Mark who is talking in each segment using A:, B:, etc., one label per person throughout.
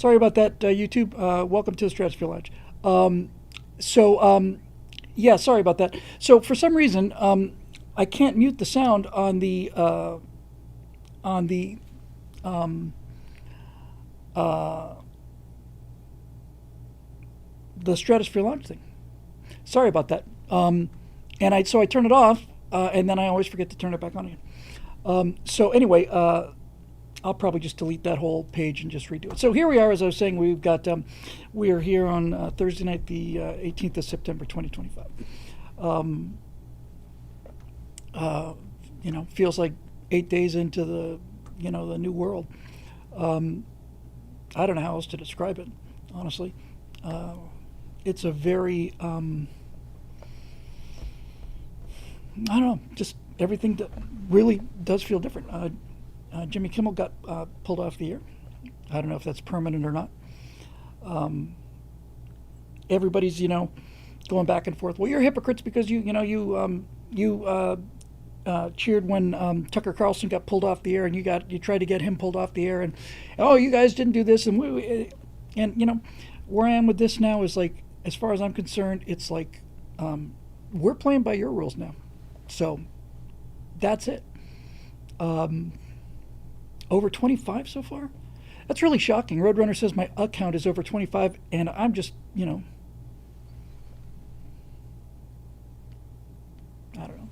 A: Sorry about that, YouTube. Welcome to the Stratosphere Lounge. So, yeah, sorry about that. So, for some reason, I can't mute the sound on um, uh, the Stratosphere Lounge thing. Sorry about that. So I turn it off, and then I always forget to turn it back on again. So anyway, I'll probably just delete that whole page and just redo it. So here we are, as I was saying, we are here on Thursday night, the 18th of September, 2025. Um, Feels like 8 days into the new world. Um, I don't know how else to describe it, honestly. Uh, it's a very, I don't know, just everything that really does feel different. Jimmy Kimmel got pulled off the air. I don't know if that's permanent or not. Um, Everybody's going back and forth. Well, you're hypocrites because you cheered when Tucker Carlson got pulled off the air, and you tried to get him pulled off the air, and oh, you guys didn't do this, and where I am with this now is like, as far as I'm concerned, it's like we're playing by your rules now, so that's it. Um, Over 25 so far. That's really shocking. Roadrunner says my account is over 25, and I'm just I don't know,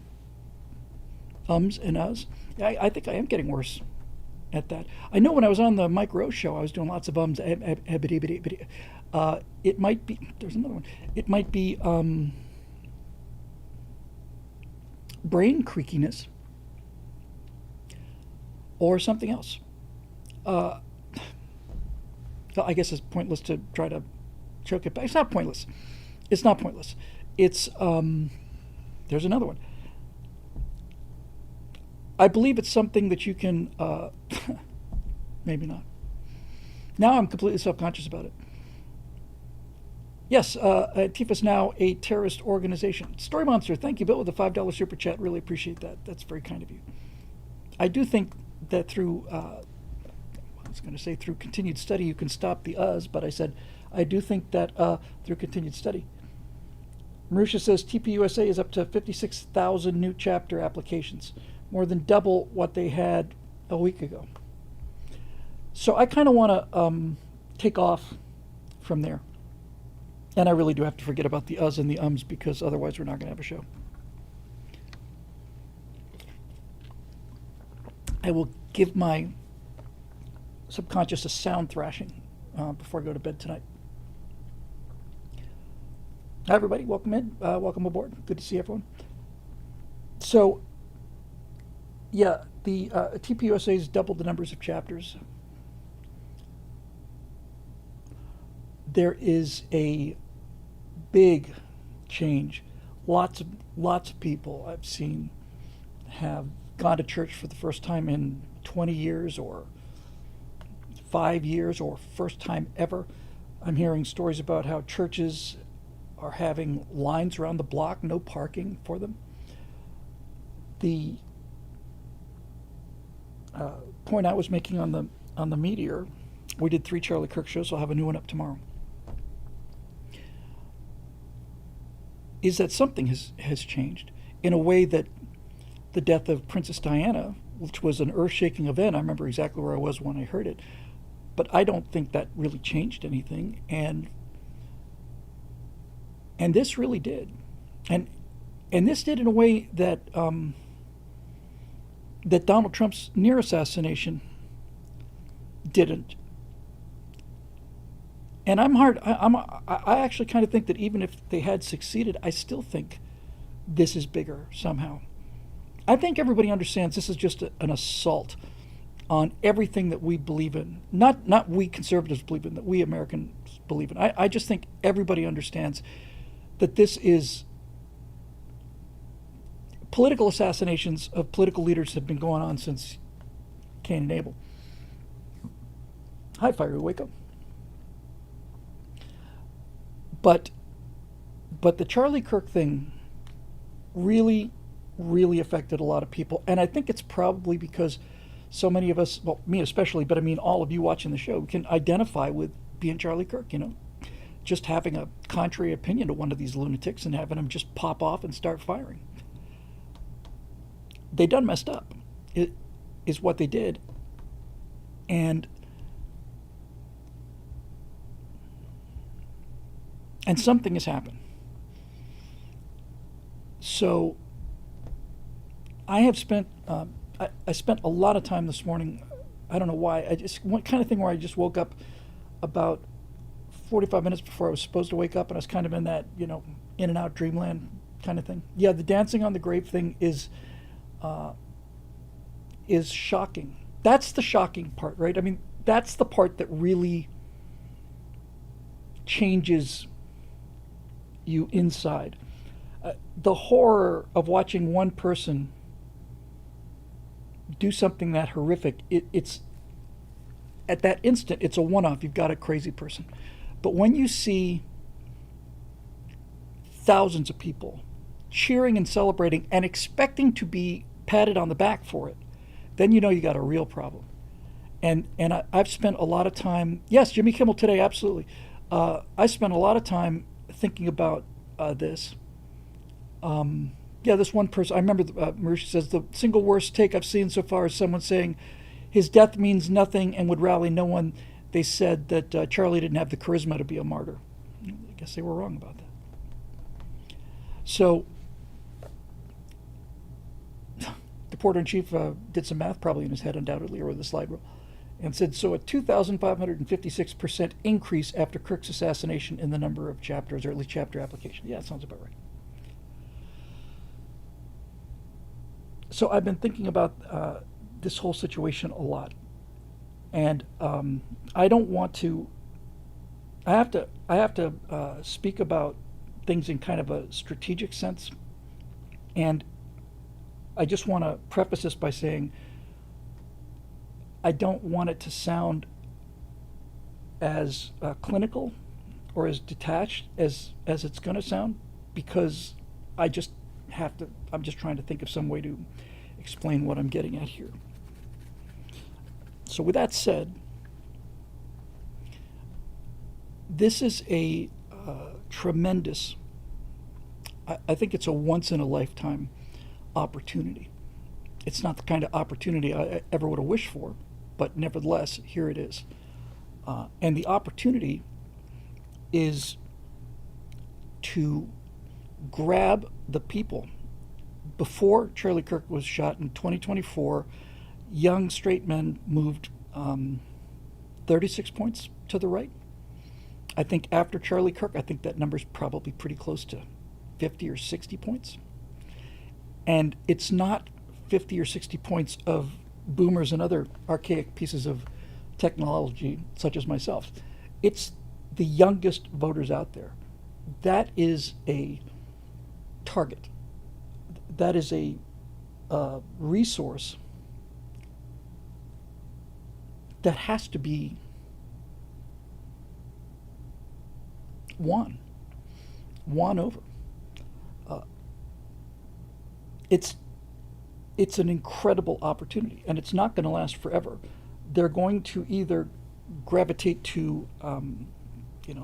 A: ums and uhs. I think I am getting worse at that. I know when I was on the Mike Rose show, I was doing lots of ums. It might be. There's another one. It might be brain creakiness or something else. Uh, I guess it's pointless to try to choke it back. It's not pointless. It's not pointless. It's there's another one. I believe it's something that you can maybe not. Now I'm completely self-conscious about it. Yes, Antifa's now a terrorist organization. Story Monster, thank you, Bill, with the $5 super chat. Really appreciate that. That's very kind of you. I do think that through, I was going to say through continued study, you can stop the uhs, but I said I do think that through continued study. Marusha says TPUSA is up to 56,000 new chapter applications, more than double what they had a week ago. So I kind of want to take off from there. And I really do have to forget about the uhs and the ums, because otherwise we're not going to have a show. I will give my subconscious a sound thrashing before I go to bed tonight. Hi, everybody. Welcome in. Welcome aboard. Good to see everyone. So, yeah, the TPUSA has doubled the numbers of chapters. There is a big change. Lots of people I've seen have gone to church for the first time in 20 years or 5 years or first time ever. I'm hearing stories about how churches are having lines around the block, no parking for them. The point I was making on the Meteor, we did 3 Charlie Kirk shows, so I'll have a new one up tomorrow, is that something has changed in a way that the death of Princess Diana, which was an earth-shaking event, I remember exactly where I was when I heard it, but I don't think that really changed anything, and this really did, and this did in a way that that Donald Trump's near assassination didn't. And I actually kind of think that even if they had succeeded, I still think this is bigger somehow. I think everybody understands this is just an assault on everything that we believe in. Not we conservatives believe in, that we Americans believe in. I just think everybody understands that this is political assassinations of political leaders have been going on since Cain and Abel. Hi, Fiery Waco. But the Charlie Kirk thing really affected a lot of people, and I think it's probably because so many of us, well, me especially, but I mean all of you watching the show, can identify with being Charlie Kirk, just having a contrary opinion to one of these lunatics and having him just pop off and start firing. They done messed up. It is what they did. And something has happened. So I have spent I spent a lot of time this morning. I don't know why. One kind of thing where I just woke up about 45 minutes before I was supposed to wake up, and I was kind of in that in and out dreamland kind of thing. Yeah, the dancing on the grave thing is shocking. That's the shocking part, right? I mean, that's the part that really changes you inside. The horror of watching one person do something that horrific, it's at that instant, it's a one-off. You've got a crazy person. But when you see thousands of people cheering and celebrating and expecting to be patted on the back for it, then you got a real problem. And I've spent a lot of time, yes, Jimmy Kimmel Today, absolutely. I spent a lot of time thinking about this. This one person, I remember Marisha says, the single worst take I've seen so far is someone saying his death means nothing and would rally no one. They said that Charlie didn't have the charisma to be a martyr. I guess they were wrong about that. So the Porter-in-Chief did some math probably in his head undoubtedly, or with a slide rule, and said, so a 2,556% increase after Kirk's assassination in the number of chapters, or at least chapter application. Yeah, that sounds about right. So I've been thinking about this whole situation a lot, and I don't want to. I have to speak about things in kind of a strategic sense, and I just want to preface this by saying I don't want it to sound as clinical or as detached as it's going to sound, because I'm just trying to think of some way to explain what I'm getting at here. So with that said, this is a tremendous, I think it's a once-in-a-lifetime opportunity. It's not the kind of opportunity I ever would have wished for, but nevertheless, here it is. And the opportunity is to grab the people. Before Charlie Kirk was shot in 2024, young straight men moved 36 points to the right. I think after Charlie Kirk, I think that number's probably pretty close to 50 or 60 points. And it's not 50 or 60 points of boomers and other archaic pieces of technology, such as myself. It's the youngest voters out there. That is a target. That is a resource that has to be won over. It's an incredible opportunity, and it's not going to last forever. They're going to either gravitate to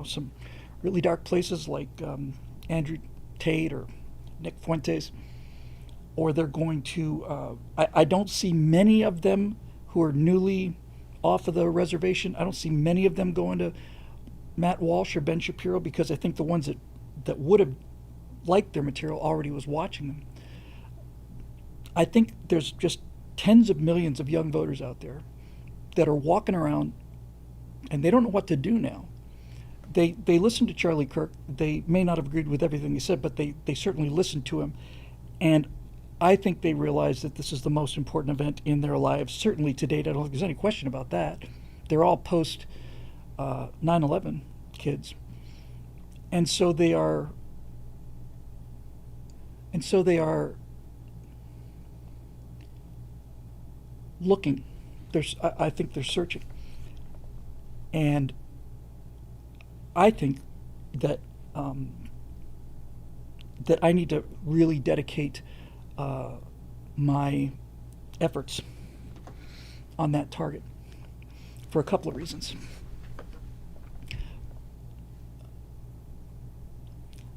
A: some really dark places like Andrew Tate or Nick Fuentes, or they're going to I don't see many of them who are newly off of the reservation. I don't see many of them going to Matt Walsh or Ben Shapiro, because I think the ones that would have liked their material already was watching them. I think there's just tens of millions of young voters out there that are walking around and they don't know what to do now. They listened to Charlie Kirk. They may not have agreed with everything he said, but they certainly listened to him. And I think they realize that this is the most important event in their lives, certainly to date. I don't think there's any question about that. They're all post 9/11 kids. And so they are looking. I think they're searching. And I think that that I need to really dedicate my efforts on that target for a couple of reasons.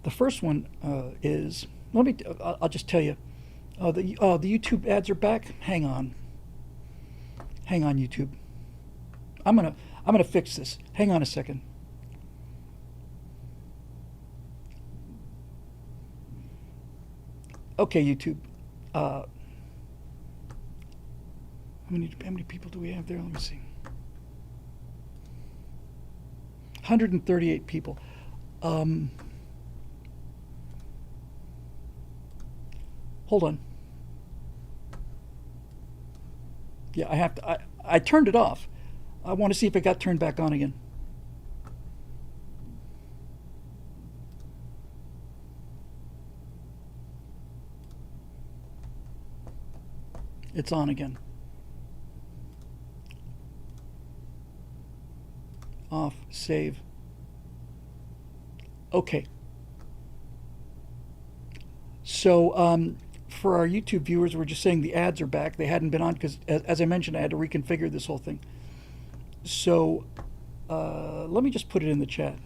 A: The first one is, I'll just tell you, the YouTube ads are back. Hang on, YouTube. I'm gonna fix this. Hang on a second. Okay, YouTube. How many people do we have there? Let me see. 138 people. Hold on. Yeah, I have to. I turned it off. I want to see if it got turned back on again. It's on again. Off, save. Okay. So for our YouTube viewers, we're just saying the ads are back. They hadn't been on because, as I mentioned, I had to reconfigure this whole thing. So let me just put it in the chat.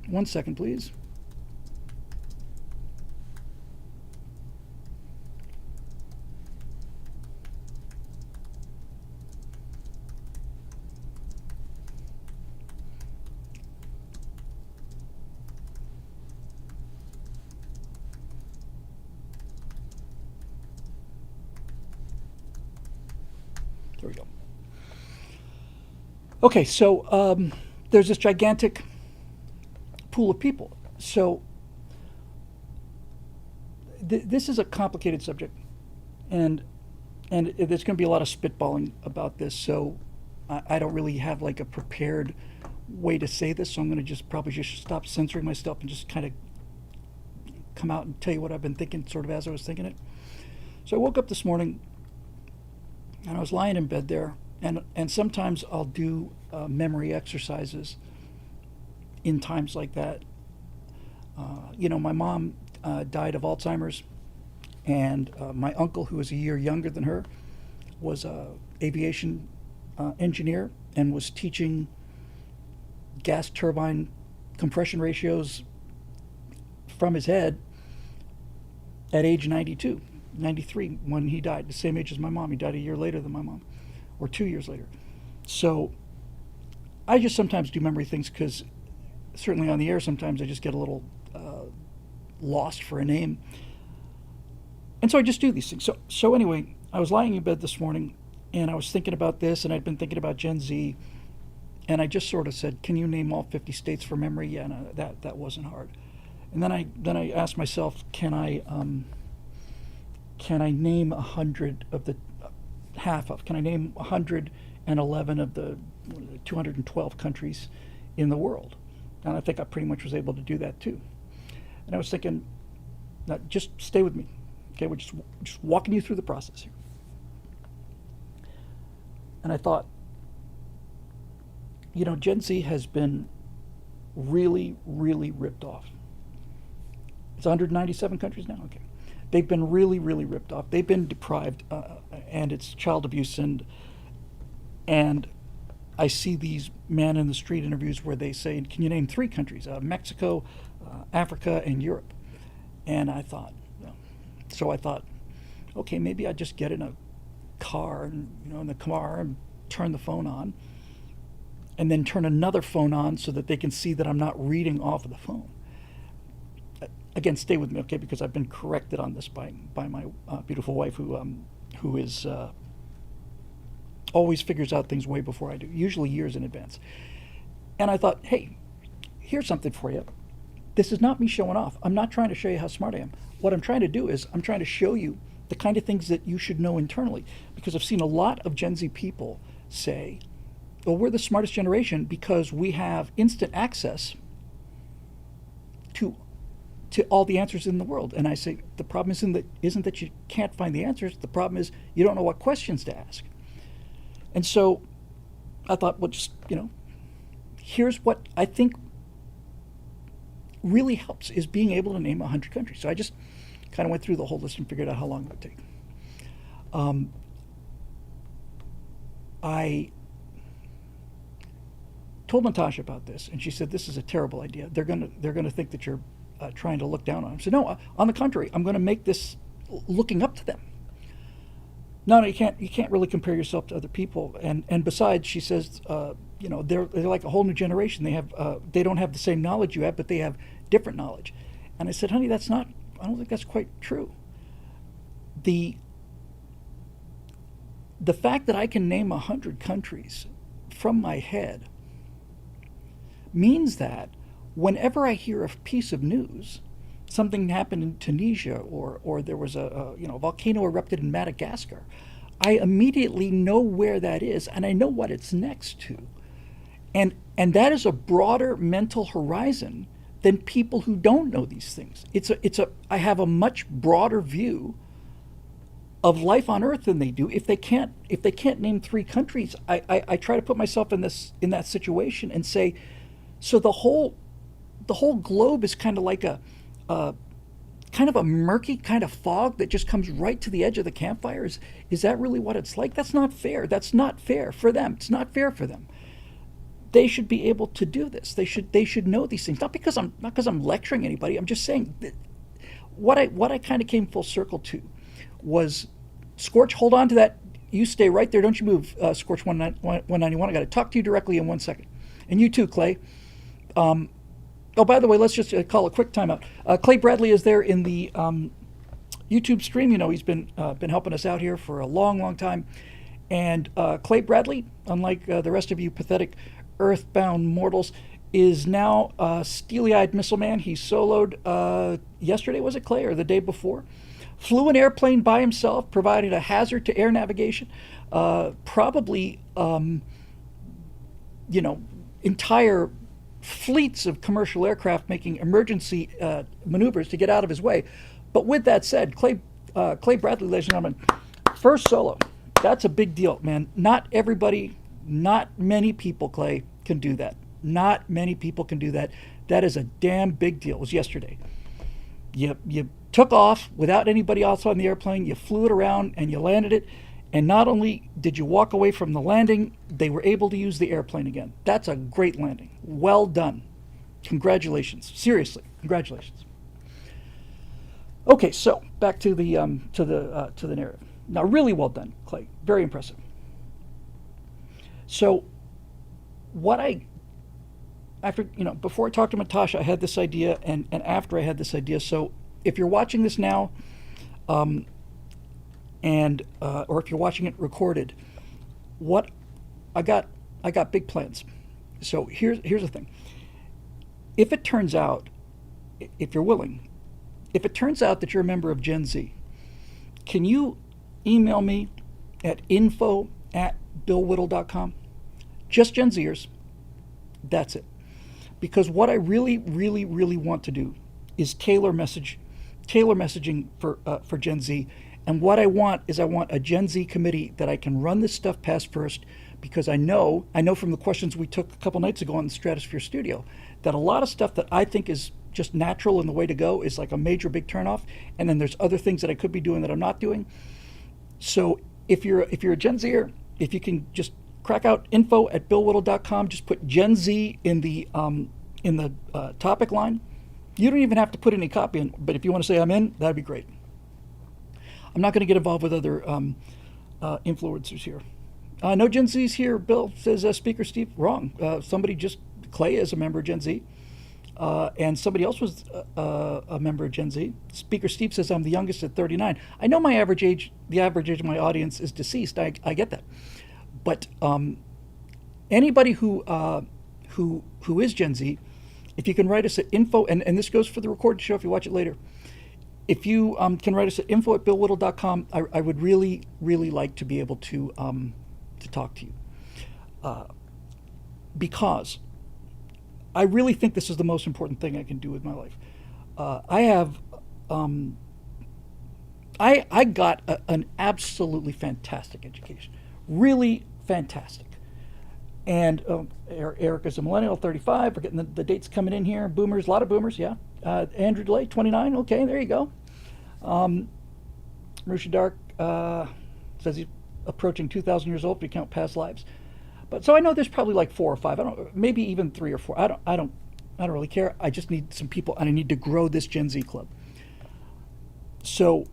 A: One second, please. There we go. Okay, so there's this gigantic pool of people. So this is a complicated subject, and there's going to be a lot of spitballing about this. So I don't really have like a prepared way to say this. So I'm going to probably just stop censoring myself and just kind of come out and tell you what I've been thinking, sort of as I was thinking it. So I woke up this morning, and I was lying in bed there, and sometimes I'll do memory exercises in times like that. My mom died of Alzheimer's, and my uncle, who was a year younger than her, was an aviation engineer and was teaching gas turbine compression ratios from his head at age 92. 93 when he died, the same age as my mom. He died a year later than my mom, or 2 years later. So I just sometimes do memory things because certainly on the air sometimes I just get a little lost for a name. And so I just do these things. So anyway, I was lying in bed this morning and I was thinking about this, and I'd been thinking about Gen Z, and I just sort of said, can you name all 50 states for memory? Yeah, no, that wasn't hard. And then I asked myself, can I name 100 of the can I name 111 of the 212 countries in the world? And I think I pretty much was able to do that too. And I was thinking, now just stay with me. Okay, we're just walking you through the process here. And I thought, Gen Z has been really, really ripped off. It's 197 countries now, okay. They've been really, really ripped off. They've been deprived, and it's child abuse. And I see these man in the street interviews where they say, can you name 3 countries? Mexico, Africa, and Europe. And I thought, okay, maybe I just get in a car, and in the car, and turn the phone on, and then turn another phone on so that they can see that I'm not reading off of the phone. Again, stay with me, okay? Because I've been corrected on this by my beautiful wife, who is always figures out things way before I do, usually years in advance. And I thought, hey, here's something for you. This is not me showing off. I'm not trying to show you how smart I am. What I'm trying to do is I'm trying to show you the kind of things that you should know internally, because I've seen a lot of Gen Z people say, well, we're the smartest generation because we have instant access to all the answers in the world. And I say, the problem isn't that you can't find the answers. The problem is you don't know what questions to ask. And so I thought, well, just, here's what I think really helps is being able to name 100 countries. So I just kind of went through the whole list and figured out how long it would take. I told Natasha about this, and she said, "This is a terrible idea. They're gonna think that you're trying to look down on them." I said, "No, on the contrary, I'm going to make this looking up to them." No, you can't really compare yourself to other people. And besides, she says, they're like a whole new generation. They don't have the same knowledge you have, but they have different knowledge. And I said, "Honey, I don't think that's quite true. The fact that I can name 100 countries from my head means that whenever I hear a piece of news, something happened in Tunisia or there was a volcano erupted in Madagascar, I immediately know where that is and I know what it's next to. And that is a broader mental horizon than people who don't know these things. I have a much broader view of life on Earth than they do. If they can't name 3 countries, I try to put myself in that situation and say, so the whole globe is kind of like a kind of a murky kind of fog that just comes right to the edge of the campfire. Is that really what it's like? That's not fair. That's not fair for them. It's not fair for them. They should be able to do this. They should know these things. Not because I'm lecturing anybody. I'm just saying that what I kind of came full circle to was, Scorch, hold on to that. You stay right there. Don't you move, Scorch 191. I got to talk to you directly in 1 second. And you too, Clay. Oh, by the way, let's just call a quick timeout. Clay Bradley is there in the YouTube stream. He's been helping us out here for a long, long time. And Clay Bradley, unlike the rest of you pathetic earthbound mortals, is now steely-eyed missile man. He soloed yesterday, was it, Clay, or the day before? Flew an airplane by himself, provided a hazard to air navigation, probably, entire fleets of commercial aircraft making emergency maneuvers to get out of his way. But with that said, Clay Bradley, ladies and gentlemen, first solo. That's a big deal, man. Not many people, Clay, can do that. Not many people can do that. That is a damn big deal. It was yesterday. You took off without anybody else on the airplane. You flew it around and you landed it. And not only did you walk away from the landing, they were able to use the airplane again. That's a great landing. Well done. Congratulations. Seriously, congratulations. Okay, so back to the narrative. Now, really well done, Clay. Very impressive. So, before I talked to Natasha, I had this idea, and after I had this idea. So, if you're watching this now, or if you're watching it recorded, I got big plans. So here's the thing. If it turns out, if you're willing, if it turns out that you're a member of Gen Z, can you email me at info@billwhittle.com? Just Gen Zers. That's it. Because what I really, really, really want to do is tailor messaging for Gen Z. And what I want is a Gen Z committee that I can run this stuff past first, because I know from the questions we took a couple nights ago on the Stratosphere Studio that a lot of stuff that I think is just natural and the way to go is like a major big turnoff. And then there's other things that I could be doing that I'm not doing. So if you're a Gen Zer, if you can just crack out info@billwhittle.com, just put Gen Z in the topic line. You don't even have to put any copy in, but if you want to say I'm in, that'd be great. I'm not going to get involved with other influencers here. No Gen Z's here, Bill, says Speaker Steve. Wrong. Clay is a member of Gen Z. And somebody else was a member of Gen Z. Speaker Steve says I'm the youngest at 39. I know the average age of my audience is deceased. I get that. But anybody who is Gen Z, if you can write us at info, and this goes for the recorded show if you watch it later, if you can write us at info@billwhittle.com, I would really, really like to be able to talk to you. Because I really think this is the most important thing I can do with my life. I got an absolutely fantastic education. Really fantastic. And Eric is a millennial, 35. We're getting the dates coming in here. Boomers, a lot of boomers, yeah. Andrew DeLay, 29. Okay, there you go. Marusha Dark says he's approaching 2,000 years old if we count past lives. But so I know there's probably like 4 or 5. I don't, maybe even 3 or 4. I don't really care. I just need some people, and I need to grow this Gen Z club. So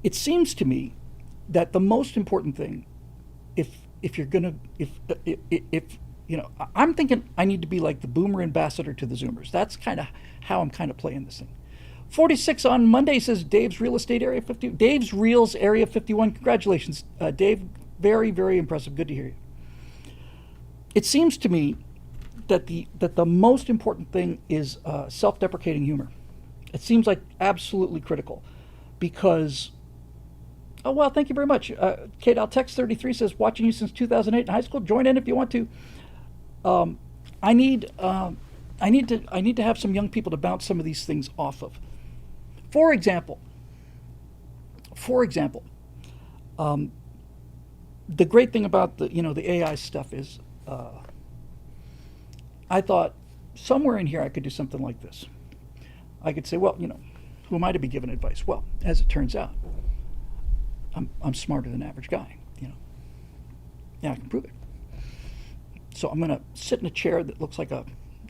A: it seems to me that the most important thing, if you're gonna, if you know, I'm thinking I need to be like the boomer ambassador to the Zoomers. That's kind of how I'm kind of playing this thing. 46 on Monday says Dave's Real Estate Area 50. Dave's Reels Area 51. Congratulations, Dave. Very, very impressive. Good to hear you. It seems to me that the most important thing is self-deprecating humor. It seems like absolutely critical, because oh well, thank you very much. Kate Altex 33 says watching you since 2008 in high school. Join in if you want to. I need to have some young people to bounce some of these things off of. For example, the great thing about the AI stuff is, I thought somewhere in here I could do something like this. I could say, well, who am I to be giving advice? Well, as it turns out, I'm smarter than average guy. Yeah, I can prove it. So I'm going to sit in a chair that looks like a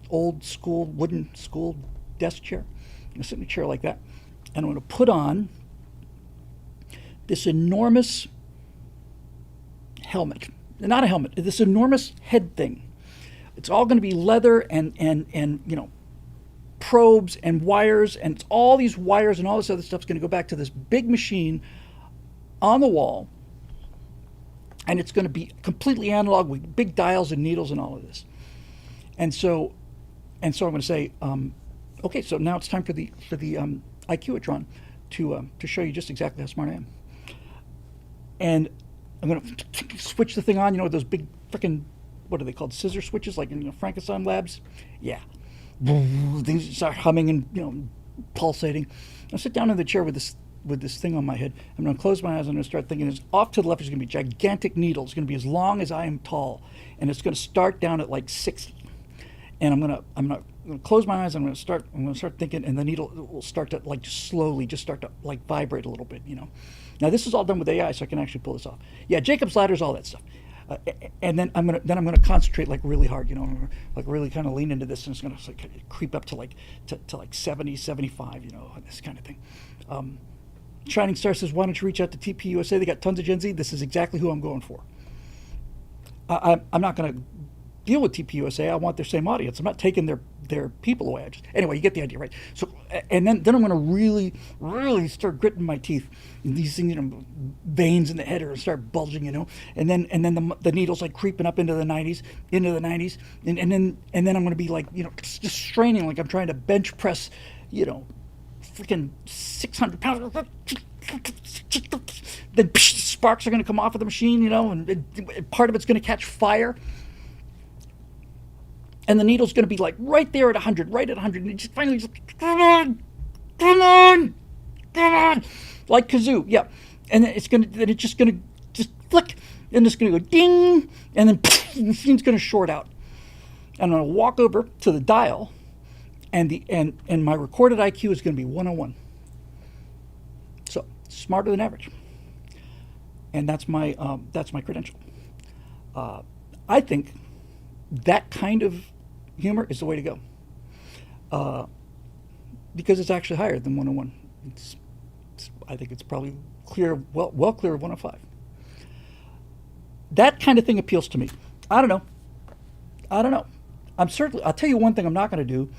A: old school wooden school desk chair. I'm going to sit in a chair like that, and I'm going to put on this enormous helmet. Not a helmet, this enormous head thing. It's all going to be leather and probes and wires, and it's all these wires and all this other stuff's going to go back to this big machine on the wall, and it's going to be completely analog with big dials and needles and all of this. And so I'm going to say, okay, so now it's time for the IQ-atron to show you just exactly how smart I am. And I'm going to switch the thing on, those big freaking, what are they called, scissor switches, like in Frankenstein labs? Yeah. Things start humming and pulsating. I'll sit down in the chair with this thing on my head. I'm going to close my eyes. I'm going to start thinking. Off to the left is going to be gigantic needle. It's going to be as long as I am tall, and it's going to start down at like 60. And I'm going to close my eyes. I'm going to start thinking, and the needle will start to just slowly start to vibrate a little bit. Now this is all done with AI, so I can actually pull this off. Yeah, Jacob's ladders, all that stuff. And then I'm gonna concentrate really hard, really kind of lean into this, and it's gonna creep up to 70, 75, this kind of thing. Shining Star says, why don't you reach out to TPUSA? They got tons of Gen Z. This is exactly who I'm going for. I'm not gonna deal with TPUSA. I want their same audience. I'm not taking their people away. Anyway, you get the idea, right? So, and then I'm going to really, really start gritting my teeth. And these things, veins in the head are going to start bulging, And then the needles creeping up into the 90s, and then I'm going to be just straining like I'm trying to bench press, freaking 600 pounds. Then sparks are going to come off of the machine, and part of it's going to catch fire. And the needle's going to be right there at 100, right at 100. And it just finally come on, like kazoo, yeah. And then it's just going to flick, and it's going to go ding, and then the machine's going to short out. And I'm going to walk over to the dial, and my recorded IQ is going to be 101. So smarter than average. And that's my credential. I think that kind of humor is the way to go, because it's actually higher than 101. I think it's probably clear, well clear of 105. That kind of thing appeals to me. I don't know. I'll tell you one thing I'm not going to do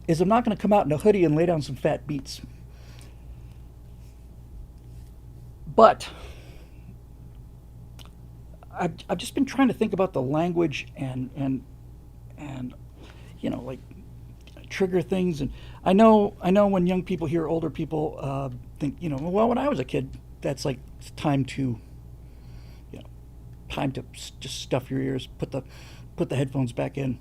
A: is I'm not going to come out in a hoodie and lay down some fat beats. But I've just been trying to think about the language and trigger things. And I know when young people hear older people think, well, when I was a kid, that's time to just stuff your ears, put the headphones back in.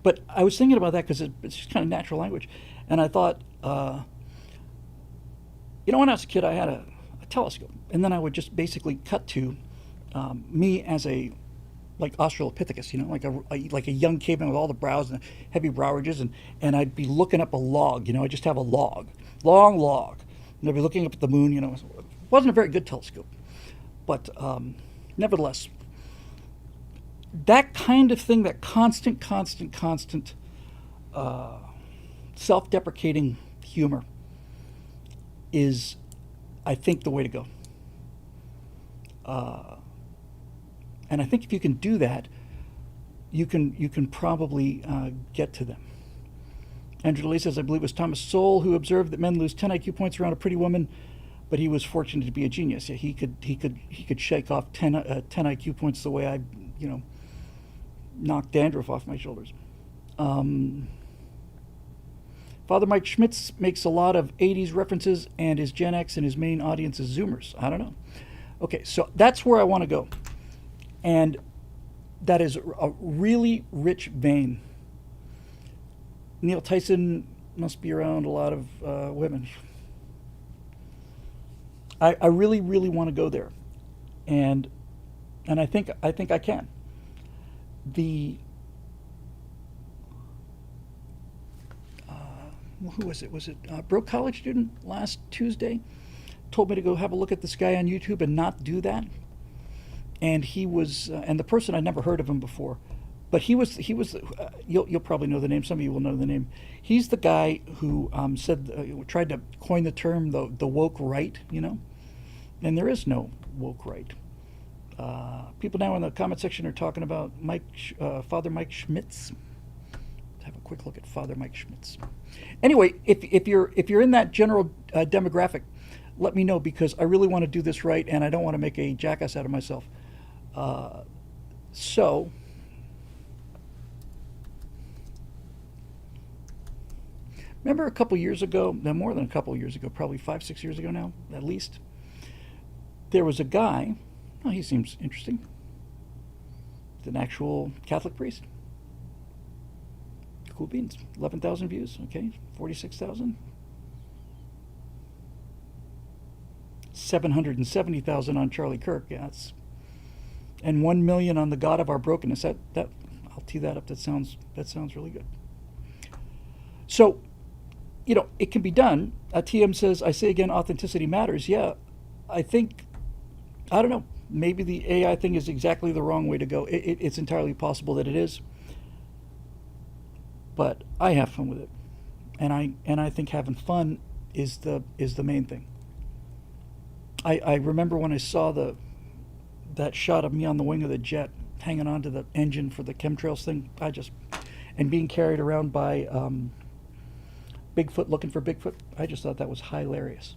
A: But I was thinking about that because it's just kind of natural language. And I thought, when I was a kid, I had a telescope, and then I would just basically cut to me as a Australopithecus, like a young caveman with all the brows and heavy brow ridges, and I'd be looking up a log. I just have a log, long log. And they'll be looking up at the moon. It wasn't a very good telescope, but nevertheless, that kind of thing, that constant, self-deprecating humor is, I think, the way to go. And I think if you can do that, you can probably get to them. Andrew Lee says, I believe it was Thomas Sowell who observed that men lose 10 IQ points around a pretty woman, but he was fortunate to be a genius. Yeah, he could shake off 10 IQ points the way I, knocked dandruff off my shoulders. Father Mike Schmitz makes a lot of 80s references and is Gen X and his main audience is Zoomers. I don't know. Okay, so that's where I want to go. And that is a really rich vein. Neil Tyson must be around a lot of women. I really, really want to go there. And I think I can. Who was it? Was it Broke College student last Tuesday? Told me to go have a look at this guy on YouTube and not do that. And he was, and the person, I'd never heard of him before, but he was. You'll probably know the name. Some of you will know the name. He's the guy who tried to coin the term the woke right. And there is no woke right. People now in the comment section are talking about Father Mike Schmitz. Let's have a quick look at Father Mike Schmitz. Anyway, if you're in that general demographic, let me know, because I really want to do this right and I don't want to make a jackass out of myself. So remember a couple years ago, no, more than a couple years ago, probably 5-6 years ago now, at least, there was a guy, he seems interesting. He's an actual Catholic priest. Cool beans. 11,000 views, okay, 46,000. 770,000 on Charlie Kirk, yeah, and 1 million on the God of Our Brokenness. That I'll tee that up. That sounds really good. So, it can be done. TM says, I say again, authenticity matters. Yeah, I don't know. Maybe the AI thing is exactly the wrong way to go. It's entirely possible that it is. But I have fun with it, and I think having fun is the main thing. I remember when I saw that shot of me on the wing of the jet, hanging onto the engine for the chemtrails thing. And being carried around by Bigfoot, looking for Bigfoot. I just thought that was hilarious.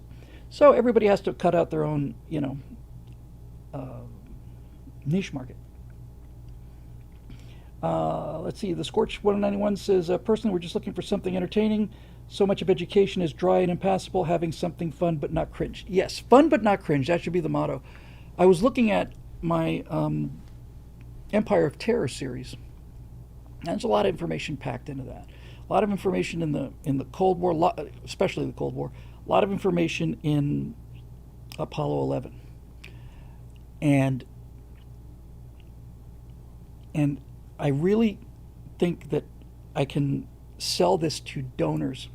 A: So everybody has to cut out their own, niche market. Let's see. The Scorch 191 says, personally, we're just looking for something entertaining. So much of education is dry and impassable. Having something fun but not cringe. Yes, fun but not cringe. That should be the motto. I was looking at my Empire of Terror series. And there's a lot of information packed into that. A lot of information in the Cold War, especially the Cold War. A lot of information in Apollo 11. And I really think that I can sell this to donors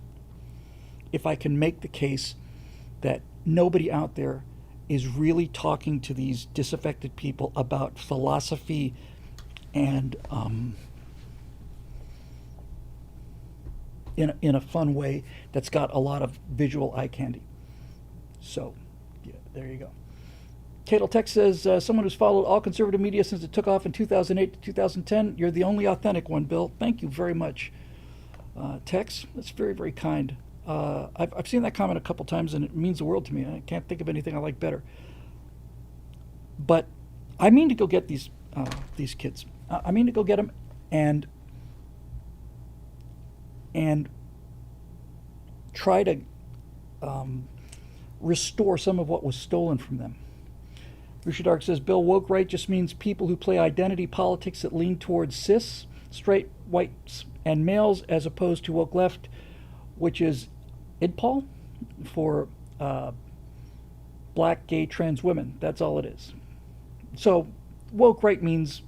A: if I can make the case that nobody out there is really talking to these disaffected people about philosophy and in a fun way that's got a lot of visual eye candy. So, yeah, there you go. Cato Tech says, someone who's followed all conservative media since it took off in 2008 to 2010, you're the only authentic one, Bill. Thank you very much, Tex. That's very, very kind. I've seen that comment a couple times, and it means the world to me. I can't think of anything I like better. But I mean to go get these kids. I mean to go get them and try to restore some of what was stolen from them. Risha Dark says, Bill, woke right just means people who play identity politics that lean towards cis, straight, whites, and males, as opposed to woke left, which is IDPOL for black, gay, trans women. That's all it is. So woke right means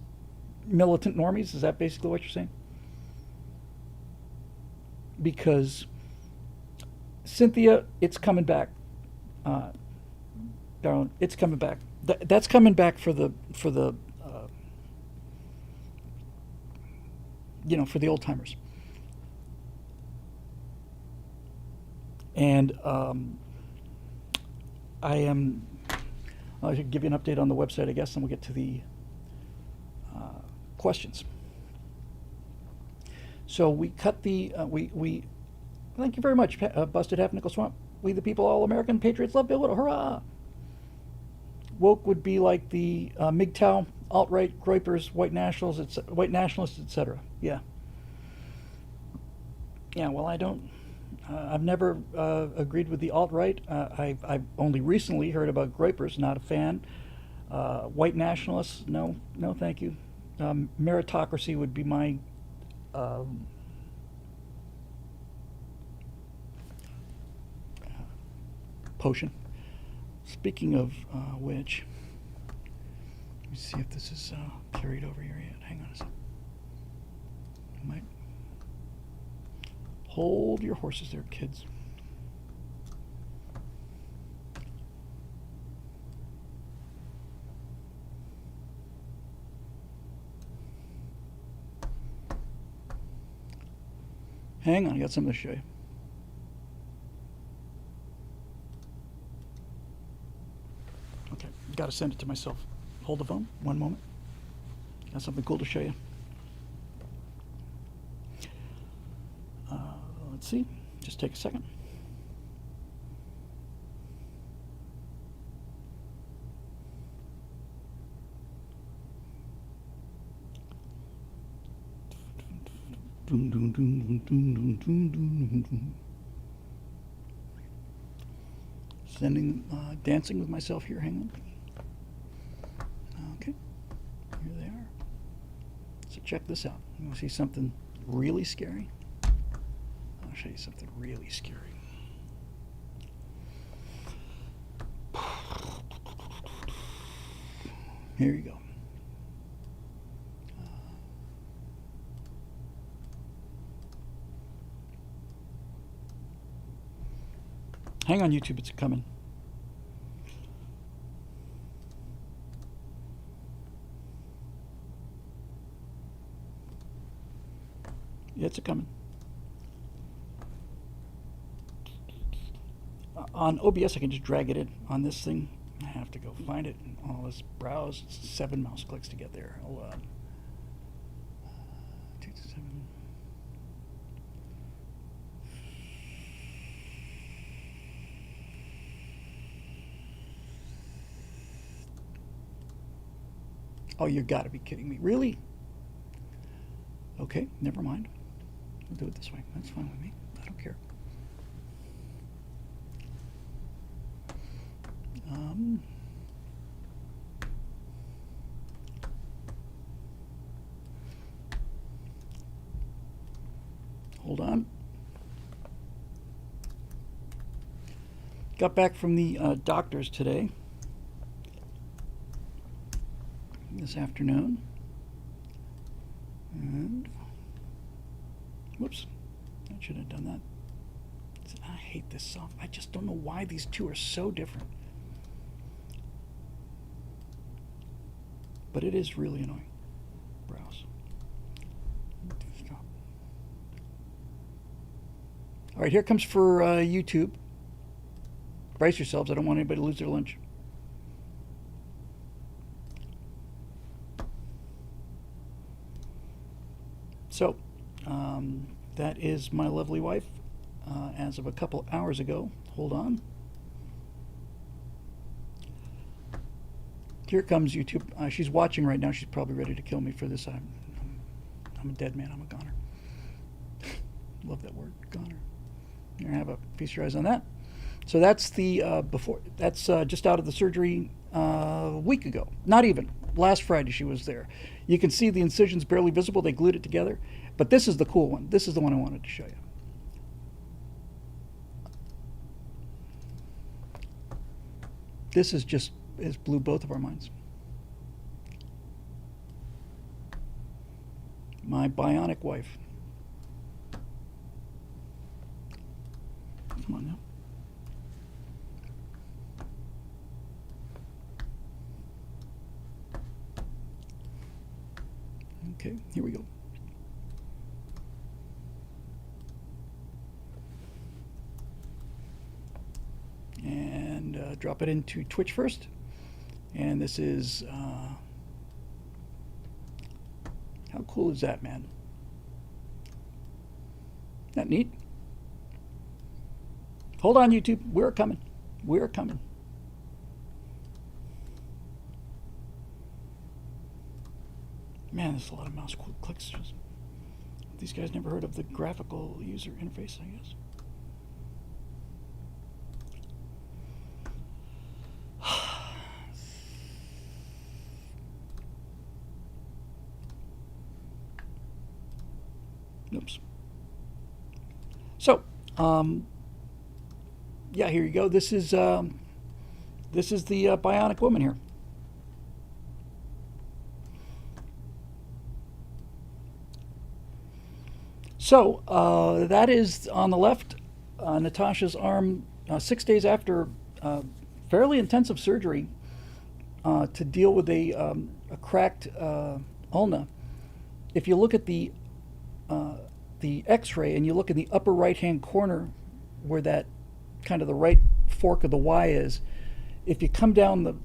A: militant normies. Is that basically what you're saying? Because Cynthia, it's coming back. Uh, Darling, it's coming back. That's coming back for the for the old timers. And I should give you an update on the website, I guess, and we'll get to the questions. So we cut the we thank you very much, Busted Half Nickel Swamp. We the people, all American patriots, love Bill Whittle. Hurrah! Woke would be like the MGTOW, alt-right, groypers, white nationalists, etc. Yeah. Yeah. Well, I don't. I've never agreed with the alt-right. I've only recently heard about groypers. Not a fan. White nationalists, no, no, thank you. Meritocracy would be my potion. Speaking of which, let me see if this is carried over here yet. Hang on a second. I might hold your horses there, kids. Hang on, I got something to show you. Okay, got to send it to myself. Hold the phone, one moment. Got something cool to show you. Let's see, just take a second. Dancing with myself here. Hang on. Okay, here they are. So check this out. You want to see something really scary? I'll show you something really scary. Here you go. Hang on, YouTube, it's coming. It's a coming. On OBS, I can just drag it in. On this thing, I have to go find it. All this browse, it's 7 mouse clicks to get there. Hold on. 2 to 7. Oh, you gotta be kidding me. Really? Okay, never mind. We'll do it this way. That's fine with me. I don't care. Hold on. Got back from the doctor's today. This afternoon. And whoops, I should have done that. I hate this soft. I just don't know why these two are so different. But it is really annoying. Browse. Stop. All right, here comes for YouTube. Brace yourselves. I don't want anybody to lose their lunch. So, that is my lovely wife as of a couple hours ago. Hold on. Here comes YouTube. She's watching right now. She's probably ready to kill me for this. I'm a dead man. I'm a goner. Love that word, goner. Here, have a feast your eyes on that. So that's the before. That's just out of the surgery a week ago. Not even. Last Friday she was there. You can see the incisions barely visible. They glued it together. But this is the cool one. This is the one I wanted to show you. This is just, it blew both of our minds. My bionic wife. Come on now. Okay, here we go. And drop it into Twitch first. And this is, how cool is that, man? Isn't that neat? Hold on, YouTube. We're coming. We're coming. Man, there's a lot of mouse clicks. These guys never heard of the graphical user interface, I guess. Oops. So, yeah, here you go. This is the Bionic Woman here. So that is on the left, Natasha's arm 6 days after fairly intensive surgery to deal with a cracked ulna. If you look at the X-ray and you look in the upper right-hand corner where that kind of the right fork of the Y is, if you come down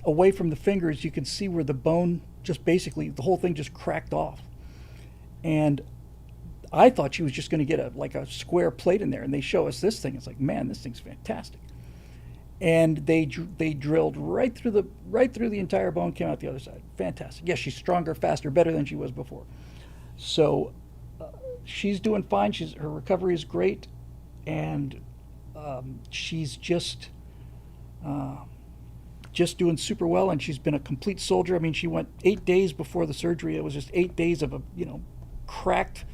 A: away from the fingers, you can see where the bone just basically, the whole thing just cracked off. And I thought she was just going to get a square plate in there, and they show us this thing. It's like, man, this thing's fantastic. And they drilled right through the entire bone, came out the other side. Fantastic. Yes, she's stronger, faster, better than she was before. So she's doing fine. Her recovery is great, and she's just doing super well. And she's been a complete soldier. I mean, she went 8 days before the surgery. It was just 8 days of a cracked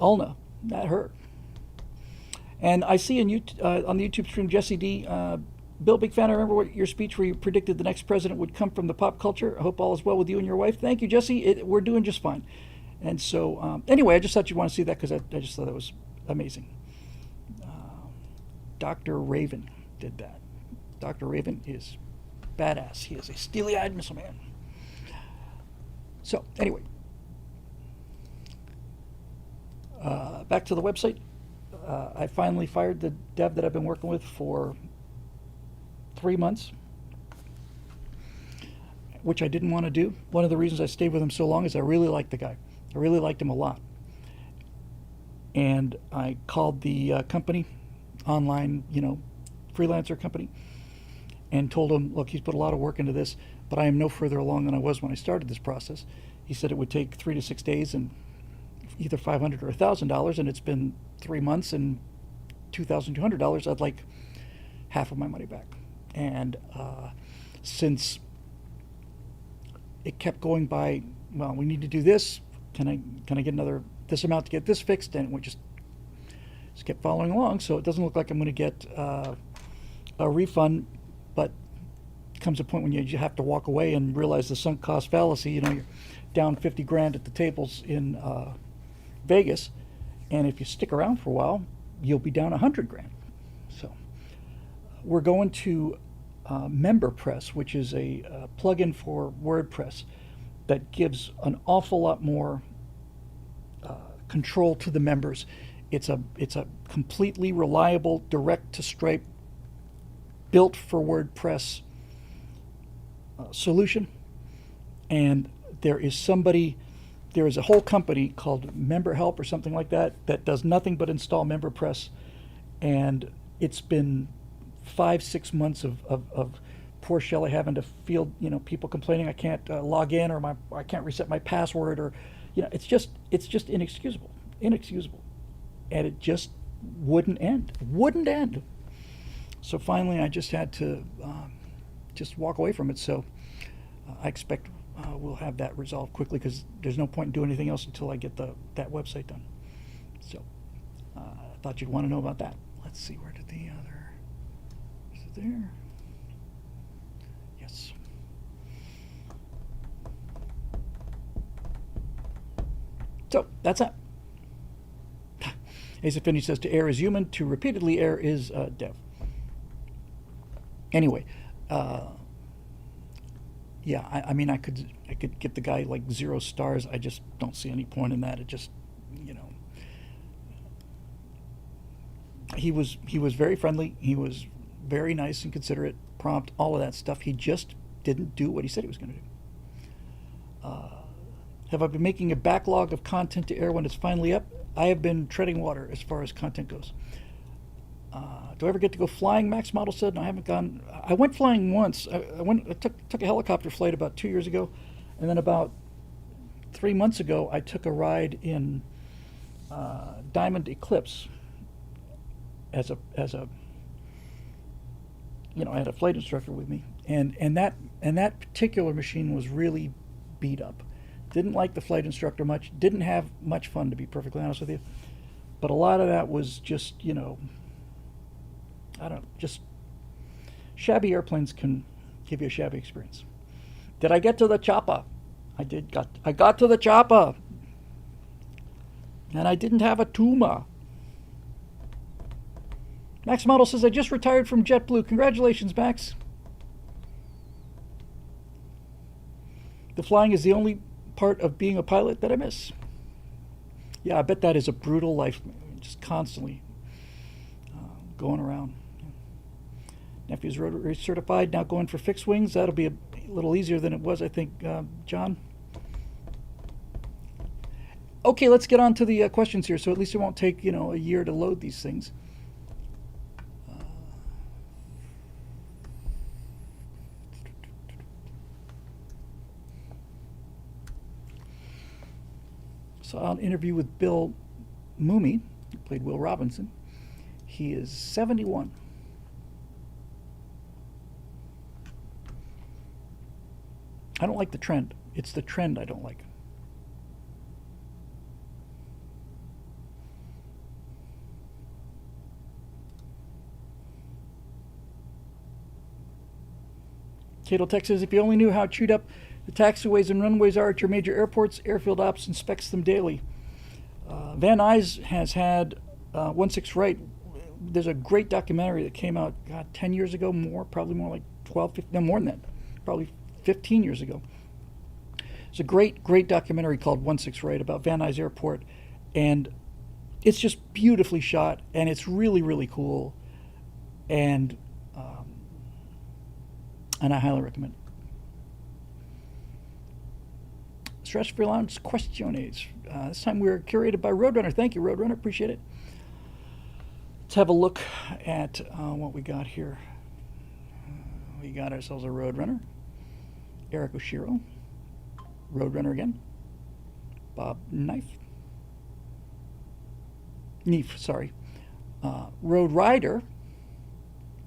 A: ulna. That hurt. And I see on the YouTube stream, Jesse D. Bill, big fan. I remember your speech where you predicted the next president would come from the pop culture. I hope all is well with you and your wife. Thank you, Jesse. We're doing just fine. And so, anyway, I just thought you'd want to see that because I just thought that was amazing. Dr. Raven did that. Dr. Raven is badass. He is a steely-eyed missile man. So, anyway, back to the website. I finally fired the dev that I've been working with for 3 months, which I didn't want to do. One of the reasons I stayed with him so long is I really liked the guy. I really liked him a lot. And I called the company, online, freelancer company, and told him, look, he's put a lot of work into this, but I am no further along than I was when I started this process. He said it would take 3 to 6 days and either $500 or $1,000, and it's been 3 months and $2,200. I'd like half of my money back. And since it kept going by, well, we need to do this. Can I get this amount to get this fixed? And we just kept following along. So it doesn't look like I'm going to get a refund, but comes a point when you have to walk away and realize the sunk cost fallacy. You're down 50 grand at the tables in Vegas, and if you stick around for a while, you'll be down 100 grand. So we're going to MemberPress, which is a plugin for WordPress that gives an awful lot more control to the members. It's a completely reliable, direct to Stripe, built for WordPress solution. And there is a whole company called MemberHelp or something like that does nothing but install MemberPress. And it's been 5-6 months of poor Shelley having to field, people complaining I can't log in, or I can't reset my password, or, it's just inexcusable. And it just wouldn't end. So finally I just had to just walk away from it. So I expect we'll have that resolved quickly, because there's no point in doing anything else until I get that website done. So I thought you'd want to know about that. Let's see, where did the other, is it there? Yes. So that's that. Ace Affinity says to err is human, to repeatedly err is dev. Anyway, Yeah, I mean, I could give the guy like 0 stars. I just don't see any point in that. It just, you know, he was very friendly. He was very nice and considerate, prompt, all of that stuff. He just didn't do what he said he was going to do. Have I been making a backlog of content to air when it's finally up? I have been treading water as far as content goes. Do I ever get to go flying? Max Model said, no, I haven't gone. I went flying once. I took a helicopter flight about 2 years ago, and then about 3 months ago, I took a ride in Diamond Eclipse as a I had a flight instructor with me, and that particular machine was really beat up. Didn't like the flight instructor much. Didn't have much fun, to be perfectly honest with you. But a lot of that was just, I don't know, just shabby airplanes can give you a shabby experience. Did I get to the chopper? I got to the chopper. And I didn't have a tumor. Max Model says, I just retired from JetBlue. Congratulations, Max. The flying is the only part of being a pilot that I miss. Yeah, I bet that is a brutal life, just constantly going around. Nephew's rotary certified, now going for fixed wings. That'll be a little easier than it was, I think, John. Okay, let's get on to the questions here, so at least it won't take, a year to load these things. Saw an interview with Bill Mumy, who played Will Robinson. He is 71. I don't like the trend. It's the trend I don't like. Cato Tech says, if you only knew how chewed up the taxiways and runways are at your major airports, Airfield Ops inspects them daily. Van Nuys has had 16 Right. There's a great documentary that came out, 10 years ago, probably more like 12, 15, no, more than that, probably 15 years ago. It's a great, great documentary called 16 Right about Van Nuys Airport, and it's just beautifully shot, and it's really, really cool, and I highly recommend it. Stressfree Lounge questiones. This time we're curated by Roadrunner. Thank you, Roadrunner. Appreciate it. Let's have a look at what we got here. We got ourselves a Roadrunner. Eric Oshiro. Roadrunner again. Bob Neff, sorry. Road Rider.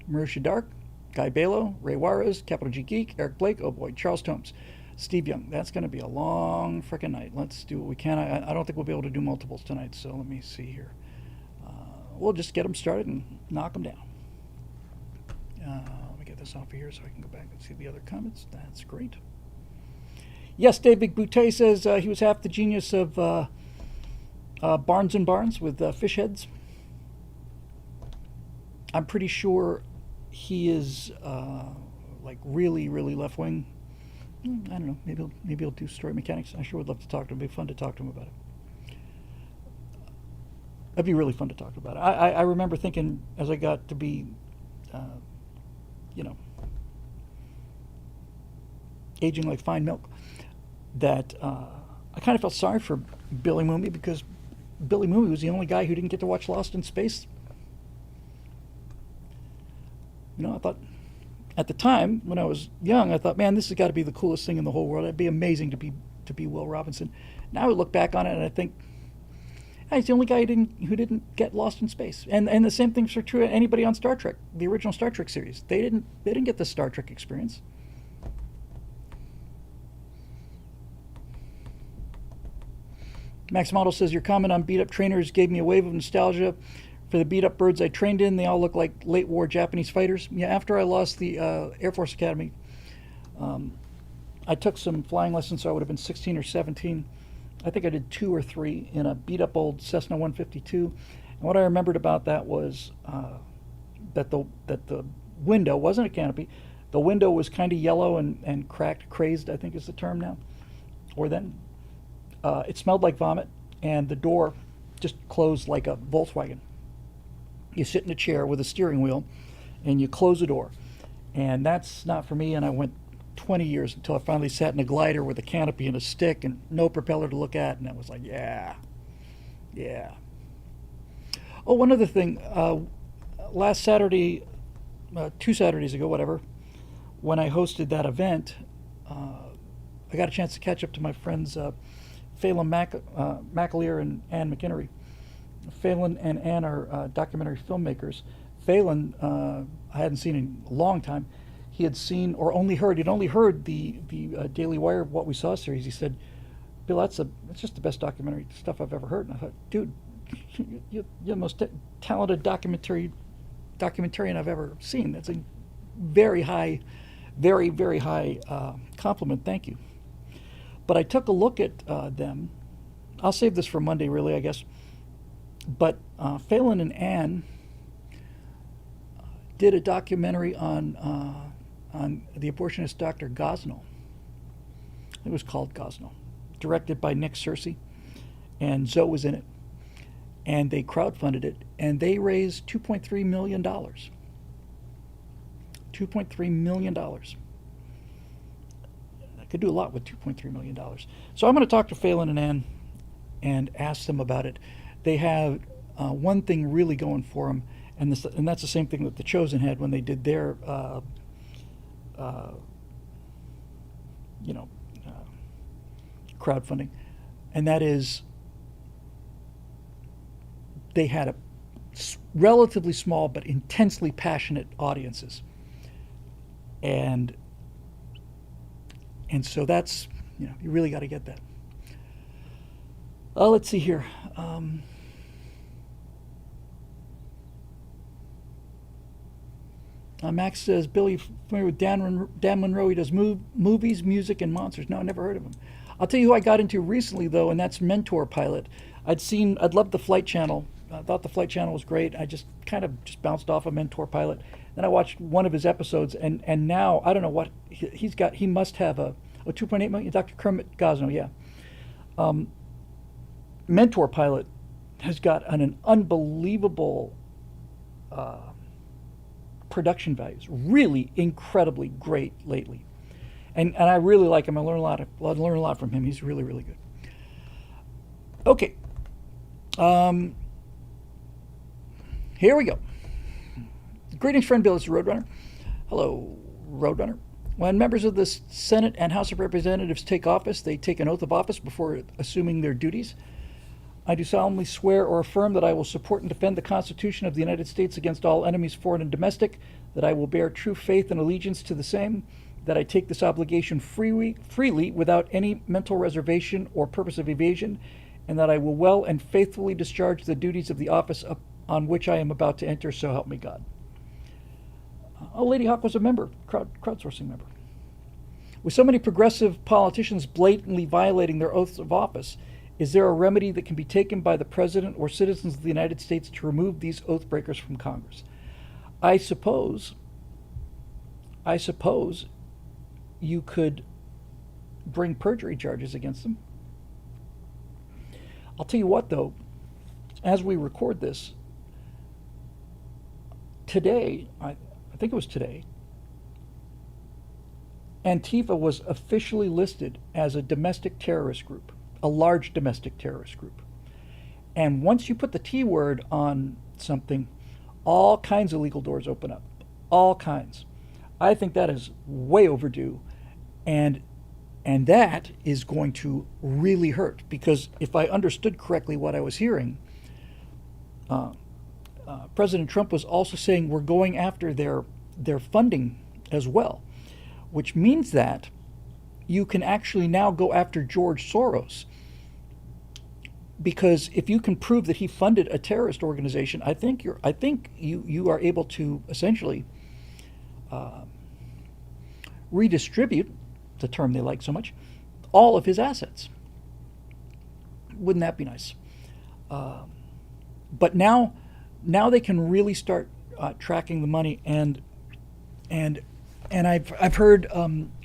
A: Marusha Dark. Guy Balo. Ray Juarez. Capital G Geek. Eric Blake. Oh boy. Charles Tomes. Steve Young. That's going to be a long frickin' night. Let's do what we can. I don't think we'll be able to do multiples tonight, so let me see here. We'll just get them started and knock them down. Let me get this off of here so I can go back and see the other comments. That's great. Yes, David Boutte says he was half the genius of Barnes and Barnes with fish heads. I'm pretty sure he is like really, really left wing. I don't know. Maybe he'll do story mechanics. I sure would love to talk to him. It'd be fun to talk to him about it. It'd be really fun to talk about it. I remember thinking as I got to be, aging like fine milk, that I kind of felt sorry for Billy Mumy, because Billy Mumy was the only guy who didn't get to watch Lost in Space. I thought, at the time when I was young, I thought, man, this has got to be the coolest thing in the whole world. It'd be amazing to be Will Robinson. Now I look back on it and I think, he's the only guy who didn't get lost in space. And the same things are true of anybody on Star Trek, the original Star Trek series. They didn't get the Star Trek experience. Max Model says, your comment on beat-up trainers gave me a wave of nostalgia for the beat-up birds I trained in. They all look like late-war Japanese fighters. Yeah, after I lost the Air Force Academy, I took some flying lessons, so I would have been 16 or 17. I think I did 2 or 3 in a beat-up old Cessna 152. And what I remembered about that was that the window wasn't a canopy. The window was kind of yellow and cracked, crazed, I think is the term now, or then. It smelled like vomit, and the door just closed like a Volkswagen. You sit in a chair with a steering wheel, and you close the door. And that's not for me, and I went 20 years until I finally sat in a glider with a canopy and a stick and no propeller to look at, and I was like, yeah. Oh, one other thing. Last Saturday, 2 Saturdays ago, whatever, when I hosted that event, I got a chance to catch up to my friends Phelan McAleer and Ann McInnery. Phelan and Ann are documentary filmmakers. Phelan, I hadn't seen in a long time. He had seen or only heard. He'd only heard the Daily Wire What We Saw series. He said, "Bill, that's just the best documentary stuff I've ever heard." And I thought, dude, you're the most talented documentarian I've ever seen. That's a very high, very, very high compliment. Thank you. But I took a look at them. I'll save this for Monday, really, I guess. But Phelan and Ann did a documentary on the abortionist Dr. Gosnell. It was called Gosnell, directed by Nick Searcy, and Zoe was in it. And they crowdfunded it, and they raised $2.3 million. $2.3 million. I could do a lot with $2.3 million. So I'm going to talk to Phelan and Ann and ask them about it. They have one thing really going for them, and that's the same thing that The Chosen had when they did their, crowdfunding, and that is they had a relatively small but intensely passionate audiences, and so that's, you really got to get that. Let's see here. Max says, Billy, familiar with Dan Monroe? He does movies, music, and monsters. No, I never heard of him. I'll tell you who I got into recently, though, and that's Mentor Pilot. I'd loved the Flight Channel. I thought the Flight Channel was great. I just kind of bounced off of Mentor Pilot. Then I watched one of his episodes, and now, I don't know what he's got. He must have a 2.8 million, Dr. Kermit Gosnell, yeah. Mentor Pilot has got an unbelievable production values, really incredibly great lately, and I really like him. I learn a lot from him. He's really, really good. Okay, here we go. Greetings, friend Bill. It's Roadrunner. Hello, Roadrunner. When members of the Senate and House of Representatives take office, they take an oath of office before assuming their duties. I do solemnly swear or affirm that I will support and defend the Constitution of the United States against all enemies, foreign and domestic, that I will bear true faith and allegiance to the same, that I take this obligation freely without any mental reservation or purpose of evasion, and that I will well and faithfully discharge the duties of the office on which I am about to enter, so help me God. Lady Hawk was a member, crowdsourcing member. With so many progressive politicians blatantly violating their oaths of office, is there a remedy that can be taken by the President or citizens of the United States to remove these oath breakers from Congress? I suppose you could bring perjury charges against them. I'll tell you what, though, as we record this, today, I think it was today, Antifa was officially listed as a domestic terrorist group. A large domestic terrorist group. And once you put the T word on something, all kinds of legal doors open up. All kinds. I think that is way overdue. And that is going to really hurt, because if I understood correctly what I was hearing, President Trump was also saying we're going after their funding as well, which means that you can actually now go after George Soros, because if you can prove that he funded a terrorist organization, I think you are able to essentially redistribute, the term they like so much, all of his assets. Wouldn't that be nice? But now they can really start tracking the money, and And I've heard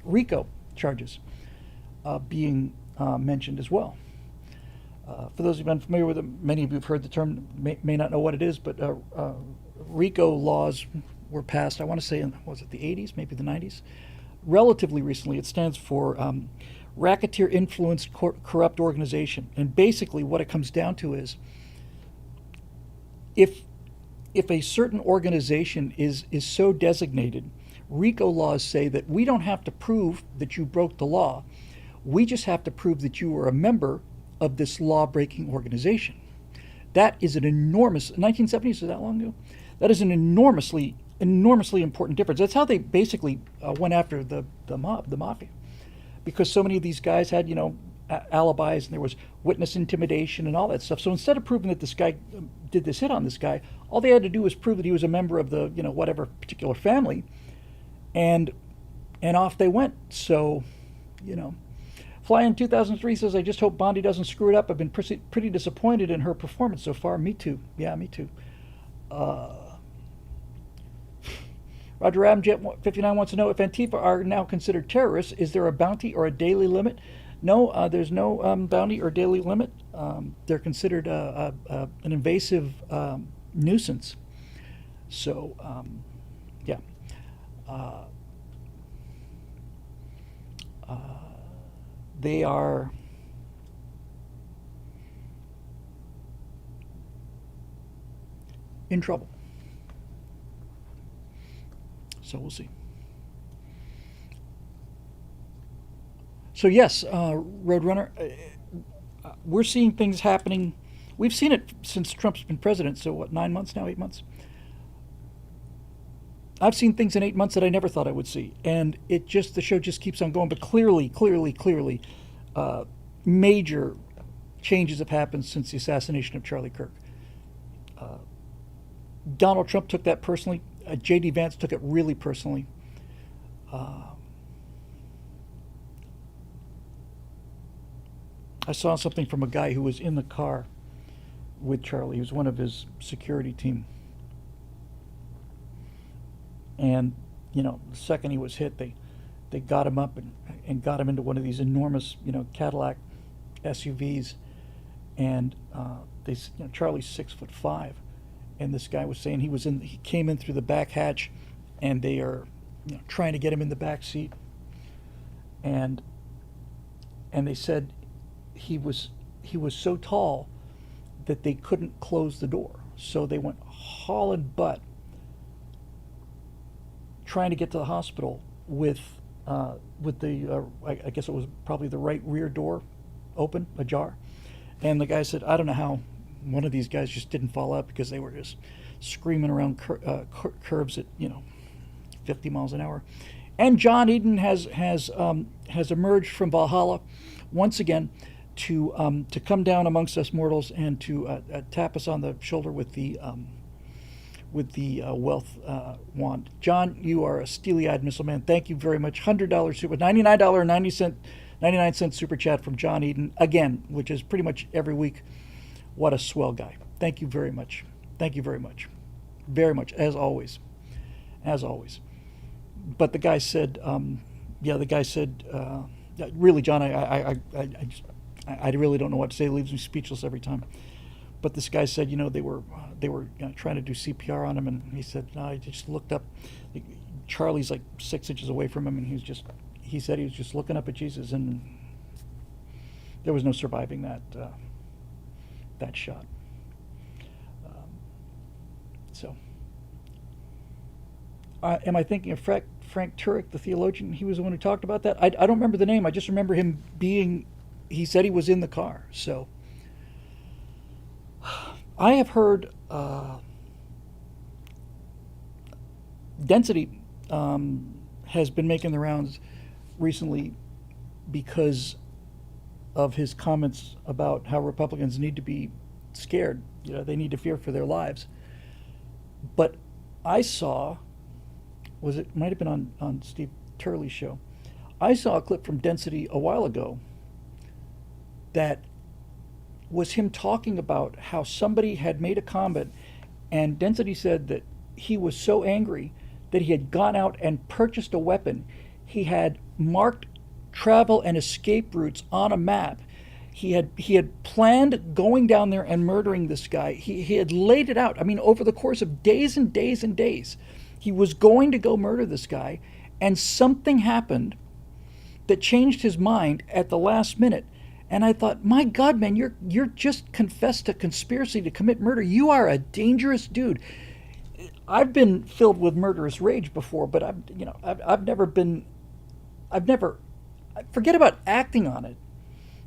A: RICO charges being mentioned as well. For those who've been familiar with it, many of you have heard the term, may not know what it is, but RICO laws were passed, I want to say was it the 80s, maybe the 90s? Relatively recently. It stands for Racketeer Influenced Corrupt Organization. And basically what it comes down to is if a certain organization is so designated, RICO laws say that we don't have to prove that you broke the law. We just have to prove that you were a member of this law-breaking organization. That is an enormous, 1970s, is that long ago? That is an enormously important difference. That's how they basically went after the mafia. Because so many of these guys had, alibis, and there was witness intimidation and all that stuff. So instead of proving that this guy did this hit on this guy, all they had to do was prove that he was a member of the, whatever particular family, and off they went. So, Fly in 2003 says, I just hope Bondi doesn't screw it up. I've been pretty disappointed in her performance so far. Me too. Yeah, me too. Roger Ramjet 59 wants to know if Antifa are now considered terrorists. Is there a bounty or a daily limit? No, there's no bounty or daily limit. They're considered an invasive nuisance. So, yeah. They are in trouble. So we'll see. So yes, Roadrunner, we're seeing things happening. We've seen it since Trump's been president. So what, 9 months now, 8 months? I've seen things in 8 months that I never thought I would see. And the show just keeps on going. But clearly, major changes have happened since the assassination of Charlie Kirk. Donald Trump took that personally. J.D. Vance took it really personally. I saw something from a guy who was in the car with Charlie. He was one of his security team. And, the second he was hit, they got him up and got him into one of these enormous, Cadillac SUVs. And Charlie's 6'5", and this guy was saying he came in through the back hatch, and they are, trying to get him in the back seat. And they said he was so tall that they couldn't close the door, so they went hauling butt trying to get to the hospital with the I guess it was probably the right rear door open, ajar. And the guy said, I don't know how one of these guys just didn't fall out, because they were just screaming around curves at 50 miles an hour. And John Eden has emerged from Valhalla once again to come down amongst us mortals and to tap us on the shoulder with the wealth wand. John, you are a steely-eyed missile man. Thank you very much. $100 super, $99.99 super chat from John Eden again, which is pretty much every week. What a swell guy. Thank you very much. Thank you very much. Very much, as always. As always. But the guy said, really, John, I really don't know what to say. It leaves me speechless every time. But this guy said, they were trying to do CPR on him, and he said, no, I just looked up. Charlie's like 6 inches away from him, and he said he was just looking up at Jesus, and there was no surviving that shot. Am I thinking of Frank Turek, the theologian? He was the one who talked about that. I don't remember the name. I just remember him he said he was in the car. So I have heard Density has been making the rounds recently because of his comments about how Republicans need to be scared. They need to fear for their lives. But I saw, might have been on Steve Turley's show, I saw a clip from Density a while ago that was him talking about how somebody had made a comment, and Density said that he was so angry that he had gone out and purchased a weapon. He had marked travel and escape routes on a map. He had planned going down there and murdering this guy. He had laid it out. I mean, over the course of days and days and days, he was going to go murder this guy, and something happened that changed his mind at the last minute. And I thought, my God, man, you're just confessed a conspiracy to commit murder. You are a dangerous dude. I've been filled with murderous rage before, but I've never forget about acting on it.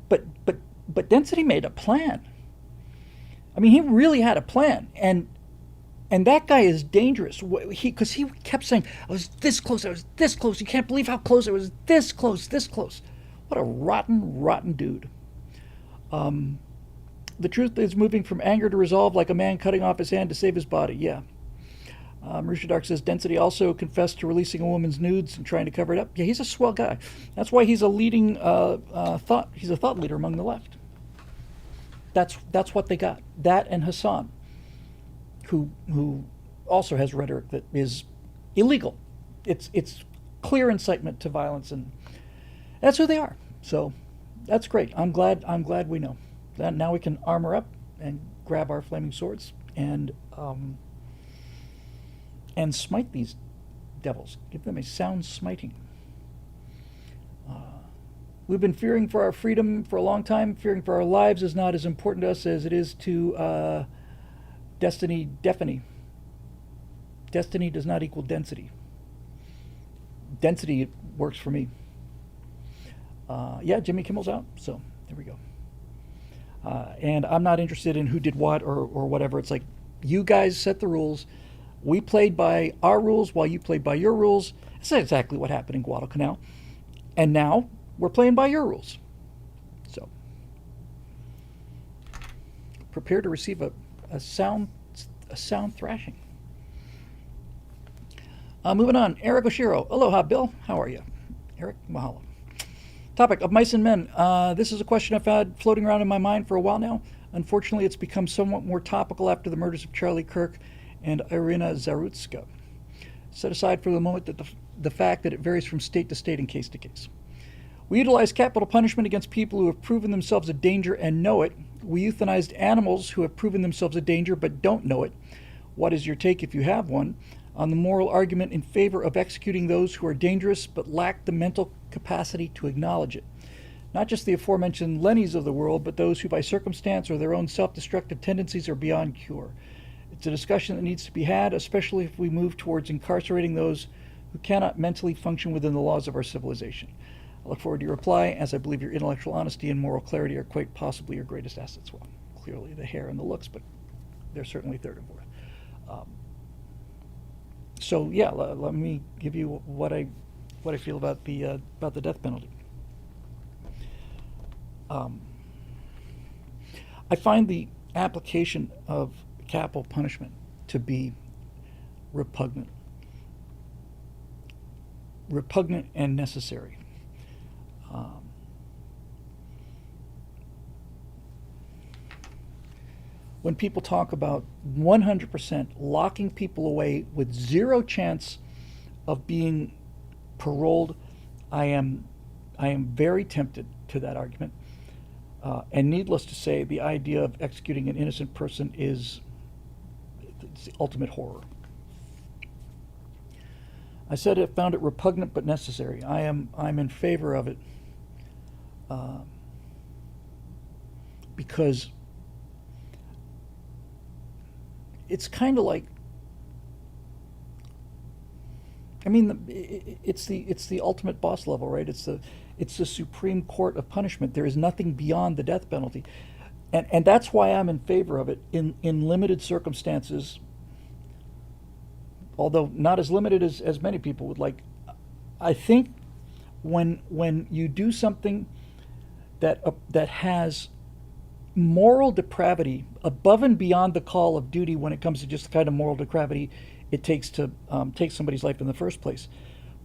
A: But Density made a plan. I mean, he really had a plan, and that guy is dangerous. Because he kept saying, "I was this close. I was this close. You can't believe how close I was. This close. This close." What a rotten dude. The truth is moving from anger to resolve, like a man cutting off his hand to save his body. Yeah. Marusha Dark says Density also confessed to releasing a woman's nudes and trying to cover it up. Yeah, he's a swell guy. That's why he's a leading thought. He's a thought leader among the left. That's what they got. That and Hassan, who also has rhetoric that is illegal. It's clear incitement to violence, and that's who they are. So that's great. I'm glad we know that. Now we can armor up and grab our flaming swords and smite these devils. Give them a sound smiting. We've been fearing for our freedom for a long time. Fearing for our lives is not as important to us as it is to Destiny. Destiny does not equal density. Density works for me. Yeah, Jimmy Kimmel's out, so there we go. And I'm not interested in who did what or whatever. It's like, you guys set the rules. We played by our rules while you played by your rules. That's exactly what happened in Guadalcanal. And now we're playing by your rules. So prepare to receive a sound thrashing. Moving on, Eric Oshiro. Aloha, Bill. How are you? Eric, mahalo. Topic of Mice and Men. This is a question I've had floating around in my mind for a while now. Unfortunately, it's become somewhat more topical after the murders of Charlie Kirk and Irina Zarutska. Set aside for the moment that the fact that it varies from state to state and case to case. We utilize capital punishment against people who have proven themselves a danger and know it. We euthanized animals who have proven themselves a danger but don't know it. What is your take, if you have one, on the moral argument in favor of executing those who are dangerous but lack the mental capacity to acknowledge it? Not just the aforementioned Lennys of the world, but those who by circumstance or their own self-destructive tendencies are beyond cure. It's a discussion that needs to be had, especially if we move towards incarcerating those who cannot mentally function within the laws of our civilization. I look forward to your reply, as I believe your intellectual honesty and moral clarity are quite possibly your greatest assets. Well, clearly the hair and the looks, but they're certainly third and fourth. So yeah, let me give you what I feel about the death penalty. I find the application of capital punishment to be repugnant and necessary. When people talk about 100% locking people away with zero chance of being paroled, I am very tempted to that argument. And needless to say, the idea of executing an innocent person is the ultimate horror. I said I found it repugnant but necessary. I'm in favor of it because it's kind of like, I mean, it's the ultimate boss level, right? It's the Supreme Court of punishment. There is nothing beyond the death penalty, and that's why I'm in favor of it in limited circumstances. Although not as limited as many people would like. I think when you do something that has moral depravity above and beyond the call of duty when it comes to just the kind of moral depravity it takes to take somebody's life in the first place.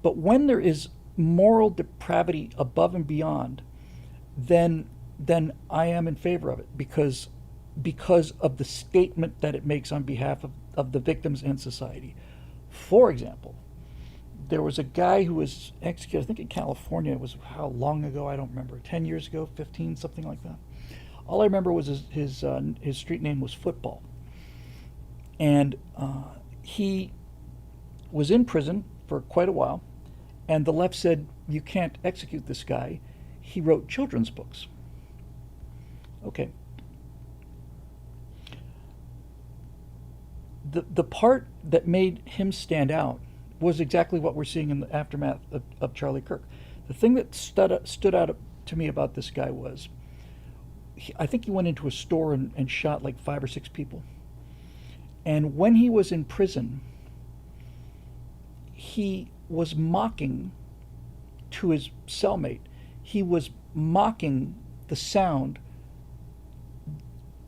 A: But when there is moral depravity above and beyond, then I am in favor of it because of the statement that it makes on behalf of the victims and society. For example, there was a guy who was executed, I think in California. It was how long ago? I don't remember. 10 years ago, 15, something like that. All I remember was his street name was Football. And he was in prison for quite a while, and the left said, you can't execute this guy. He wrote children's books. Okay. The part that made him stand out was exactly what we're seeing in the aftermath of Charlie Kirk. The thing that stood out to me about this guy was, I think he went into a store and shot like 5 or 6 people. And when he was in prison, he was mocking to his cellmate. He was mocking the sound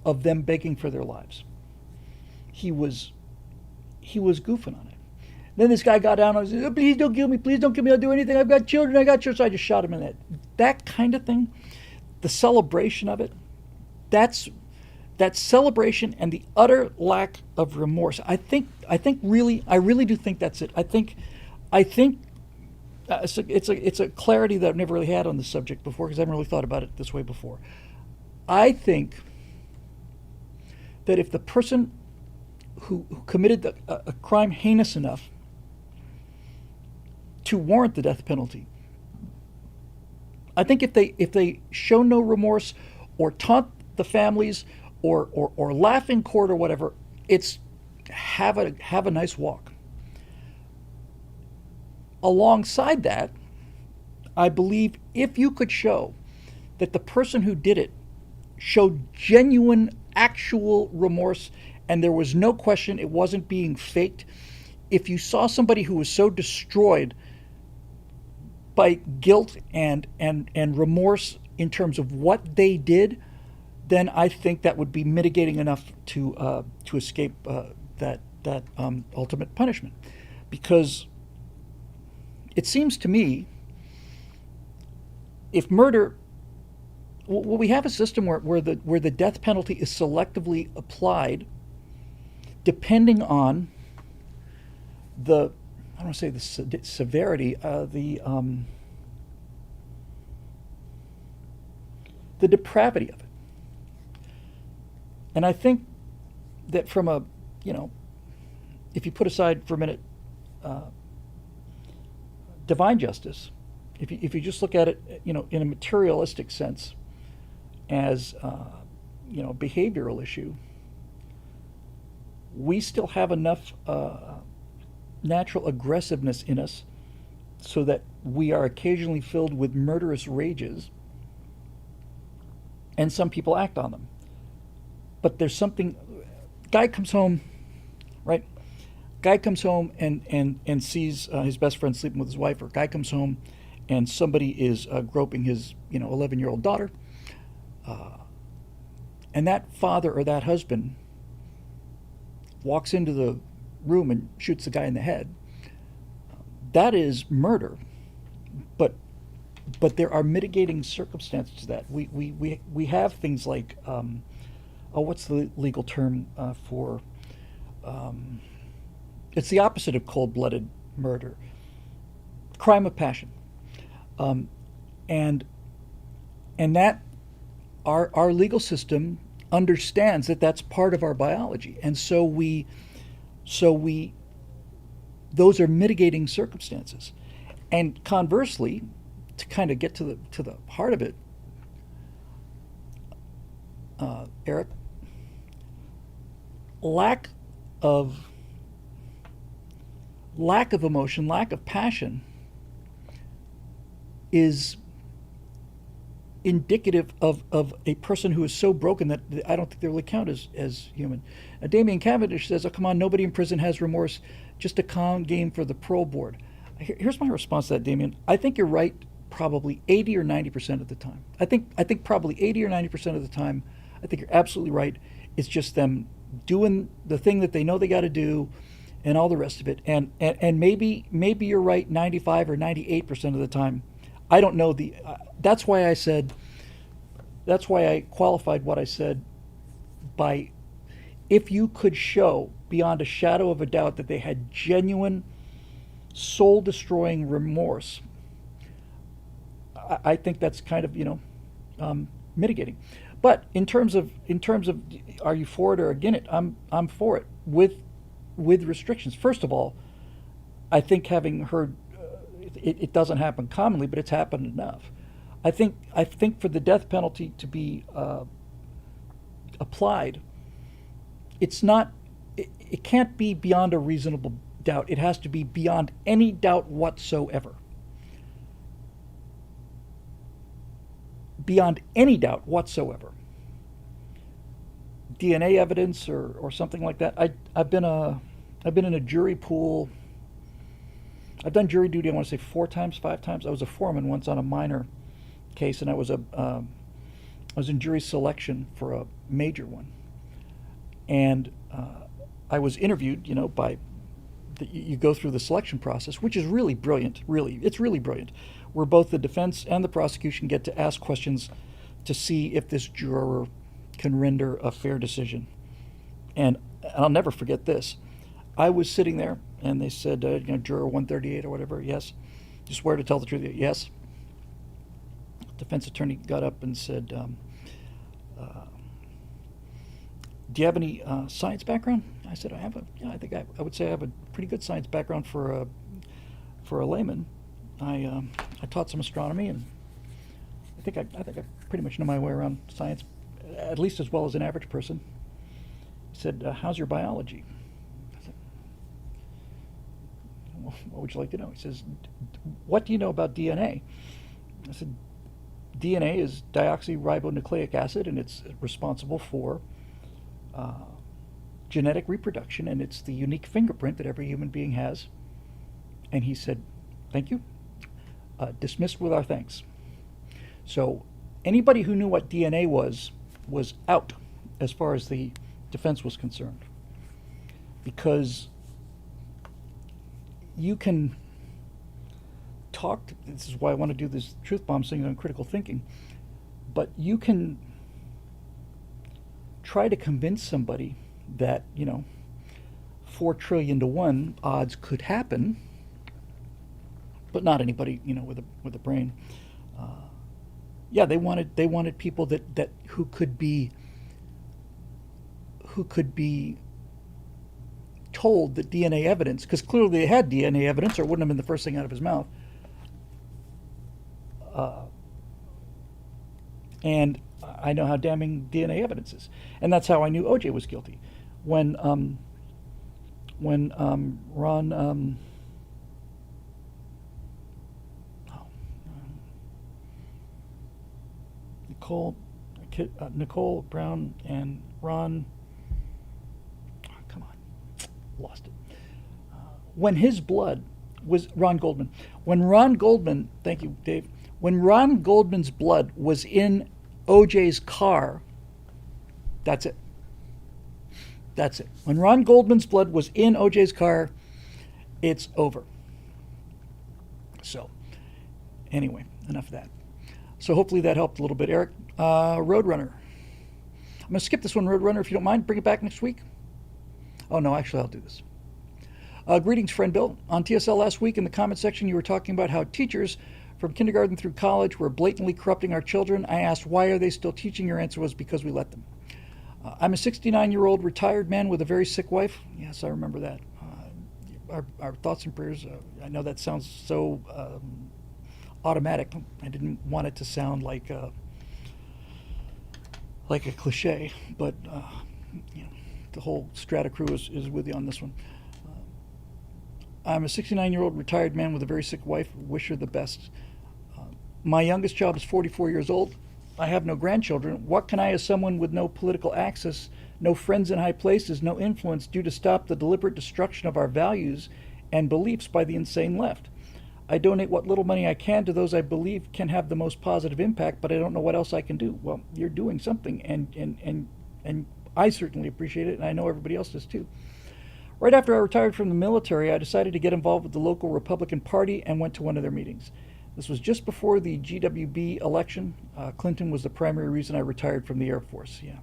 A: of them begging for their lives. He was goofing on it. Then this guy got down and said, please don't kill me, please don't kill me, I'll do anything, I've got children, so I just shot him in the head. That kind of thing, the celebration of it, that celebration and the utter lack of remorse. I really do think that's it. I think it's a clarity that I've never really had on this subject before, because I haven't really thought about it this way before. I think that if the person who committed a crime heinous enough to warrant the death penalty, I think if they show no remorse or taunt the families or laugh in court or whatever, it's have a nice walk. Alongside that, I believe if you could show that the person who did it showed genuine, actual remorse, and there was no question it wasn't being faked, if you saw somebody who was so destroyed by guilt and remorse in terms of what they did, then I think that would be mitigating enough to escape that ultimate punishment. Because it seems to me, if murder, well, we have a system where the death penalty is selectively applied depending on I don't want to say the severity, the depravity of it. And I think that from if you put aside for a minute divine justice, if you just look at it, in a materialistic sense, as behavioral issue, we still have enough natural aggressiveness in us so that we are occasionally filled with murderous rages, and some people act on them. But there's something, guy comes home, right? Guy comes home and sees his best friend sleeping with his wife, or guy comes home and somebody is groping his 11-year-old daughter, and that father or that husband walks into the room and shoots the guy in the head. That is murder, but there are mitigating circumstances to that. We have things like what's the legal term for? It's the opposite of cold-blooded murder. Crime of passion, and that our legal system understands that that's part of our biology, and so those are mitigating circumstances. And conversely, to kind of get to the heart of it, Eric, lack of emotion, lack of passion is indicative of a person who is so broken that I don't think they really count as human. Damien Cavendish says, oh, come on, nobody in prison has remorse, just a con game for the parole board. Here's my response to that, Damien. I think you're right probably 80 or 90% of the time. I think probably 80 or 90% of the time, I think you're absolutely right. It's just them doing the thing that they know they got to do and all the rest of it. And maybe you're right 95 or 98% of the time. I don't know that's why I qualified what I said by, if you could show beyond a shadow of a doubt that they had genuine soul-destroying remorse, I think that's kind of, mitigating. But in terms of are you for it or against it? I'm for it with restrictions. First of all, I think having heard it doesn't happen commonly, but it's happened enough. I think for the death penalty to be applied, it's not it can't be beyond a reasonable doubt. It has to be beyond any doubt whatsoever. Beyond any doubt whatsoever. DNA evidence or something like that. I've been in a jury pool. I've done jury duty, I want to say 4 times, 5 times. I was a foreman once on a minor case, and I was in jury selection for a major one. And I was interviewed, you go through the selection process, which is really brilliant, really. It's really brilliant, where both the defense and the prosecution get to ask questions to see if this juror can render a fair decision. And I'll never forget this. I was sitting there, and they said, juror 138 or whatever, yes. You swear to tell the truth? Yes. Defense attorney got up and said, do you have any science background? I said, I think I would say I have a pretty good science background for a layman. I taught some astronomy, and I think I pretty much know my way around science, at least as well as an average person. He said, how's your biology? I said, well, what would you like to know? He says, what do you know about DNA? I said, DNA is deoxyribonucleic acid, and it's responsible for genetic reproduction, and it's the unique fingerprint that every human being has. And he said, thank you. Dismissed with our thanks. So anybody who knew what DNA was out as far as the defense was concerned. Because you can talk, this is why I want to do this truth bomb thing on critical thinking, but you can try to convince somebody that, 4 trillion to 1 odds could happen, but not anybody, with a brain. They wanted people that who could be told that DNA evidence, because clearly they had DNA evidence, or it wouldn't have been the first thing out of his mouth. And I know how damning DNA evidence is, and that's how I knew O.J. was guilty. When Ron Nicole Brown and Ron, come on, lost it. When his blood was Ron Goldman. When Ron Goldman, thank you, Dave. When Ron Goldman's blood was in O.J.'s car, that's it. That's it. When Ron Goldman's blood was in O.J.'s car, it's over. So, anyway, enough of that. So hopefully that helped a little bit. Eric, Roadrunner. I'm going to skip this one, Roadrunner, if you don't mind. Bring it back next week. Oh, no, actually, I'll do this. Greetings, friend Bill. On TSL last week in the comment section, you were talking about how teachers from kindergarten through college were blatantly corrupting our children. I asked, why are they still teaching? Your answer was, because we let them. I'm a 69-year-old retired man with a very sick wife. Yes, I remember that. Our thoughts and prayers. I know that sounds so automatic. I didn't want it to sound like a cliche, but the whole Strata crew is with you on this one. I'm a 69-year-old retired man with a very sick wife. Wish her the best. My youngest child is 44 years old. I have no grandchildren. What can I, as someone with no political access, no friends in high places, no influence, do to stop the deliberate destruction of our values and beliefs by the insane left? I donate what little money I can to those I believe can have the most positive impact, but I don't know what else I can do. Well, you're doing something, and I certainly appreciate it, and I know everybody else does too. Right after I retired from the military, I decided to get involved with the local Republican Party and went to one of their meetings. This was just before the GWB election. Clinton was the primary reason I retired from the Air Force. Yeah.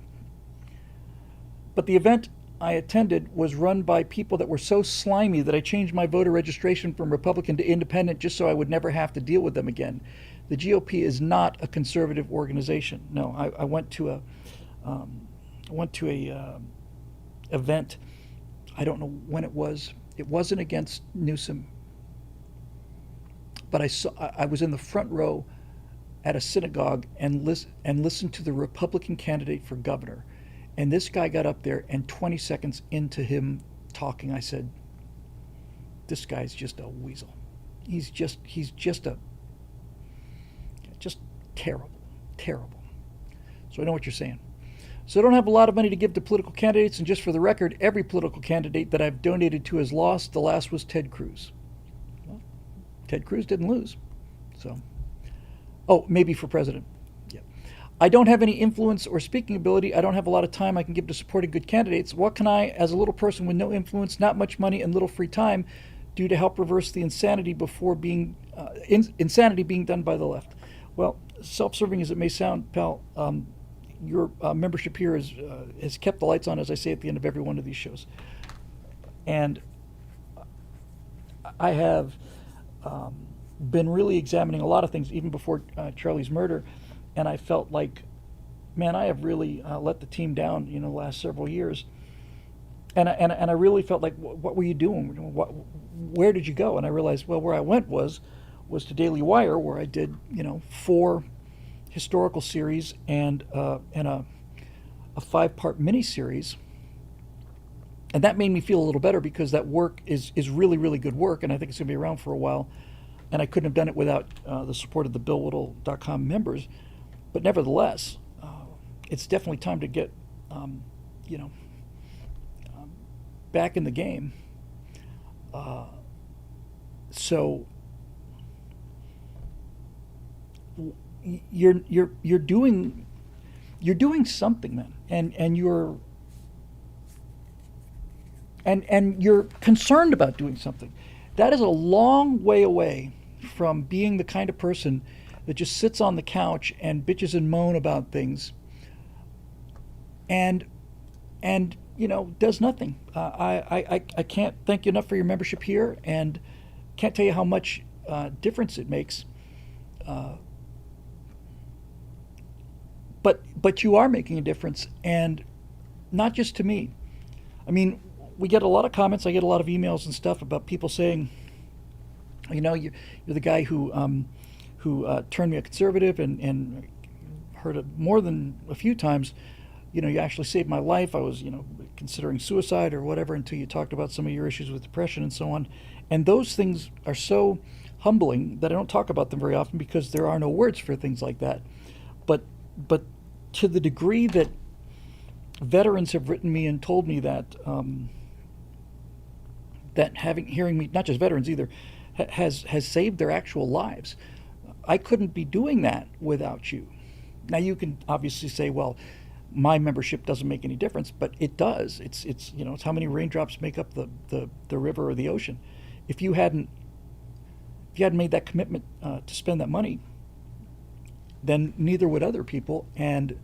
A: But the event I attended was run by people that were so slimy that I changed my voter registration from Republican to Independent just so I would never have to deal with them again. The GOP is not a conservative organization. No, I went to a event. I don't know when it was. It wasn't against Newsom, but I was in the front row at a synagogue and listened to the Republican candidate for governor. And this guy got up there, and 20 seconds into him talking, I said, "This guy's just a weasel. He's just terrible, terrible." So I know what you're saying. So I don't have a lot of money to give to political candidates, and just for the record, every political candidate that I've donated to has lost. The last was Ted Cruz. Well, Ted Cruz didn't lose. So, oh, maybe for president. Yeah. I don't have any influence or speaking ability. I don't have a lot of time I can give to supporting good candidates. What can I, as a little person with no influence, not much money, and little free time, do to help reverse the insanity insanity being done by the left? Well, self-serving as it may sound, pal, your membership here has kept the lights on, as I say at the end of every one of these shows. And I have been really examining a lot of things, even before Charlie's murder, and I felt like, man, I have really let the team down, the last several years. And I really felt like, what were you doing? Where did you go? And I realized, well, where I went was to Daily Wire, where I did, 4 historical series and a 5-part miniseries. And that made me feel a little better, because that work is really, really good work, and I think it's going to be around for a while. And I couldn't have done it without the support of the BillWhittle.com members. But nevertheless, it's definitely time to get, back in the game. So you're doing something, man, and you're concerned about doing something. That is a long way away from being the kind of person that just sits on the couch and bitches and moan about things and does nothing. I can't thank you enough for your membership here, and can't tell you how much difference it makes. But you are making a difference, and not just to me. I mean, we get a lot of comments. I get a lot of emails and stuff about people saying, you're the guy who turned me a conservative, and heard it more than a few times. You actually saved my life. I was, considering suicide or whatever, until you talked about some of your issues with depression and so on. And those things are so humbling that I don't talk about them very often, because there are no words for things like that. But to the degree that veterans have written me and told me that hearing me, not just veterans either, has saved their actual lives. I couldn't be doing that without you. Now, you can obviously say, well, my membership doesn't make any difference, but it does. It's how many raindrops make up the river or the ocean. If you hadn't made that commitment to spend that money, then neither would other people, and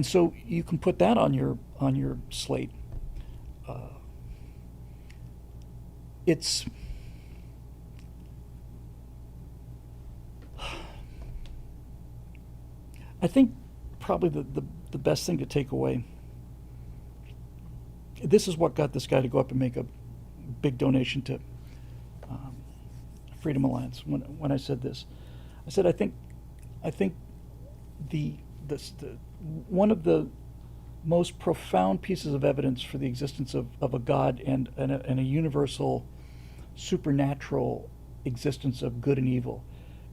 A: so you can put that on your slate. It's I think probably the best thing to take away. This is what got this guy to go up and make a big donation to Freedom Alliance. When I said this, I said I think the one of the most profound pieces of evidence for the existence of a God and a universal supernatural existence of good and evil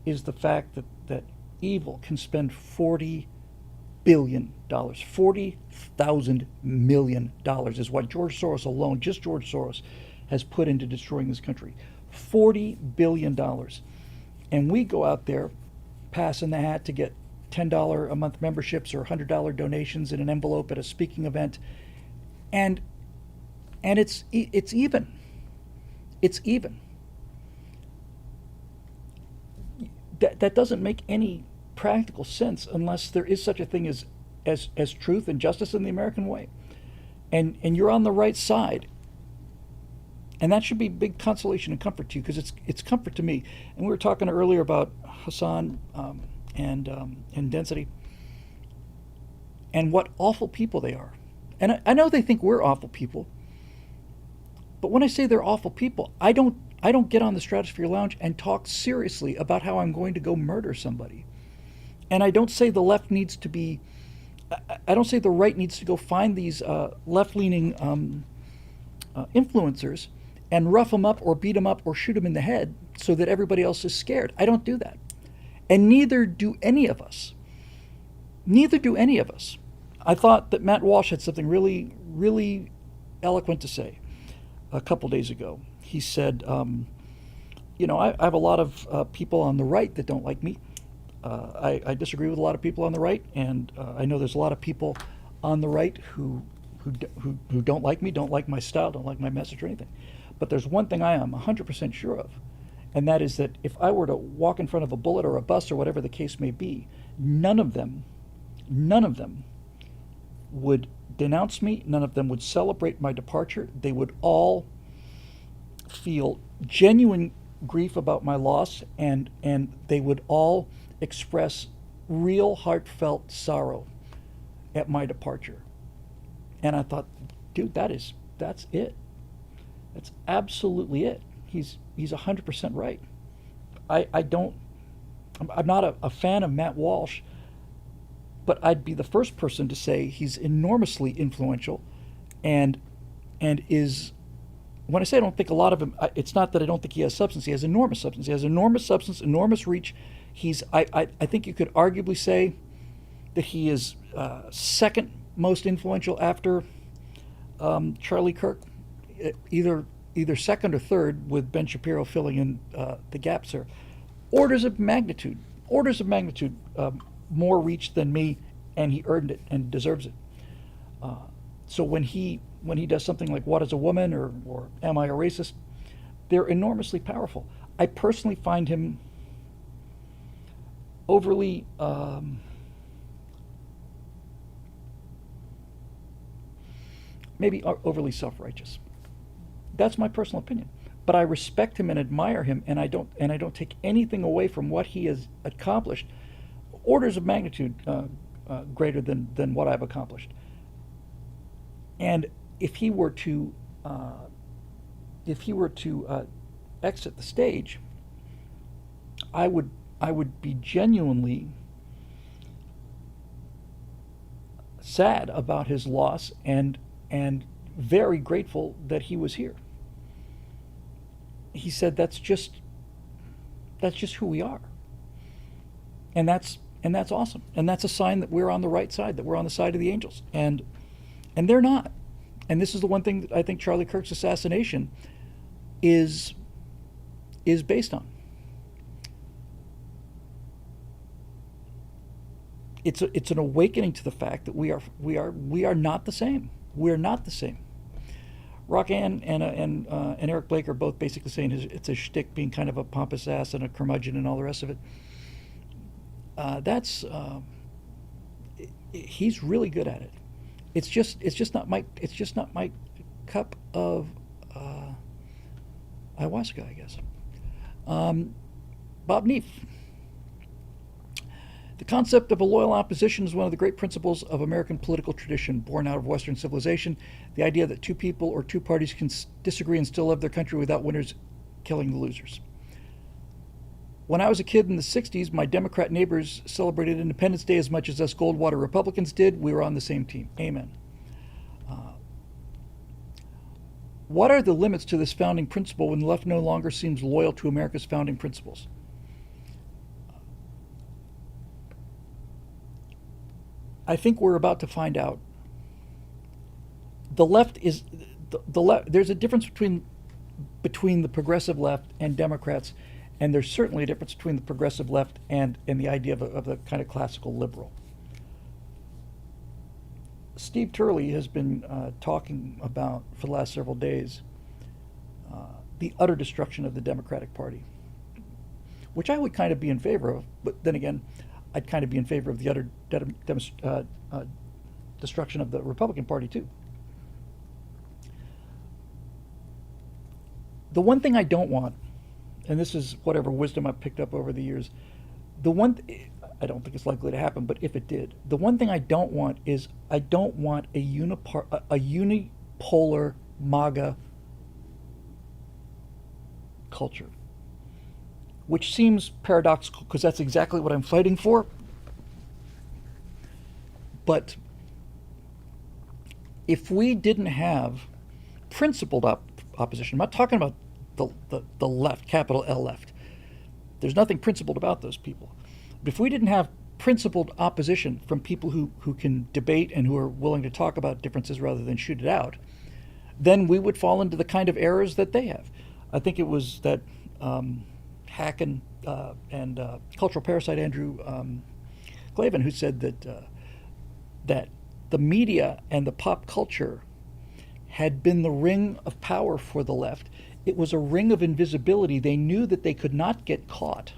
A: is the fact that evil can spend $40 billion, $40,000 million is what George Soros alone, just George Soros, has put into destroying this country. $40 billion. And we go out there passing the hat to get $10 a month memberships or $100 donations in an envelope at a speaking event, and it's even. It's even. That doesn't make any practical sense unless there is such a thing as truth and justice in the American way. and you're on the right side. And that should be big consolation and comfort to you, because it's comfort to me. And we were talking earlier about Hassan and Density, and what awful people they are. And I know they think we're awful people, but when I say they're awful people, I don't get on the Stratosphere Lounge and talk seriously about how I'm going to go murder somebody. And I don't say the left needs to be. I don't say the right needs to go find these left-leaning influencers and rough them up or beat them up or shoot them in the head so that everybody else is scared. I don't do that. And neither do any of us. Neither do any of us. I thought that Matt Walsh had something really, really eloquent to say a couple days ago. He said, I have a lot of people on the right that don't like me. I disagree with a lot of people on the right, and I know there's a lot of people on the right who don't like me, don't like my style, don't like my message or anything. But there's one thing I am 100% sure of, and that is that if I were to walk in front of a bullet or a bus or whatever the case may be, none of them would denounce me, none of them would celebrate my departure. They would all feel genuine grief about my loss, and they would all express real heartfelt sorrow at my departure. And I thought, dude, that's it. That's absolutely it. He's 100% right. I'm not a fan of Matt Walsh, but I'd be the first person to say he's enormously influential, and is, when I say I don't think a lot of him, it's not that I don't think he has substance. He has enormous substance. He has enormous substance, enormous reach. I think you could arguably say that he is second most influential after Charlie Kirk, either second or third, with Ben Shapiro filling in the gaps there. Orders of magnitude more reach than me, and he earned it and deserves it. So when he does something like "What is a Woman?" or "Am I a Racist?", they're enormously powerful. I personally find him overly maybe overly self-righteous. That's my personal opinion. But I respect him and admire him, and I don't take anything away from what he has accomplished, orders of magnitude greater than what I've accomplished. And if he were to exit the stage, I would be genuinely sad about his loss, and very grateful that he was here. He said that's just who we are, and that's awesome, and that's a sign that we're on the right side, that we're on the side of the angels, and they're not. And this is the one thing that I think Charlie Kirk's assassination is based on. It's an awakening to the fact that we are not the same. We're not the same. Roxanne and Eric Blake are both basically saying it's a shtick, being kind of a pompous ass and a curmudgeon and all the rest of it. He's really good at it. It's just not my cup of ayahuasca, I guess. Bob Neef. The concept of a loyal opposition is one of the great principles of American political tradition, born out of Western civilization. The idea that two people or two parties can disagree and still love their country without winners killing the losers. When I was a kid in the 60s, my Democrat neighbors celebrated Independence Day as much as us Goldwater Republicans did. We were on the same team. Amen. What are the limits to this founding principle when the left no longer seems loyal to America's founding principles? I think we're about to find out. The left is the left. There's a difference between the progressive left and Democrats, and there's certainly a difference between the progressive left and the idea of a kind of classical liberal. Steve Turley has been talking about for the last several days the utter destruction of the Democratic Party, which I would kind of be in favor of, but then again, I'd kind of be in favor of the utter destruction of the Republican Party too. The one thing I don't want, and this is whatever wisdom I've picked up over the years, the one I don't think it's likely to happen, but if it did, the one thing I don't want is I don't want a unipolar MAGA culture, which seems paradoxical because that's exactly what I'm fighting for. But if we didn't have principled opposition, I'm not talking about the left, capital L left. There's nothing principled about those people. But if we didn't have principled opposition from people who can debate and who are willing to talk about differences rather than shoot it out, then we would fall into the kind of errors that they have. I think it was that hack and cultural parasite Andrew Klavan who said that the media and the pop culture had been the ring of power for the left. It was a ring of invisibility. They knew that they could not get caught.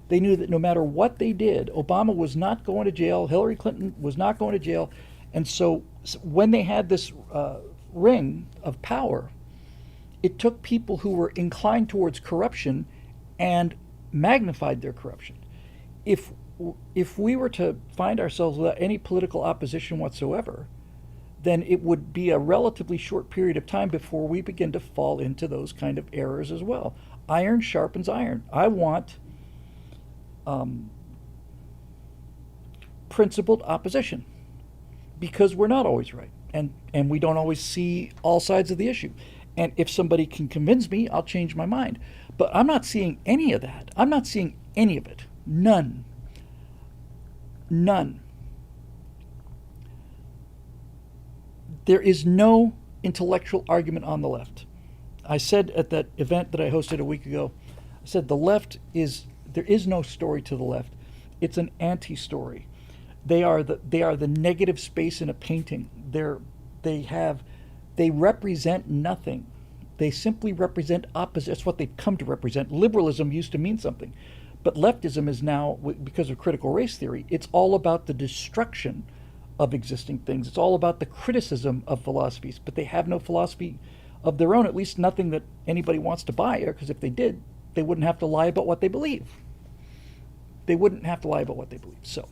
A: They knew that no matter what they did, Obama was not going to jail, Hillary Clinton was not going to jail. And so when they had this ring of power, it took people who were inclined towards corruption and magnified their corruption. If we were to find ourselves without any political opposition whatsoever, then it would be a relatively short period of time before we begin to fall into those kind of errors as well. Iron sharpens iron. I want principled opposition because we're not always right, and we don't always see all sides of the issue. And if somebody can convince me, I'll change my mind. But I'm not seeing any of that. I'm not seeing any of it. None. There is no intellectual argument on the left. I said at that event that I hosted a week ago, I said there is no story to the left. It's an anti-story. They are the negative space in a painting. They represent nothing. They simply represent opposite. That's what they've come to represent. Liberalism used to mean something. But leftism is now, because of critical race theory, it's all about the destruction of existing things. It's all about the criticism of philosophies. But they have no philosophy of their own, at least nothing that anybody wants to buy, because if they did, they wouldn't have to lie about what they believe. They wouldn't have to lie about what they believe. So,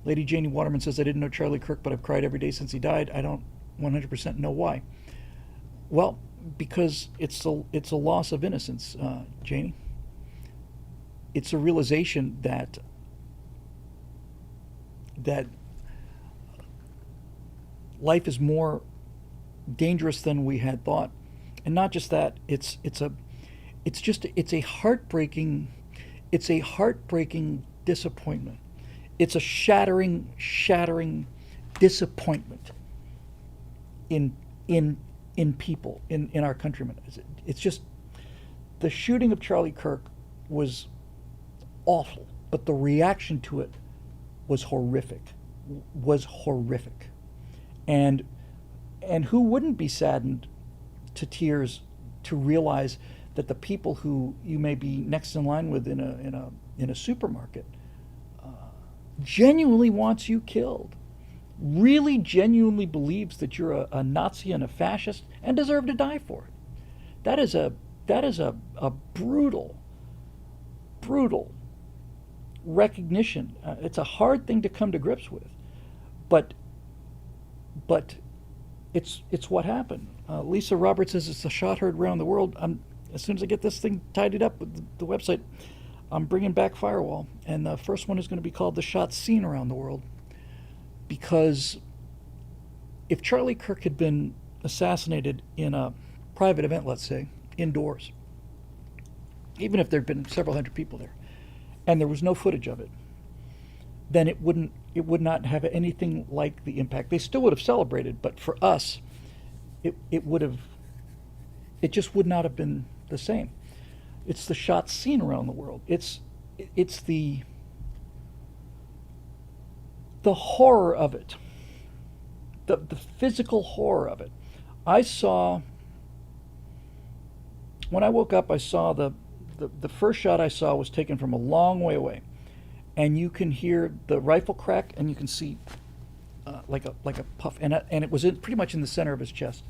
A: Lady Janie Waterman says, I didn't know Charlie Kirk, but I've cried every day since he died. I don't 100% know why. Well, because it's a loss of innocence, Janie. It's a realization that life is more dangerous than we had thought, and not just that. It's a heartbreaking disappointment. It's a shattering disappointment in people, in our countrymen. It's just, the shooting of Charlie Kirk was awful, but the reaction to it was horrific. And who wouldn't be saddened to tears to realize that the people who you may be next in line with in a supermarket genuinely wants you killed, really genuinely believes that you're a Nazi and a fascist and deserve to die for it. That is a brutal recognition. It's a hard thing to come to grips with, but it's what happened. Lisa Roberts says it's a shot heard around the world. As soon as I get this thing tidied up with the website, I'm bringing back Firewall, and the first one is going to be called The Shot Seen Around the World, because if Charlie Kirk had been assassinated in a private event, let's say, indoors, even if there had been several hundred people there, and there was no footage of it, then it would not have anything like the impact. They still would have celebrated, but for us, it just would not have been the same. It's the shots seen around the world. It's the horror of it, the physical horror of it. When I woke up, I saw the first shot I saw was taken from a long way away, and you can hear the rifle crack, and you can see like a puff, and it was pretty much in the center of his chest.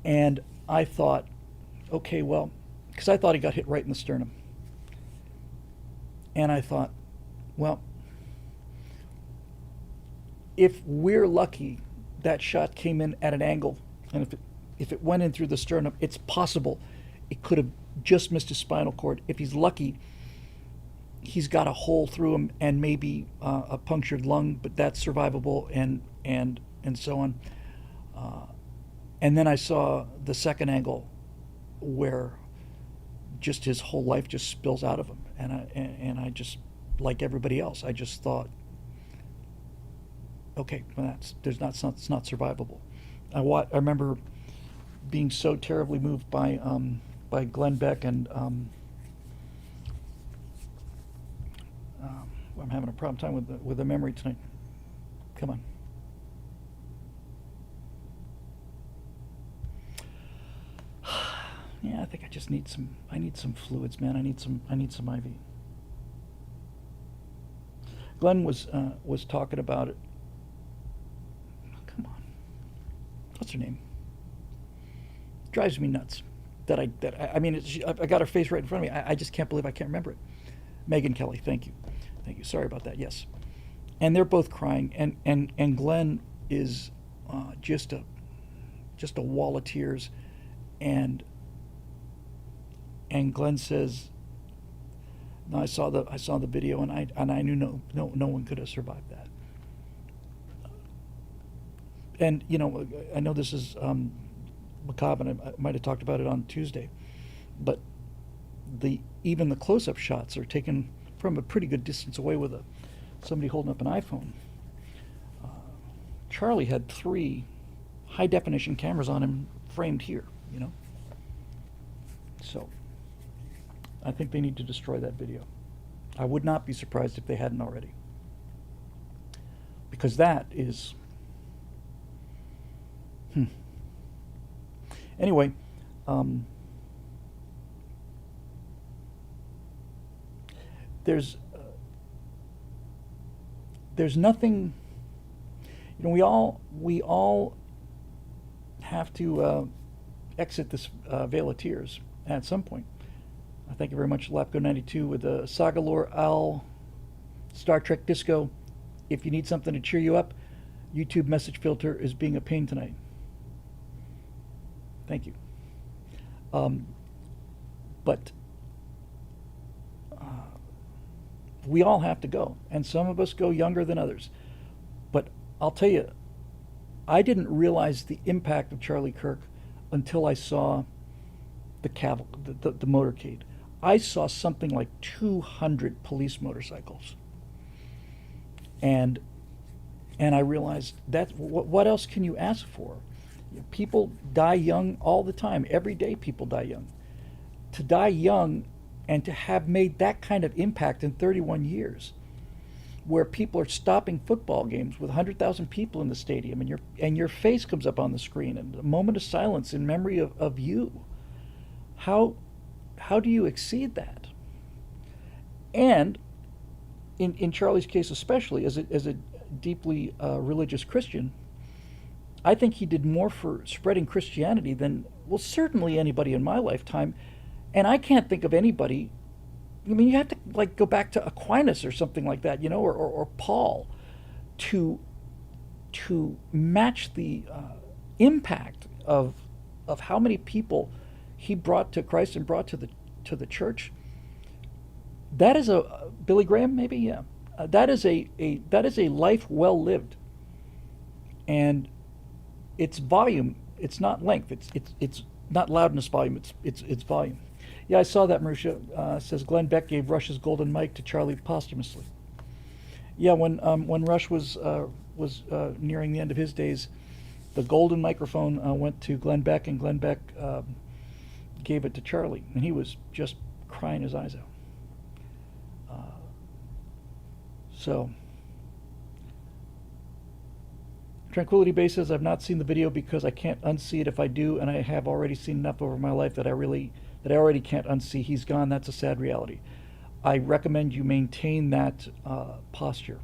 A: And I thought, okay, well, because I thought he got hit right in the sternum. And I thought, well, if we're lucky, that shot came in at an angle, and if it went in through the sternum, it's possible it could have just missed his spinal cord. If he's lucky, he's got a hole through him and maybe a punctured lung, but that's survivable, and so on. And then I saw the second angle where just his whole life just spills out of him, and I just, like everybody else, I just thought, okay, well, it's not survivable. I remember being so terribly moved by Glenn Beck and I'm having a problem time with the memory tonight. Come on. Yeah, I think I just need some. I need some fluids, man. I need some IV. Glenn was talking about it. Oh, come on. What's her name? Drives me nuts. I mean, I got her face right in front of me. I just can't believe I can't remember it. Megyn Kelly. Thank you. Sorry about that. Yes. And they're both crying, and Glenn is just a wall of tears, and Glenn says, "No, I saw the video, and I knew no one could have survived that." And I know this is macabre, and I might have talked about it on Tuesday, but even the close-up shots are taken from a pretty good distance away with somebody holding up an iPhone. Charlie had 3 high-definition cameras on him framed here, So I think they need to destroy that video. I would not be surprised if they hadn't already. Because that is... Anyway, there's nothing... we all have to exit this Vale of Tears at some point. Thank you very much, Lapco92 with the Sagalore Al Star Trek Disco. If you need something to cheer you up, YouTube message filter is being a pain tonight. Thank you. But we all have to go, and some of us go younger than others. But I'll tell you, I didn't realize the impact of Charlie Kirk until I saw the motorcade. I saw something like 200 police motorcycles, and I realized that what else can you ask for? People die young all the time. Every day people die young. To die young and to have made that kind of impact in 31 years, where people are stopping football games with 100,000 people in the stadium, and your face comes up on the screen, and a moment of silence in memory of you. How do you exceed that? And in Charlie's case especially, as a deeply religious Christian, I think he did more for spreading Christianity than, well, certainly anybody in my lifetime. And I can't think of anybody. I mean, you have to go back to Aquinas or something like that, or Paul, to match the impact of how many people he brought to Christ and brought to the church. That is Billy Graham, maybe, yeah. That is a life well lived, and it's volume. It's not length. It's not loudness volume. It's volume. Yeah, I saw that. Marusha says Glenn Beck gave Rush's golden mic to Charlie posthumously. Yeah, when Rush was nearing the end of his days, the golden microphone went to Glenn Beck, and Glenn Beck gave it to Charlie, and he was just crying his eyes out. So, Tranquility Bay says, I've not seen the video because I can't unsee it if I do, and I have already seen enough over my life that I already can't unsee. He's gone. That's a sad reality. I recommend you maintain that posture.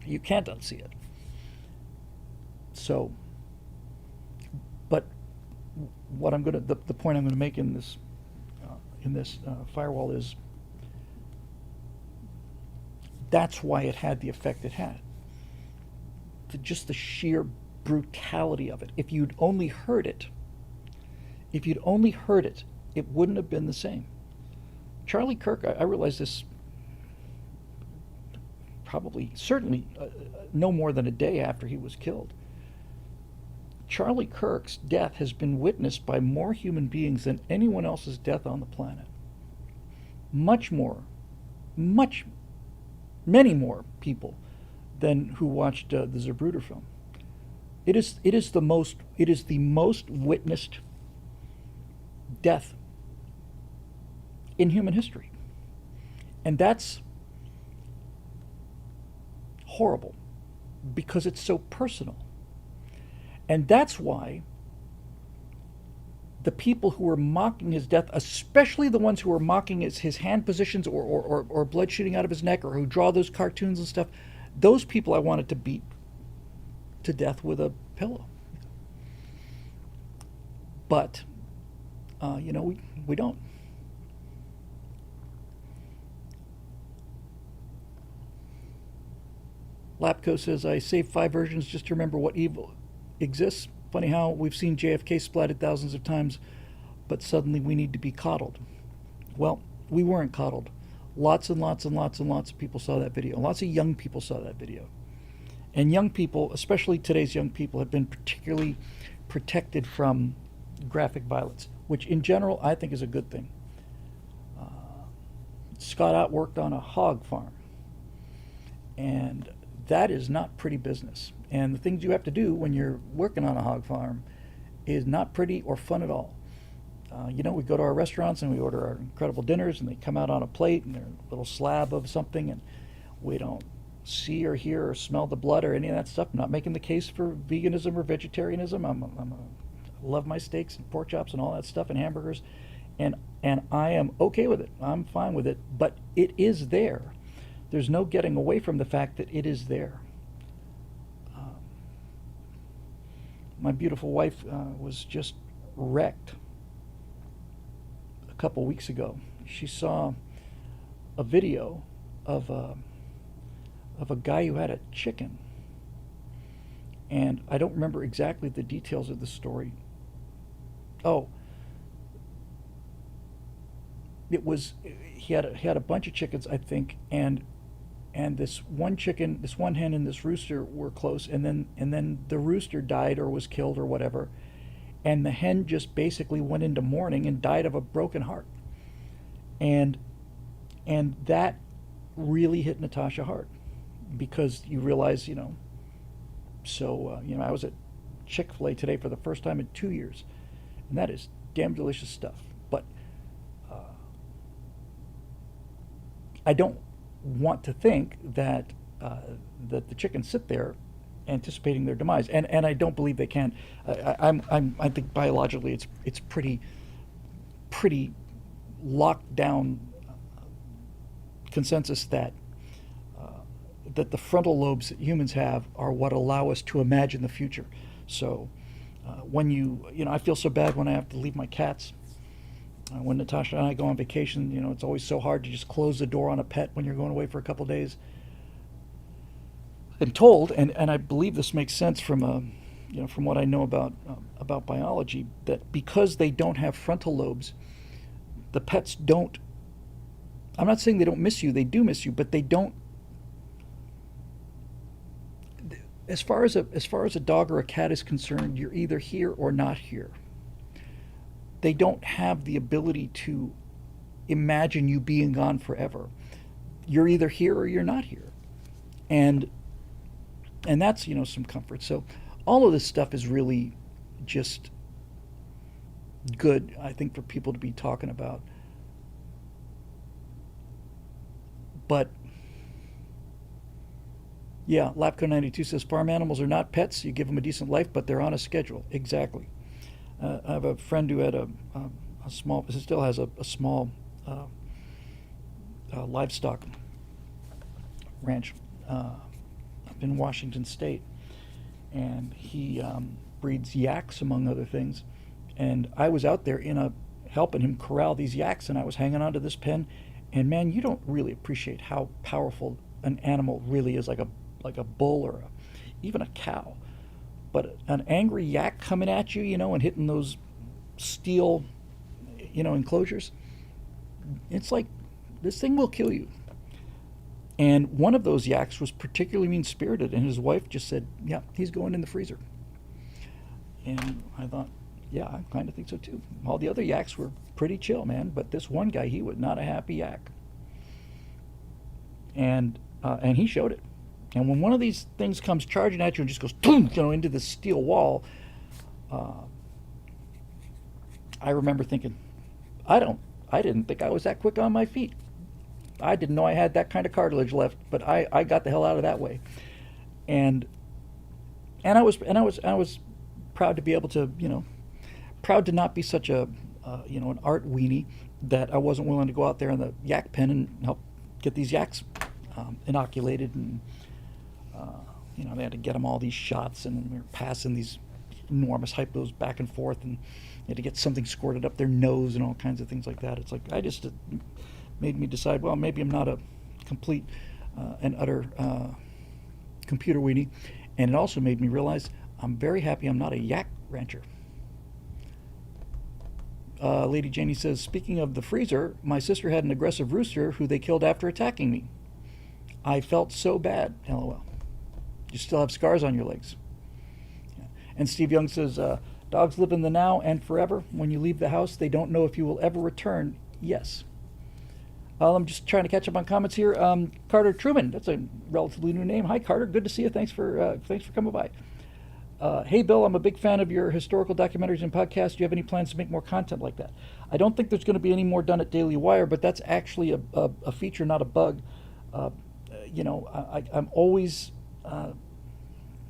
A: You can't unsee it. So, but what I'm going to the point I'm going to make in this firewall is that's why it had the effect it had. Just the sheer brutality of it. If you'd only heard it, it wouldn't have been the same. Charlie Kirk, I realized this certainly no more than a day after he was killed. Charlie Kirk's death has been witnessed by more human beings than anyone else's death on the planet. Many more people than who watched the Zapruder film. It is the most witnessed death in human history, and that's horrible because it's so personal. And that's why the people who were mocking his death, especially the ones who were mocking his hand positions or blood shooting out of his neck, or who draw those cartoons and stuff, those people I wanted to beat to death with a pillow. But, we don't. Lapco says, I saved 5 versions just to remember what evil exists. Funny how we've seen JFK splatted thousands of times, but suddenly we need to be coddled. Well, we weren't coddled. Lots and lots and lots and lots of people saw that video. Lots of young people saw that video. And young people, especially today's young people, have been particularly protected from graphic violence, which in general I think is a good thing. Scott Ott worked on a hog farm, and that is not pretty business. And the things you have to do when you're working on a hog farm is not pretty or fun at all. We go to our restaurants and we order our incredible dinners, and they come out on a plate and they're a little slab of something, and we don't see or hear or smell the blood or any of that stuff. I'm not making the case for veganism or vegetarianism. I love my steaks and pork chops and all that stuff and hamburgers, and I am okay with it. I'm fine with it, but it is there. There's no getting away from the fact that it is there. My beautiful wife was just wrecked a couple weeks ago. She saw a video of a guy who had a chicken, and I don't remember exactly the details of the story. Oh, he had a bunch of chickens, I think, and this one hen and this rooster were close, and then the rooster died or was killed or whatever, and the hen just basically went into mourning and died of a broken heart, and that really hit Natasha hard, because you realize, I was at Chick-fil-A today for the first time in 2 years, and that is damn delicious stuff, but I don't want to think that that the chickens sit there anticipating their demise, and I don't believe they can. I think biologically it's pretty locked down consensus that the frontal lobes that humans have are what allow us to imagine the future. So when I feel so bad when I have to leave my cats. When Natasha and I go on vacation, it's always so hard to just close the door on a pet when you're going away for a couple of days. I'm told, and I believe this makes sense from from what I know about biology, that because they don't have frontal lobes, the pets don't. I'm not saying they don't miss you; they do miss you, but they don't. As far as a dog or a cat is concerned, you're either here or not here. They don't have the ability to imagine you being gone forever. You're either here or you're not here, and that's some comfort. So all of this stuff is really just good, I think, for people to be talking about. But yeah, Lapco92 says farm animals are not pets. You give them a decent life, but they're on a schedule. Exactly. I have a friend who had a small, still has a small livestock ranch up in Washington State, and he breeds yaks among other things. And I was out there helping him corral these yaks, and I was hanging onto this pen. And man, you don't really appreciate how powerful an animal really is, like a bull or even a cow. But an angry yak coming at you, and hitting those steel, enclosures, it's like this thing will kill you. And one of those yaks was particularly mean-spirited, and his wife just said, "Yeah, he's going in the freezer." And I thought, yeah, I kind of think so too. All the other yaks were pretty chill, man, but this one guy, he was not a happy yak. And he showed it. And when one of these things comes charging at you and just goes, boom, into the steel wall, I remember thinking, I didn't think I was that quick on my feet. I didn't know I had that kind of cartilage left, but I got the hell out of that way. And I was proud to be able to, proud to not be such a, an art weenie that I wasn't willing to go out there in the yak pen and help get these yaks inoculated. And, they had to get them all these shots, and we were passing these enormous hypos back and forth, and you had to get something squirted up their nose and all kinds of things like that. It's like, made me decide, well, maybe I'm not a complete and utter computer weenie. And it also made me realize I'm very happy I'm not a yak rancher. Lady Janie says, speaking of the freezer, my sister had an aggressive rooster who they killed after attacking me. I felt so bad, LOL. You still have scars on your legs. Yeah. And Steve Young says, dogs live in the now and forever. When you leave the house, they don't know if you will ever return. Yes. I'm just trying to catch up on comments here. Carter Truman, that's a relatively new name. Hi, Carter. Good to see you. Thanks for coming by. Hey, Bill, I'm a big fan of your historical documentaries and podcasts. Do you have any plans to make more content like that? I don't think there's going to be any more done at Daily Wire, but that's actually a feature, not a bug. I'm always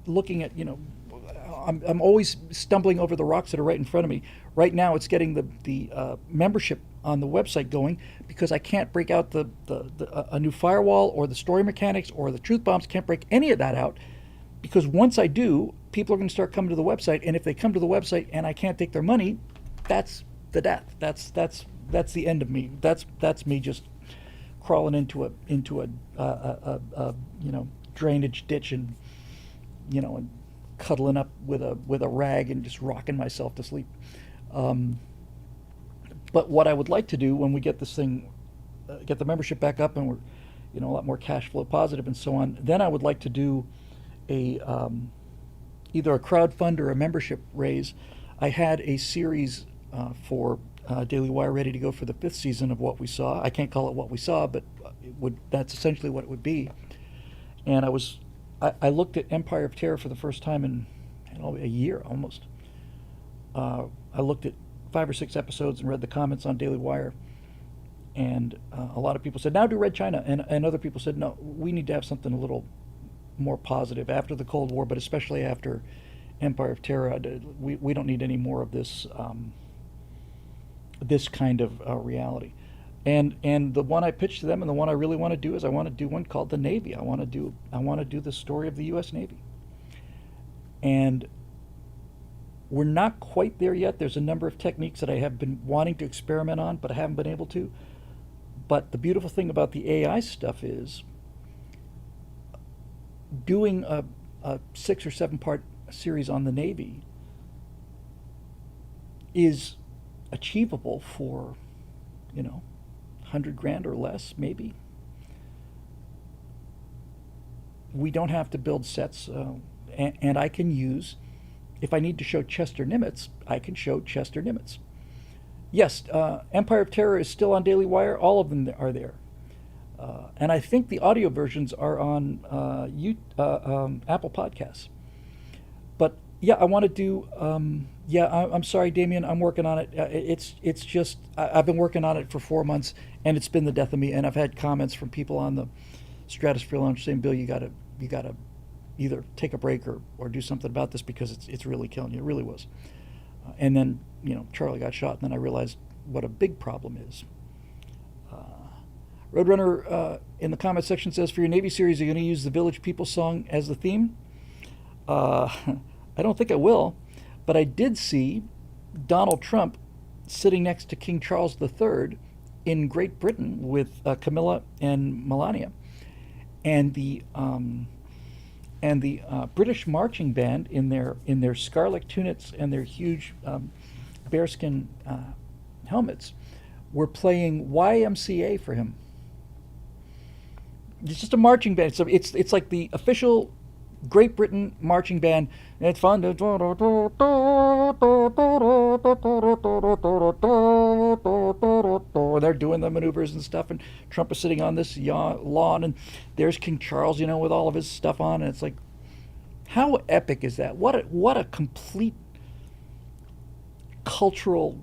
A: looking at, I'm always stumbling over the rocks that are right in front of me. Right now, it's getting the membership on the website going, because I can't break out a new firewall or the story mechanics or the truth bombs. Can't break any of that out, because once I do, people are going to start coming to the website, and if they come to the website and I can't take their money, that's the death. That's the end of me. That's me just crawling into a drainage ditch and and cuddling up with a rag and just rocking myself to sleep. But what I would like to do when we get this thing, get the membership back up and we're a lot more cash flow positive and so on, then I would like to do either a crowdfund or a membership raise. I had a series for Daily Wire ready to go for the 5th season of What We Saw. I can't call it What We Saw, but that's essentially what it would be. And I looked at Empire of Terror for the first time in a year almost. I looked at 5 or 6 episodes and read the comments on Daily Wire. And a lot of people said, now do Red China. And other people said, no, we need to have something a little more positive after the Cold War, but especially after Empire of Terror. We don't need any more of this this kind of reality. And the one I pitched to them, and the one I really want to do, is I want to do one called The Navy. I want to do the story of the U.S. Navy. And we're not quite there yet. There's a number of techniques that I have been wanting to experiment on, but I haven't been able to. But the beautiful thing about the AI stuff is doing a 6 or 7 part series on the Navy is achievable for, $100,000 or less, maybe. We don't have to build sets, and I can use, if I need to show Chester Nimitz, I can show Chester Nimitz. Yes, Empire of Terror is still on Daily Wire. All of them are there. And I think the audio versions are on Apple Podcasts. But yeah, I want to do. I'm sorry, Damien. I'm working on it. It's just I've been working on it for 4 months, and it's been the death of me. And I've had comments from people on the Stratosphere Lounge saying, "Bill, you gotta either take a break or do something about this, because it's really killing you." It really was. And then Charlie got shot, and then I realized what a big problem is. Roadrunner in the comment section says, for your Navy series, are you going to use the Village People song as the theme? Uh, I don't think I will, but I did see Donald Trump sitting next to King Charles III in Great Britain with Camilla and Melania, and the British marching band in their scarlet tunics and their huge bearskin helmets were playing YMCA for him. It's just a marching band. So it's like the official Great Britain marching band. It's fun to. They're doing the maneuvers and stuff, and Trump is sitting on this lawn, and there's King Charles, with all of his stuff on, and it's like, how epic is that? What a complete cultural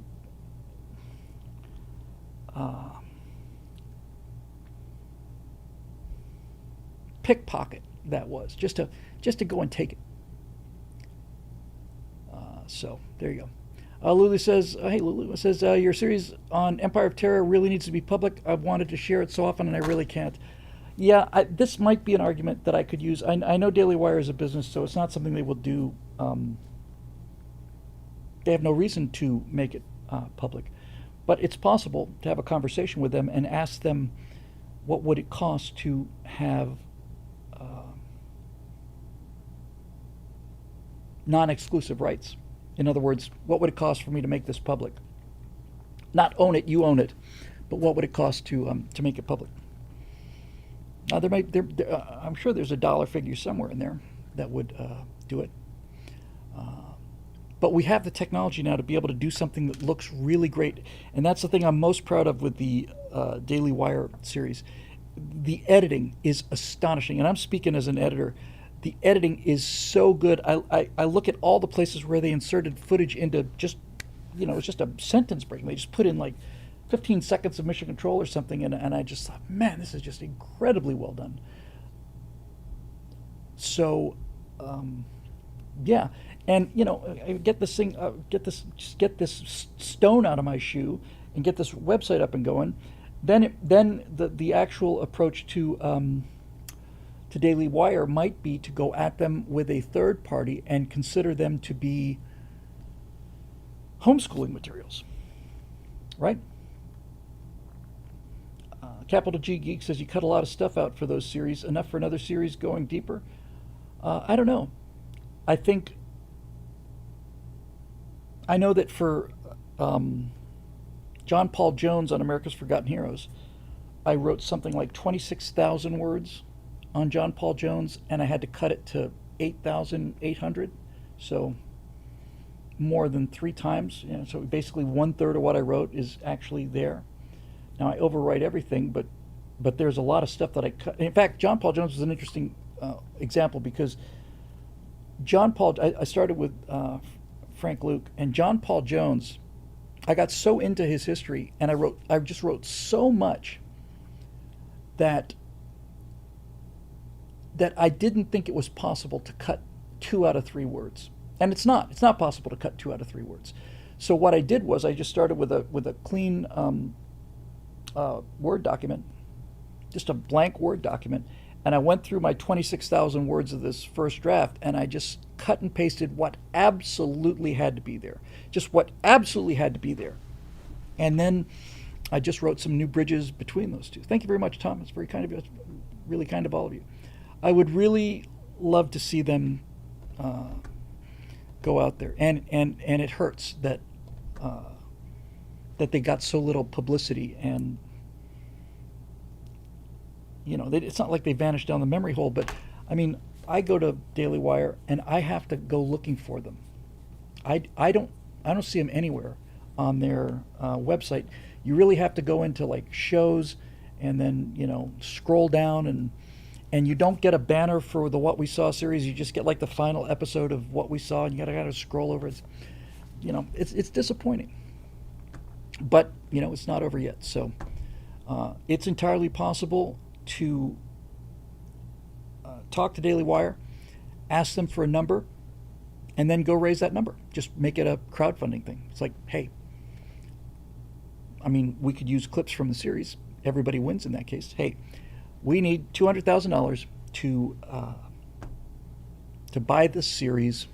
A: uh, pickpocket that was, just to go and take it. So there you go. Lulu says, "Hey Lulu says your series on Empire of Terror really needs to be public. I've wanted to share it so often and I really can't." Yeah, this might be an argument that I could use. I know Daily Wire is a business, so it's not something they will do. They have no reason to make it public, but it's possible to have a conversation with them and ask them what would it cost to have non-exclusive rights. In other words, what would it cost for me to make this public? Not own it, you own it, but what would it cost to make it public? I'm sure there's a dollar figure somewhere in there that would do it. But we have the technology now to be able to do something that looks really great, and that's the thing I'm most proud of with the Daily Wire series. The editing is astonishing, and I'm speaking as an editor. The editing is so good. I look at all the places where they inserted footage into just, it's just a sentence break. They just put in like 15 seconds of mission control or something, and I just thought, man, this is just incredibly well done. So, yeah, and I get this thing, get this stone out of my shoe, and get this website up and going. Then the actual approach to Daily Wire might be to go at them with a third party and consider them to be homeschooling materials, right? Capital G Geek says you cut a lot of stuff out for those series. Enough for another series going deeper? I don't know. I know that for John Paul Jones on America's Forgotten Heroes, I wrote something like 26,000 words on John Paul Jones, and I had to cut it to 8,800, so more than 3 times. So basically 1/3 of what I wrote is actually there. Now I overwrite everything, but there's a lot of stuff that I cut. In fact, John Paul Jones is an interesting example because I started with Frank Luke, and John Paul Jones, I got so into his history, and I just wrote so much that I didn't think it was possible to cut 2 out of 3 words. And it's not possible to cut 2 out of 3 words. So what I did was I just started with a clean Word document, just a blank Word document, and I went through my 26,000 words of this first draft, and I just cut and pasted what absolutely had to be there. Just what absolutely had to be there. And then I just wrote some new bridges between those two. Thank you very much, Tom. It's very kind of you. It's really kind of all of you. I would really love to see them go out there, and it hurts that they got so little publicity, and it's not like they vanished down the memory hole. But I mean, I go to Daily Wire and I have to go looking for them. I don't see them anywhere on their website. You really have to go into like shows, and then scroll down, and you don't get a banner for the What We Saw series. You just get like the final episode of What We Saw, and you gotta kind of scroll over. It's disappointing, but it's not over yet. So it's entirely possible to talk to Daily Wire, ask them for a number, and then go raise that number. Just make it a crowdfunding thing. It's like, hey, I mean, we could use clips from the series. Everybody wins in that case. Hey, we need $200,000 to buy this series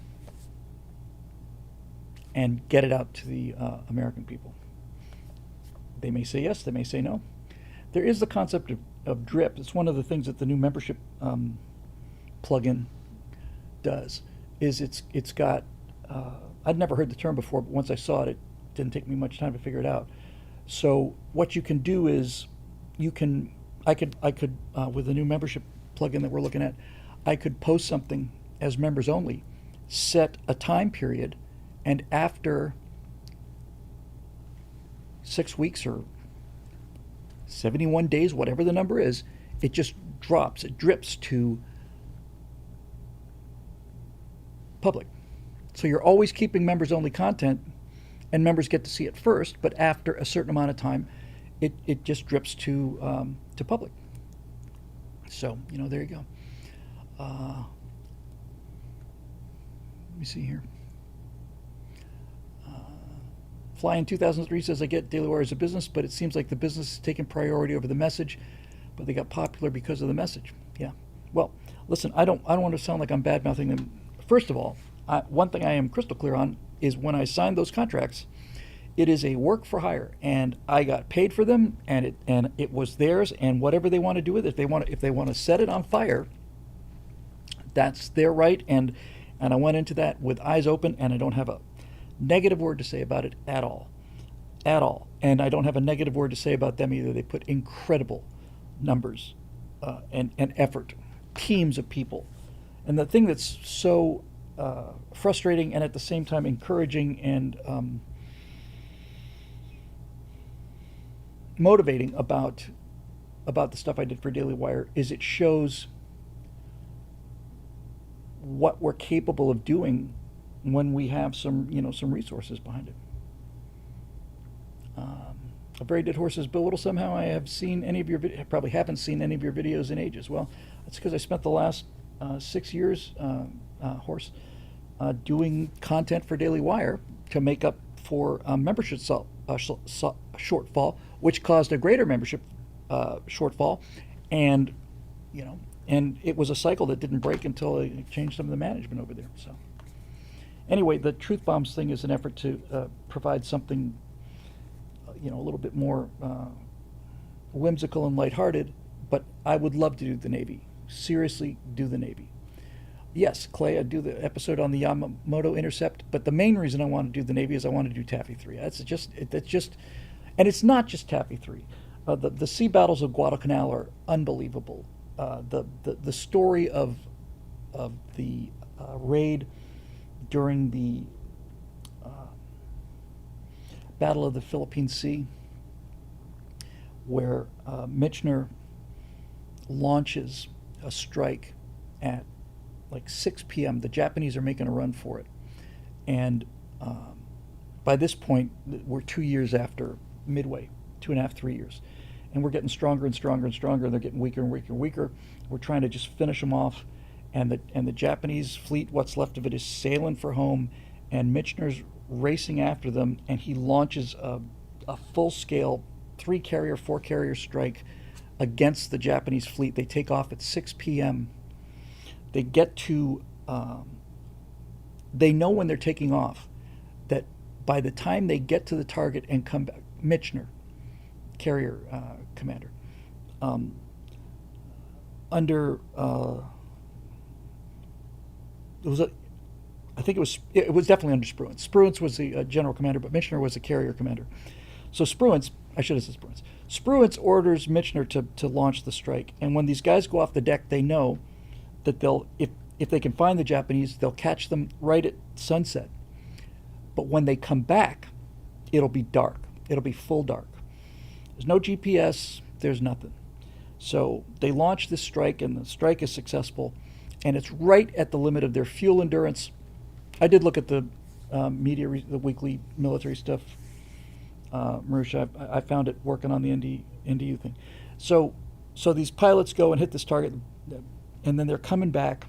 A: and get it out to the American people. They may say yes, they may say no. There is the concept of drip. It's one of the things that the new membership plugin does. Is it's got I'd never heard the term before, but once I saw it, it didn't take me much time to figure it out. So what you can do is I could with the new membership plugin that we're looking at, I could post something as members only, set a time period, and after 6 weeks or 71 days, whatever the number is, it just drops, it drips to public. So you're always keeping members only content, and members get to see it first, but after a certain amount of time, it just drips to public. So, there you go. Let me see here. Fly in 2003 says, I get Daily Wire as a business, but it seems like the business is taking priority over the message, but they got popular because of the message. Yeah. Well, listen, I don't want to sound like I'm bad-mouthing them. First of all, one thing I am crystal clear on is when I signed those contracts, it is a work for hire, and I got paid for them, and it was theirs, and whatever they want to do with it, if they want to set it on fire, that's their right, and I went into that with eyes open, and I don't have a negative word to say about it at all. And I don't have a negative word to say about them either. They put incredible numbers and effort, teams of people. And the thing that's so frustrating and at the same time encouraging and motivating about the stuff I did for Daily Wire is it shows what we're capable of doing when we have some resources behind it. A Very Dead Horse says, Bill Whittle, somehow I have seen any of your probably haven't seen any of your videos in ages. Well, that's because I spent the last 6 years, Horse, doing content for Daily Wire to make up for membership shortfall, which caused a greater membership shortfall, and it was a cycle that didn't break until I changed some of the management over there. So. Anyway, the Truth Bombs thing is an effort to provide something, a little bit more whimsical and lighthearted, but I would love to do the Navy. Seriously, do the Navy. Yes, Clay, I'd do the episode on the Yamamoto Intercept, but the main reason I want to do the Navy is I want to do Taffy 3. That's just, and it's not just Taffy 3. The sea battles of Guadalcanal are unbelievable. The story of the raid during the Battle of the Philippine Sea, where Michener launches a strike at like 6 p.m. The Japanese are making a run for it. And by this point, we're 2 years after Midway, 2.5, 3 years. And we're getting stronger and stronger and stronger. They're getting weaker and weaker and weaker. We're trying to just finish them off. And the Japanese fleet, what's left of it, is sailing for home, and Michener's racing after them, and he launches a full-scale 3-carrier, 4-carrier strike against the Japanese fleet. They take off at 6 p.m. They get to, they know when they're taking off that by the time they get to the target and come back, Michener, carrier commander, under... It was definitely under Spruance. Spruance was the general commander, but Michener was the carrier commander. So Spruance, I should have said Spruance. Spruance orders Michener to launch the strike, and when these guys go off the deck, they know that if they can find the Japanese, they'll catch them right at sunset. But when they come back, it'll be dark. It'll be full dark. There's no GPS. There's nothing. So they launch this strike, and the strike is successful. And it's right at the limit of their fuel endurance. I did look at the media, the weekly military stuff, Marusha. I found it working on the NDU thing. So these pilots go and hit this target, and then they're coming back,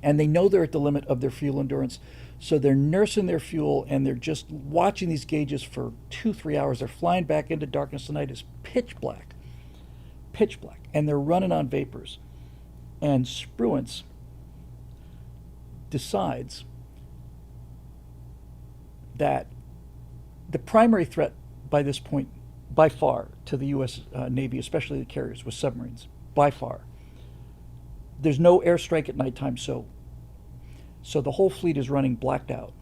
A: and they know they're at the limit of their fuel endurance. So they're nursing their fuel, and they're just watching these gauges for 2-3 hours. They're flying back into darkness. The night is pitch black, and they're running on vapors. And Spruance decides that the primary threat by this point, by far, to the U.S. Navy, especially the carriers, was submarines, by far. There's no airstrike at nighttime, so the whole fleet is running blacked out.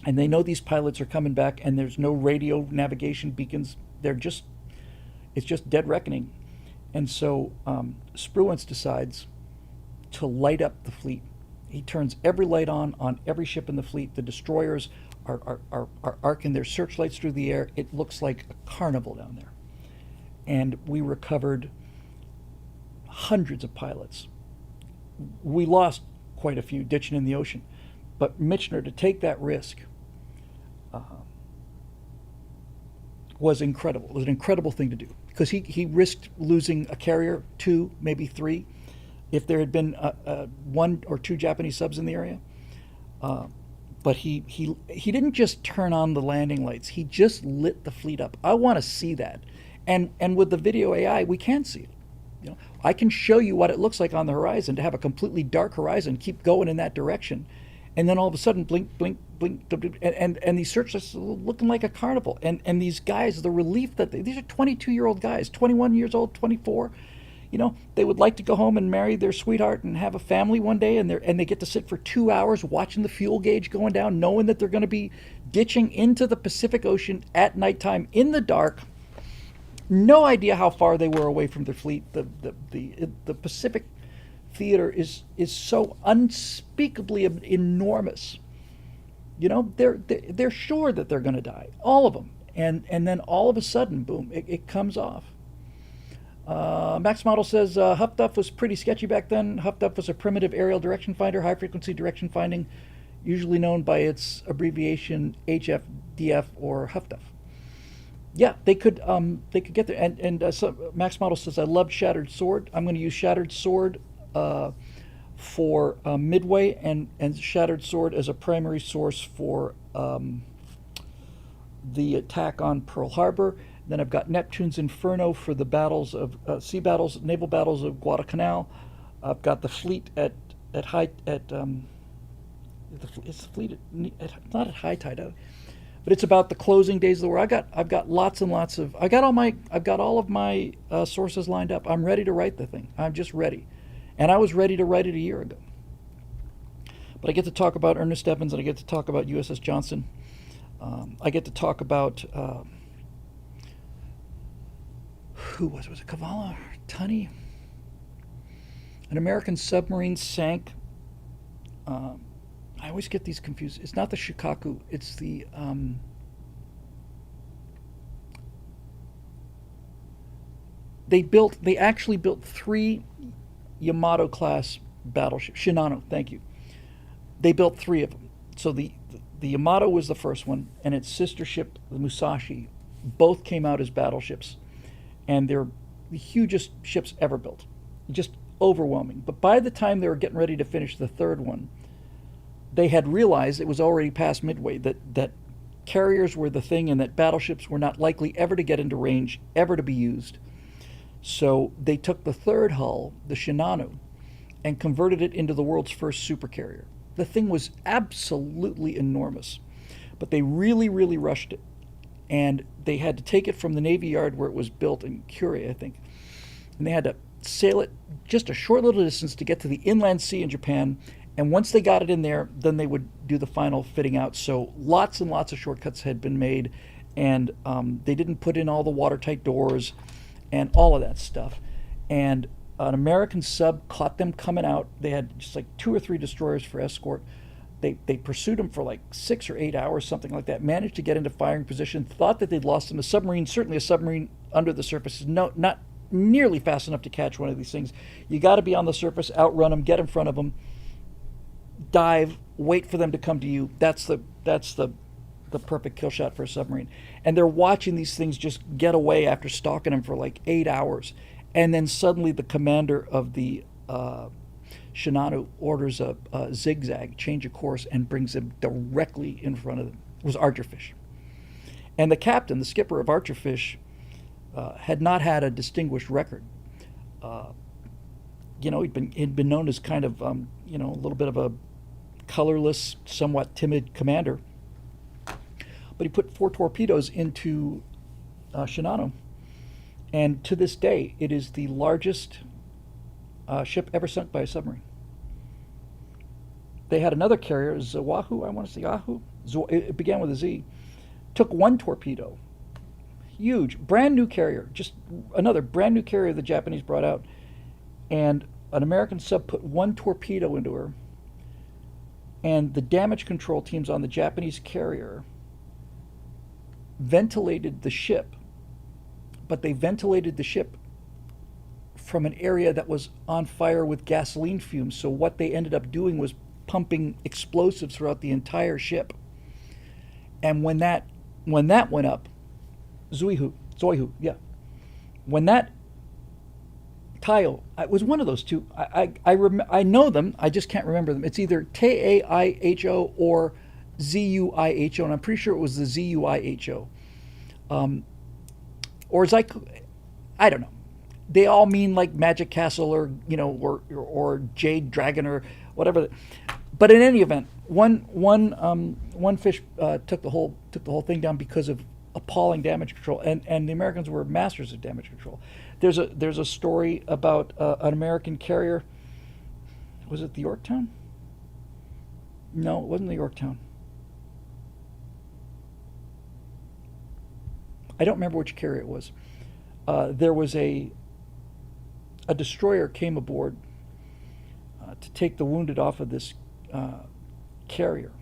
A: And they know these pilots are coming back, and there's no radio navigation beacons. It's just dead reckoning. And so Spruance decides to light up the fleet. He turns every light on every ship in the fleet. The destroyers are arcing their searchlights through the air. It looks like a carnival down there. And we recovered hundreds of pilots. We lost quite a few ditching in the ocean. But Michener, to take that risk, was incredible. It was an incredible thing to do, because he risked losing a carrier, 2, maybe 3, if there had been 1 or 2 Japanese subs in the area. But he didn't just turn on the landing lights. He just lit the fleet up. I want to see that. And with the video AI, we can see it. You know, I can show you what it looks like on the horizon, to have a completely dark horizon, keep going in that direction, and then all of a sudden, blink, blink, blink, and these searchlights looking like a carnival. And these guys, the relief that these are 22-year-old guys, 21 years old, 24. You know, they would like to go home and marry their sweetheart and have a family one day, and they get to sit for 2 hours watching the fuel gauge going down, knowing that they're going to be ditching into the Pacific Ocean at nighttime in the dark. No idea how far they were away from their fleet. The Pacific theater is so unspeakably enormous. You know, they're sure that they're going to die, all of them, and then all of a sudden, boom, it comes off. Max Model says HuffDuff was pretty sketchy back then. HuffDuff was a primitive aerial direction finder, high frequency direction finding, usually known by its abbreviation HFDF or HuffDuff. Yeah, they could get there. And so Max Model says, I loved Shattered Sword. I'm going to use Shattered Sword for Midway, and Shattered Sword as a primary source for the attack on Pearl Harbor. Then I've got Neptune's Inferno for the battles of sea battles, naval battles of Guadalcanal. I've got the fleet at high at it's the fleet at not at high tide, but it's about the closing days of the war. I've got lots and lots of I've got all of my sources lined up. I'm ready to write the thing. I'm just ready, and I was ready to write it a year ago. But I get to talk about Ernest Evans, and I get to talk about USS Johnson. I get to talk about who was it Kavala Tunney? An American submarine sank. I always get these confused. It's not the Shikaku. It's the They actually built 3 Yamato class battleships. Shinano, thank you. They built 3 of them. So the Yamato was the first one, and its sister ship, the Musashi, both came out as battleships, and they're the hugest ships ever built. Just overwhelming. But by the time they were getting ready to finish the 3rd one, they had realized it was already past Midway, that carriers were the thing, and that battleships were not likely ever to get into range, ever to be used. So they took the 3rd hull, the Shinano, and converted it into the world's first supercarrier. The thing was absolutely enormous, but they really, really rushed it. And they had to take it from the Navy Yard where it was built in Kure, I think. And they had to sail it just a short little distance to get to the inland sea in Japan. And once they got it in there, then they would do the final fitting out. So lots and lots of shortcuts had been made, and they didn't put in all the watertight doors and all of that stuff. And an American sub caught them coming out. They had just like 2 or 3 destroyers for escort. They pursued them for like 6 or 8 hours, something like that, managed to get into firing position, thought that they'd lost them. A submarine, certainly a submarine under the surface, is not nearly fast enough to catch one of these things. You got to be on the surface, outrun them, get in front of them, dive, wait for them to come to you. That's the perfect kill shot for a submarine. And they're watching these things just get away after stalking them for like 8 hours. And then suddenly the commander of the Shinano orders a zigzag, change of course, and brings them directly in front of them. It was Archerfish. And the captain, the skipper of Archerfish, had not had a distinguished record. he'd been known as kind of a little bit of a colorless, somewhat timid commander. But he put 4 torpedoes into Shinano, and to this day, it is the largest ship ever sunk by a submarine. They had another carrier, Zawahu, I want to say Ahu. It began with a Z. Took 1 torpedo. Huge, brand new carrier, just another brand new carrier the Japanese brought out. And an American sub put 1 torpedo into her. And the damage control teams on the Japanese carrier ventilated the ship, but they ventilated the ship from an area that was on fire with gasoline fumes. So what they ended up doing was pumping explosives throughout the entire ship. And when that went up, Zoihu, yeah. When that Taiho, it was one of those two. I know them. I just can't remember them. It's either Taiho or Zuiho, and I'm pretty sure it was the Zuiho. Or Zaiku, I don't know. They all mean like Magic Castle or Jade Dragon or whatever. But in any event, one fish took the whole thing down because of appalling damage control, and the Americans were masters of damage control. There's a story about an American carrier. Was it the Yorktown? No, it wasn't the Yorktown. I don't remember which carrier it was. There was a destroyer came aboard to take the wounded off of this carrier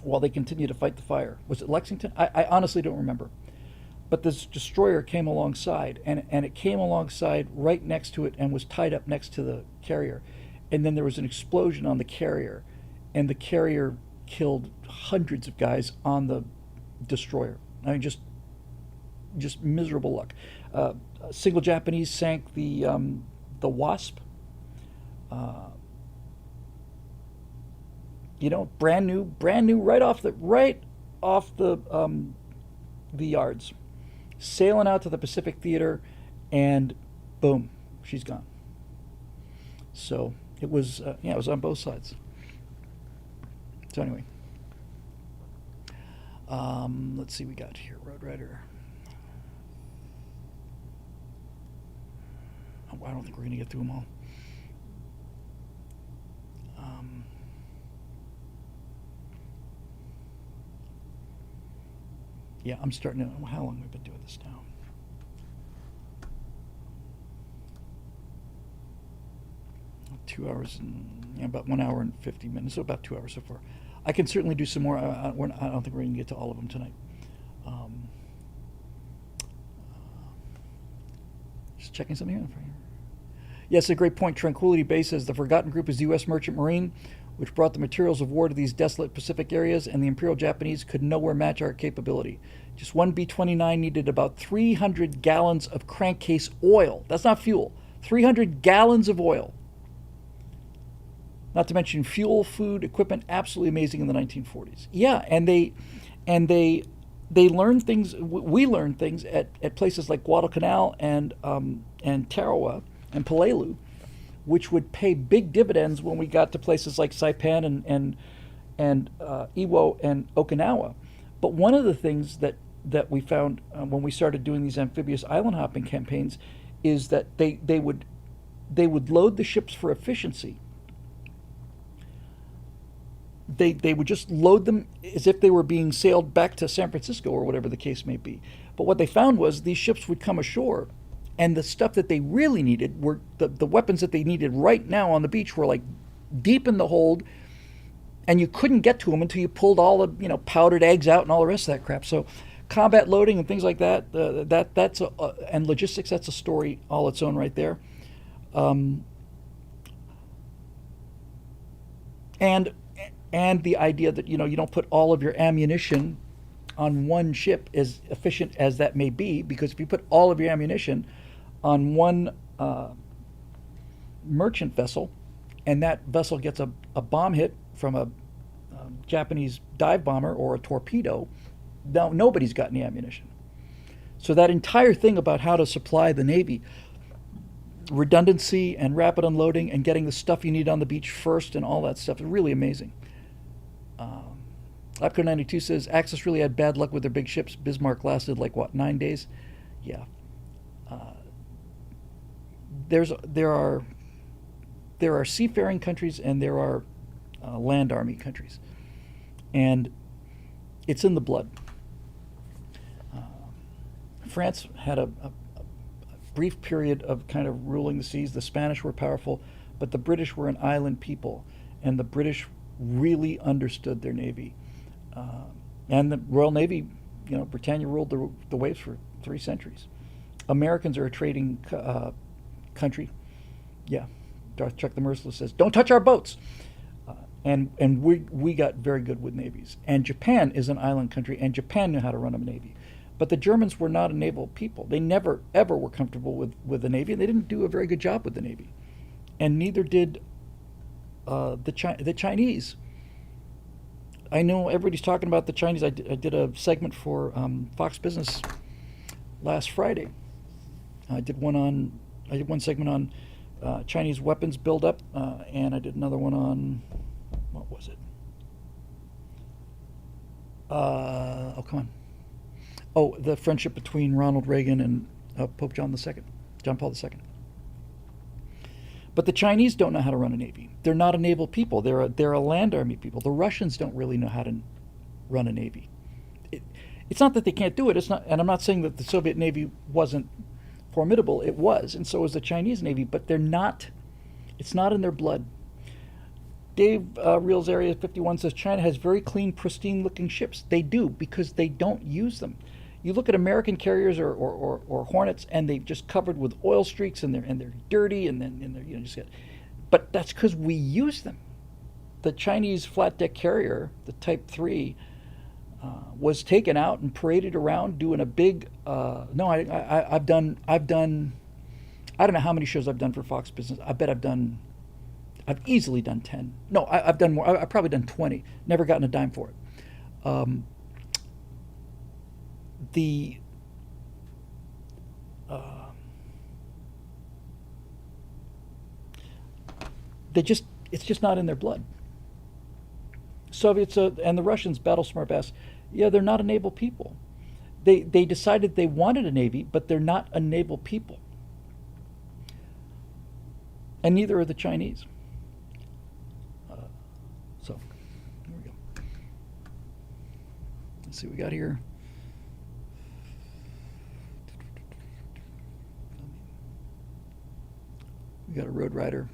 A: while they continued to fight the fire. Was it Lexington? I honestly don't remember. But this destroyer came alongside, and it came alongside right next to it and was tied up next to the carrier. And then there was an explosion on the carrier, and the carrier killed hundreds of guys on the destroyer. I mean, just miserable luck. A single Japanese sank the Wasp. Brand new, right off the yards, sailing out to the Pacific Theater, and boom, she's gone. So it was it was on both sides. So anyway, let's see, we got here Road Rider. I don't think we're going to get through them all. Yeah, I'm starting to. How long have we been doing this now? Two hours and about 1 hour and 50 minutes, so about 2 hours so far. I can certainly do some more. I don't think we're going to get to all of them tonight. Just checking something here. Yes, a great point. Tranquility Base says the Forgotten Group is the U.S. Merchant Marine, which brought the materials of war to these desolate Pacific areas, and the Imperial Japanese could nowhere match our capability. Just one B-29 needed about 300 gallons of crankcase oil. That's not fuel. 300 gallons of oil. Not to mention fuel, food, equipment, absolutely amazing in the 1940s. Yeah, and they learned things. We learned things at places like Guadalcanal and Tarawa and Peleliu, which would pay big dividends when we got to places like Saipan and Iwo and Okinawa. But one of the things that we found when we started doing these amphibious island hopping campaigns is that they would load the ships for efficiency. They would just load them as if they were being sailed back to San Francisco or whatever the case may be. But what they found was these ships would come ashore, and the stuff that they really needed were the weapons that they needed right now on the beach were like deep in the hold, and you couldn't get to them until you pulled all the powdered eggs out and all the rest of that crap. So combat loading and things like that, that's and logistics, that's a story all its own right there. And the idea that you don't put all of your ammunition on one ship, as efficient as that may be, because if you put all of your ammunition on one merchant vessel, and that vessel gets a bomb hit from a Japanese dive bomber or a torpedo, now nobody's got any ammunition. So that entire thing about how to supply the Navy redundancy and rapid unloading and getting the stuff you need on the beach first and all that stuff is really amazing. Lapco 92 says Axis really had bad luck with their big ships. Bismarck lasted like what, 9 days? Yeah. There are seafaring countries and there are land army countries, and it's in the blood. France had a brief period of kind of ruling the seas. The Spanish were powerful, but the British were an island people, and the British really understood their navy. And the Royal Navy, Britannia ruled the waves for 3 centuries. Americans are a trading country. Yeah, Darth Chuck the Merciless says, "Don't touch our boats." And we got very good with navies. And Japan is an island country, and Japan knew how to run a navy. But the Germans were not a naval people. They never, ever were comfortable with the Navy, and they didn't do a very good job with the Navy. And neither did the Chinese. I know everybody's talking about the Chinese. I did a segment for Fox Business last Friday. I did one segment on Chinese weapons buildup, and I did another one on, what was it? Oh, come on. Oh, the friendship between Ronald Reagan and Pope John Paul II. But the Chinese don't know how to run a navy. They're not a naval people. They're a land army people. The Russians don't really know how to run a navy. It's not that they can't do it. It's not, and I'm not saying that the Soviet Navy wasn't formidable. It was, and so was the Chinese Navy. But they're not. It's not in their blood. Dave Reels Area 51 says China has very clean, pristine-looking ships. They do, because they don't use them. You look at American carriers or Hornets, and they've just covered with oil streaks, and they're dirty, and they're just get. But that's because we use them. The Chinese flat deck carrier, the Type 3, was taken out and paraded around doing a big. No, I've done. I don't know how many shows I've done for Fox Business. I bet I've easily done 10. No, I've done more. I've probably done 20. Never gotten a dime for it. It's just not in their blood. Soviets and the Russians, battle smart bass. Yeah, they're not a naval people. They decided they wanted a navy, but they're not a naval people. And neither are the Chinese. So, here we go. Let's see what we got here. We got a Road Rider.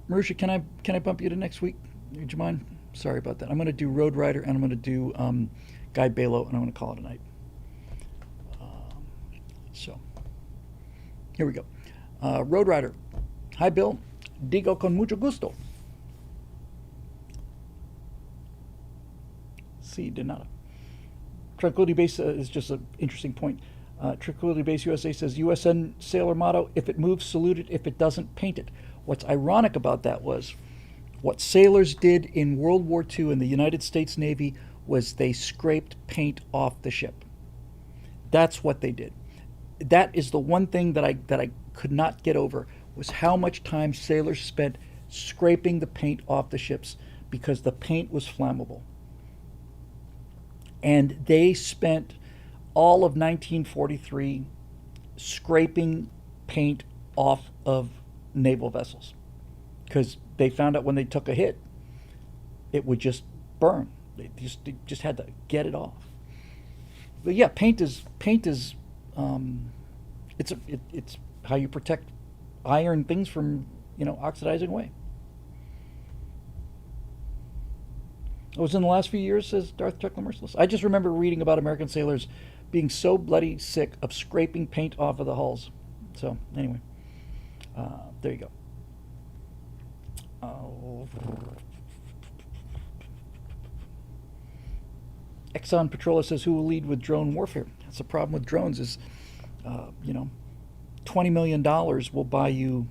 A: Marisha, can I bump you to next week? Would you mind? Sorry about that. I'm going to do Road Rider, and I'm going to do Guy Balo, and I'm going to call it a night. So, here we go. Road Rider. Hi, Bill. Digo con mucho gusto. Sí, de nada. Tranquility Base is just an interesting point. Tranquility Base USA says, USN sailor motto, if it moves, salute it. If it doesn't, paint it. What's ironic about that was what sailors did in World War II in the United States Navy was they scraped paint off the ship. That's what they did. That is the one thing that I could not get over, was how much time sailors spent scraping the paint off the ships because the paint was flammable. And they spent all of 1943 scraping paint off of naval vessels because they found out when they took a hit, it would just burn. They just had to get it off. But yeah, paint is it's how you protect iron things from oxidizing away. It was in the last few years, says Darth Chuck the Merciless. I just remember reading about American sailors being so bloody sick of scraping paint off of the hulls. So anyway, there you go. Exxon Petrola says, who will lead with drone warfare? That's the problem with drones is, $20 million will buy you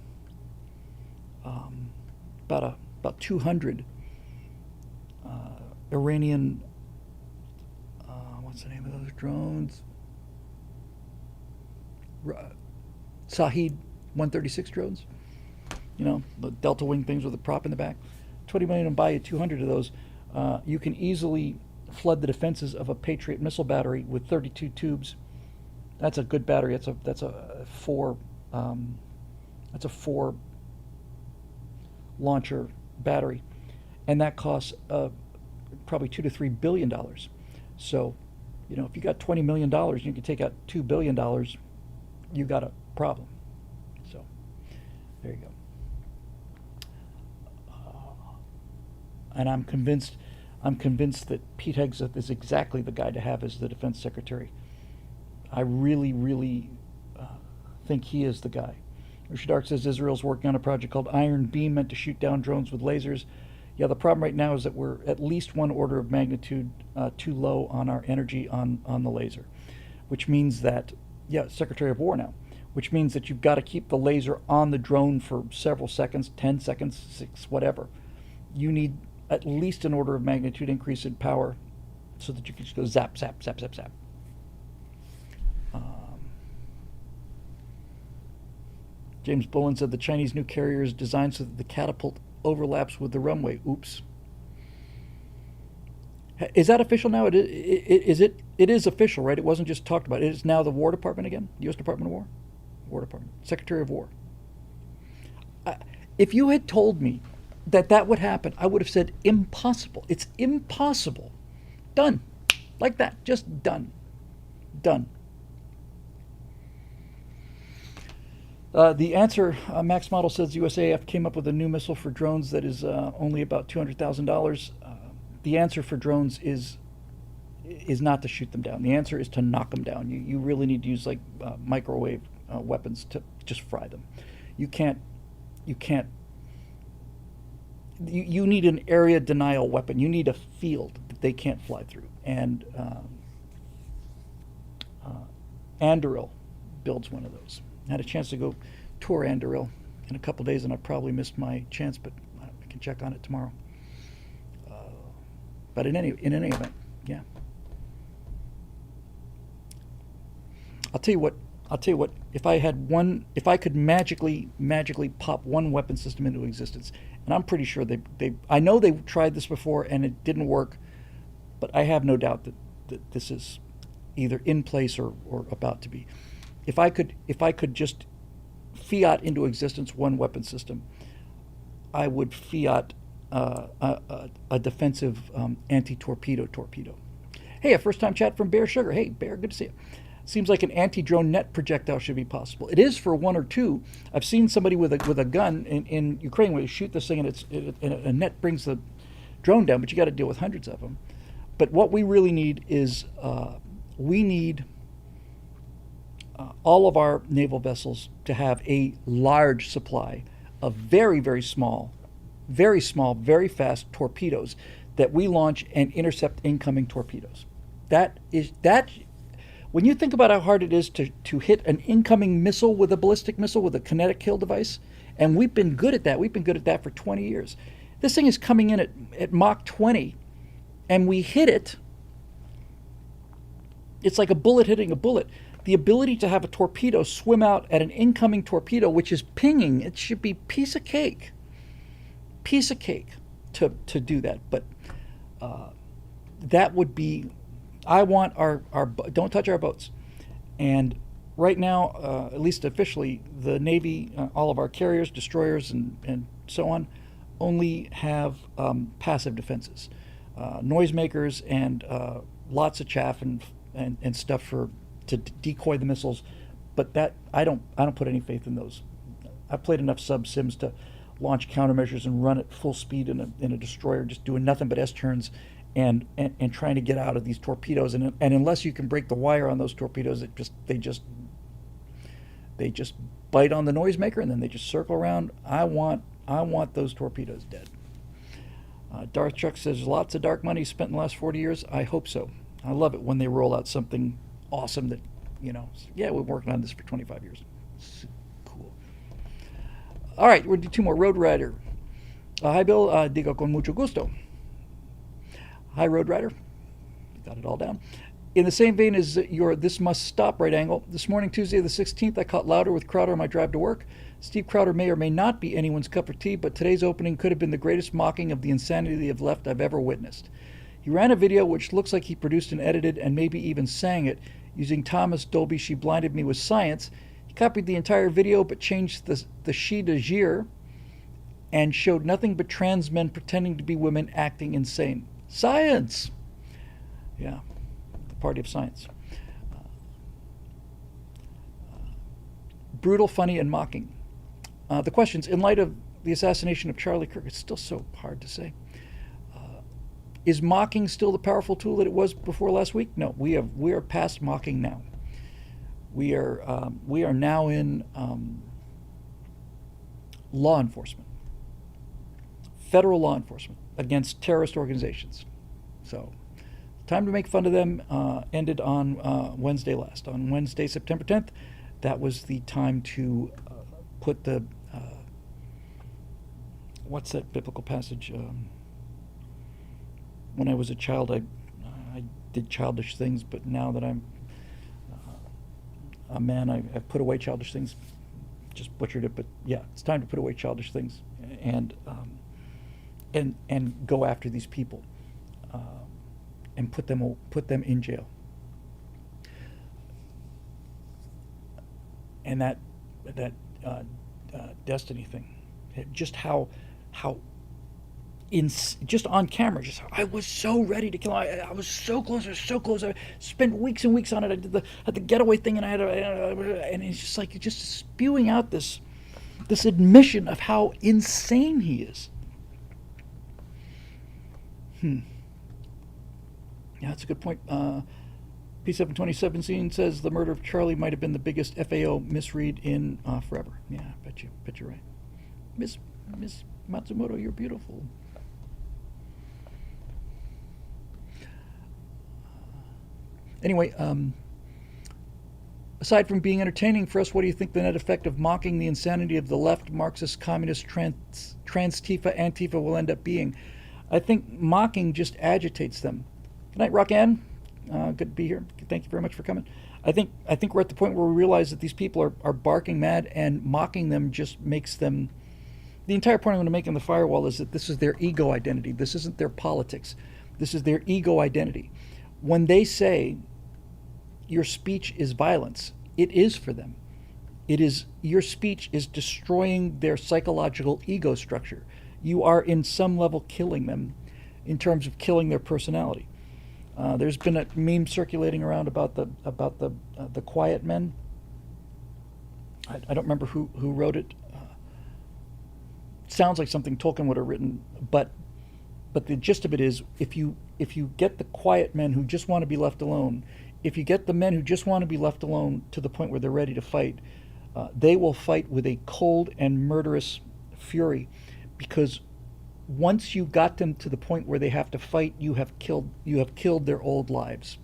A: about 200 Iranian, what's the name of those drones? Shahed 136 drones. You know, the Delta Wing things with a prop in the back. 20 million and buy you 200 of those. You can easily flood the defenses of a Patriot missile battery with 32 tubes. That's a good battery. That's a four launcher battery, and that costs probably $2 to $3 billion. So, you know, if you got $20 million, you can take out $2 billion. You got a problem. So, there you go. And I'm convinced that Pete Hegseth is exactly the guy to have as the defense secretary. I really, really think he is the guy. Richard Dark says Israel's working on a project called Iron Beam meant to shoot down drones with lasers. Yeah, the problem right now is that we're at least one order of magnitude too low on our energy on the laser, which means that, yeah, Secretary of War now, which means that you've got to keep the laser on the drone for several seconds, 10 seconds, 6, whatever. You need at least an order of magnitude increase in power so that you can just go zap, zap, zap, zap, zap. James Bullen said the Chinese new carrier is designed so that the catapult overlaps with the runway. Oops. Is that official now? It is official, right? It wasn't just talked about. It is now the War Department again? U.S. Department of War? War Department. Secretary of War. If you had told me that would happen, I would have said impossible. It's impossible. Done. Like that. Just done. Done. The answer, Max Model says USAF came up with a new missile for drones that is only about $200,000. The answer for drones is not to shoot them down. The answer is to knock them down. You really need to use like microwave weapons to just fry them. You need an area denial weapon. You need a field that they can't fly through. And Anduril builds one of those. I had a chance to go tour Anduril in a couple days, and I probably missed my chance, but I can check on it tomorrow. But in any event, yeah. I'll tell you what. If I could magically pop one weapon system into existence, and I'm pretty sure I know they tried this before and it didn't work, but I have no doubt that this is either in place or about to be. If I could just fiat into existence one weapon system, I would fiat a defensive anti-torpedo torpedo. Hey, a first-time chat from Bear Sugar. Hey, Bear, good to see you. Seems like an anti-drone net projectile should be possible. It is for one or two. I've seen somebody with a gun in Ukraine where you shoot this thing and a net brings the drone down, but you got to deal with hundreds of them. But what we really need is we need all of our naval vessels to have a large supply of very, very small, very fast torpedoes that we launch and intercept incoming torpedoes. That when you think about how hard it is to hit an incoming missile with a ballistic missile with a kinetic kill device, and we've been good at that. We've been good at that for 20 years. This thing is coming in at Mach 20, and we hit it. It's like a bullet hitting a bullet. The ability to have a torpedo swim out at an incoming torpedo, which is pinging, it should be piece of cake to do that. But that would be, I want our don't touch our boats. And right now, at least officially, the Navy, all of our carriers, destroyers, and so on, only have passive defenses, noisemakers, and lots of chaff and stuff to decoy the missiles. But that I don't put any faith in those. I've played enough sub-sims to launch countermeasures and run at full speed in a destroyer, just doing nothing but S-turns and trying to get out of these torpedoes. And unless you can break the wire on those torpedoes, they just bite on the noisemaker and then they just circle around. I want those torpedoes dead. Darth Chuck says lots of dark money spent in the last 40 years. I hope so. I love it when they roll out something awesome that, yeah, we're working on this for 25 years. It's cool. All right, we'll do two more. Road Rider. Hi, Bill. Digo con mucho gusto. Hi, Road Rider. Got it all down. In the same vein as your "this must stop" right angle, this morning, Tuesday the 16th, I caught Louder with Crowder on my drive to work. Steve Crowder may or may not be anyone's cup of tea, but today's opening could have been the greatest mocking of the insanity of left I've ever witnessed. He ran a video which looks like he produced and edited and maybe even sang it using Thomas Dolby She Blinded Me with Science. He copied the entire video but changed the she to "jir" and showed nothing but trans men pretending to be women acting insane. Science! Yeah, the party of science. Brutal, funny, and mocking. The questions, in light of the assassination of Charlie Kirk, it's still so hard to say. Is mocking still the powerful tool that it was before last week? No, we are past mocking now. We are now in law enforcement, federal law enforcement against terrorist organizations. So, time to make fun of them ended on Wednesday last. On Wednesday, September 10th, that was the time to put the what's that biblical passage? When I was a child, I did childish things, but now that I'm a man, I put away childish things. Just butchered it, but yeah, it's time to put away childish things and go after these people and put them in jail. And that Destiny thing, just how just on camera, just I was so ready to kill him. I was so close. I was so close. I spent weeks and weeks on it. I did had the getaway thing, and and it's just like just spewing out this admission of how insane he is. Yeah, that's a good point. P72017 says the murder of Charlie might have been the biggest FAO misread in forever. Yeah, I bet you're right. Miss Matsumoto, you're beautiful. Anyway, aside from being entertaining for us, what do you think the net effect of mocking the insanity of the left, Marxist, communist, trans-Tifa, Antifa will end up being? I think mocking just agitates them. Good night, Roxanne. Good to be here. Thank you very much for coming. I think we're at the point where we realize that these people are barking mad, and mocking them just makes them... The entire point I'm going to make on the firewall is that this is their ego identity. This isn't their politics. This is their ego identity. When they say your speech is violence, it is for them. It is, your speech is destroying their psychological ego structure. You are in some level killing them in terms of killing their personality. There's been a meme circulating around about the quiet men. I don't remember who wrote it. Sounds like something Tolkien would have written, but the gist of it is, if you get the quiet men who just want to be left alone, if you get the men who just want to be left alone to the point where they're ready to fight, they will fight with a cold and murderous fury, because once you got them to the point where they have to fight, you have killed their old lives.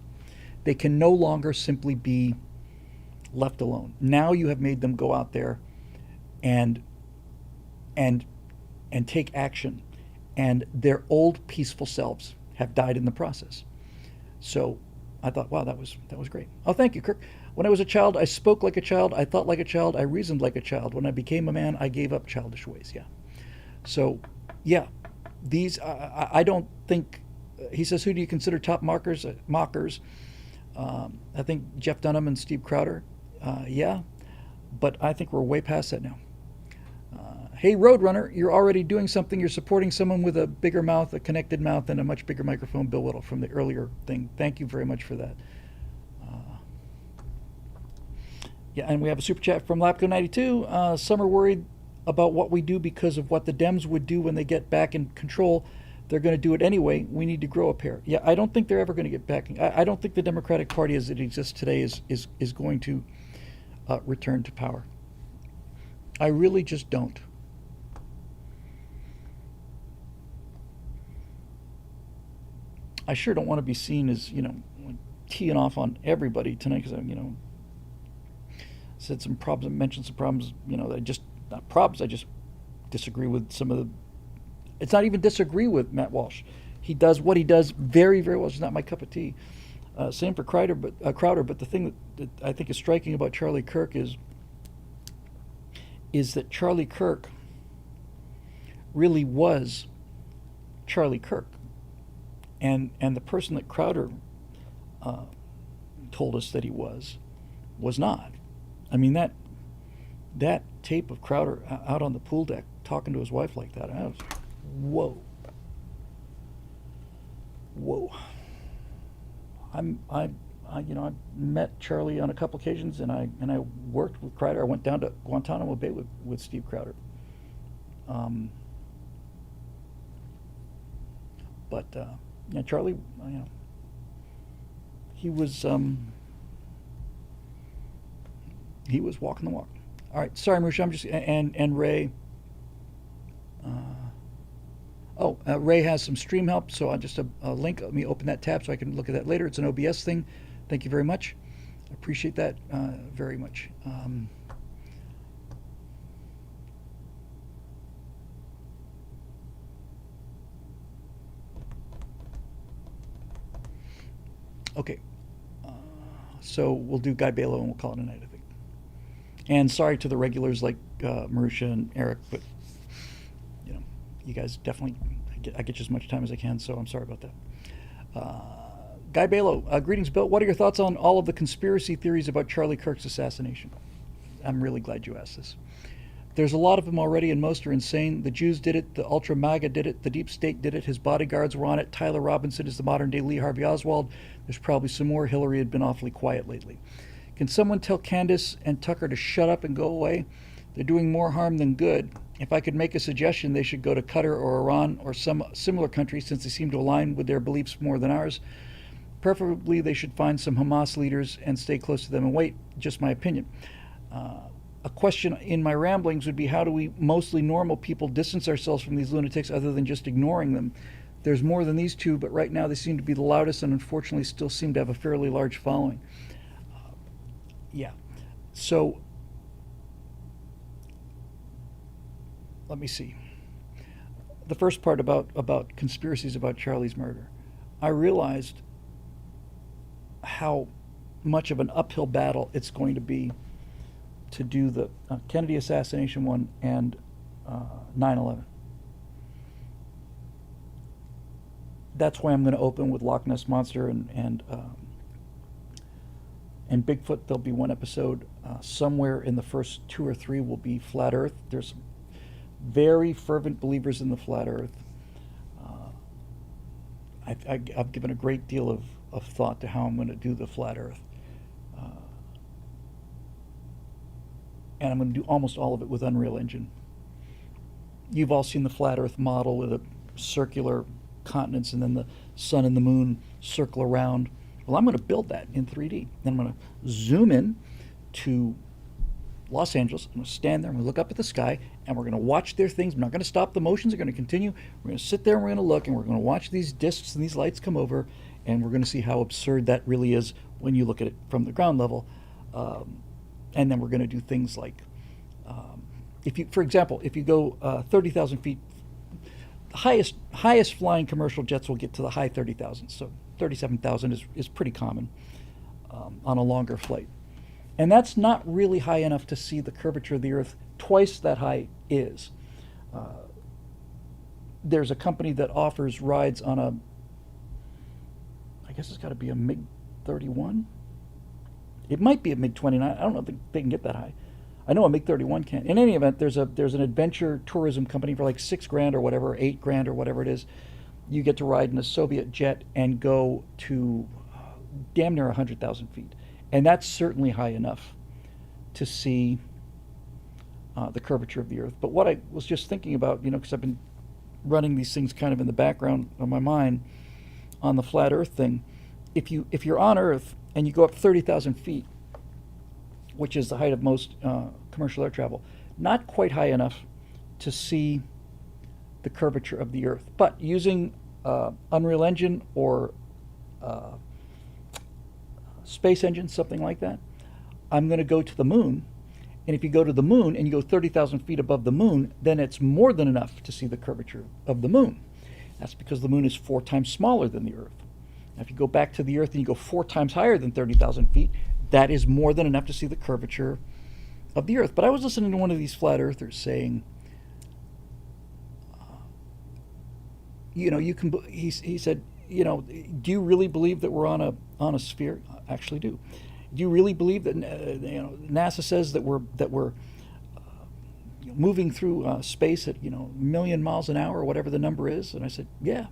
A: They can no longer simply be left alone. Now you have made them go out there and take action, and their old peaceful selves have died in the process. So I thought, wow, that was great. Oh, thank you, Kirk. When I was a child, I spoke like a child, I thought like a child, I reasoned like a child. When I became a man, I gave up childish ways. Yeah. So, yeah, these I don't think. He says, who do you consider top mockers? I think Jeff Dunham and Steve Crowder. Yeah, but I think we're way past that now. Hey, Roadrunner, you're already doing something. You're supporting someone with a bigger mouth, a connected mouth, and a much bigger microphone, Bill Whittle, from the earlier thing. Thank you very much for that. Yeah, and we have a super chat from Lapco92. Some are worried about what we do because of what the Dems would do when they get back in control. They're going to do it anyway. We need to grow a pair. Yeah, I don't think they're ever going to get back. I don't think the Democratic Party as it exists today is going to return to power. I really just don't. I sure don't want to be seen as, teeing off on everybody tonight, because I, said some problems, mentioned some problems, not problems, I just disagree with some of the, it's not even disagree with Matt Walsh. He does what he does very, very well. It's not my cup of tea. Same for Crowder, but the thing that I think is striking about Charlie Kirk is that Charlie Kirk really was Charlie Kirk, and the person that Crowder told us that he was not. I mean, that tape of Crowder out on the pool deck talking to his wife like that, I was, whoa. I met Charlie on a couple occasions, and I worked with Crowder. I went down to Guantanamo Bay with Steve Crowder. But Charlie, he was walking the walk. All right, sorry, Marisha, I'm just and Ray. Ray has some stream help, so I'll just a link. Let me open that tab so I can look at that later. It's an OBS thing. Thank you very much. I appreciate that very much. Okay, so we'll do Guy Balo and we'll call it a night, I think. And sorry to the regulars like Marusha and Eric, but you guys definitely, I get you as much time as I can, so I'm sorry about that. Guy Balo, greetings, Bill. What are your thoughts on all of the conspiracy theories about Charlie Kirk's assassination? I'm really glad you asked this. There's a lot of them already, and most are insane. The Jews did it, the Ultra MAGA did it, the Deep State did it, his bodyguards were on it, Tyler Robinson is the modern-day Lee Harvey Oswald. There's probably some more. Hillary had been awfully quiet lately. Can someone tell Candace and Tucker to shut up and go away? They're doing more harm than good. If I could make a suggestion, they should go to Qatar or Iran or some similar country, since they seem to align with their beliefs more than ours. Preferably, they should find some Hamas leaders and stay close to them and wait. Just my opinion. A question in my ramblings would be, how do we mostly normal people distance ourselves from these lunatics other than just ignoring them? There's more than these two, but right now they seem to be the loudest and unfortunately still seem to have a fairly large following. So let me see. The first part about conspiracies about Charlie's murder. I realized how much of an uphill battle it's going to be to do the Kennedy assassination one and 9/11. That's why I'm going to open with Loch Ness Monster and Bigfoot. There'll be one episode. Somewhere in the first 2 or 3 will be Flat Earth. There's very fervent believers in the Flat Earth. I've given a great deal of thought to how I'm going to do the Flat Earth. And I'm going to do almost all of it with Unreal Engine. You've all seen the Flat Earth model with a circular continents and then the sun and the moon circle around. Well, I'm going to build that in 3D. Then I'm going to zoom in to Los Angeles. I'm going to stand there, I'm going to look up at the sky, and we're going to watch their things. I'm not going to stop. The motions are going to continue. We're going to sit there and we're going to look, and we're going to watch these discs and these lights come over, and we're going to see how absurd that really is when you look at it from the ground level. And then we're going to do things like, for example, if you go 30,000 feet, the highest flying commercial jets will get to the high 30,000. So 37,000 is pretty common on a longer flight. And that's not really high enough to see the curvature of the Earth. Twice that high is. There's a company that offers rides on I guess it's got to be a MiG-31. It might be a MiG-29. I don't know if they can get that high. I know a MiG-31 can. In any event, there's an adventure tourism company for like $6,000 or whatever, $8,000 or whatever it is. You get to ride in a Soviet jet and go to damn near 100,000 feet. And that's certainly high enough to see the curvature of the Earth. But what I was just thinking about, because I've been running these things kind of in the background of my mind on the flat Earth thing, if you're on Earth and you go up 30,000 feet, which is the height of most commercial air travel, not quite high enough to see the curvature of the Earth. But using Unreal Engine or Space Engine, something like that, I'm going to go to the moon. And if you go to the moon and you go 30,000 feet above the moon, then it's more than enough to see the curvature of the moon. That's because the moon is 4 times smaller than the Earth. Now, if you go back to the Earth and you go 4 times higher than 30,000 feet, that is more than enough to see the curvature of the Earth. But I was listening to one of these flat earthers saying, you can. He said, do you really believe that we're on a sphere? I actually do. Do you really believe that NASA says that we're moving through space at a million miles an hour or whatever the number is? And I said, yeah.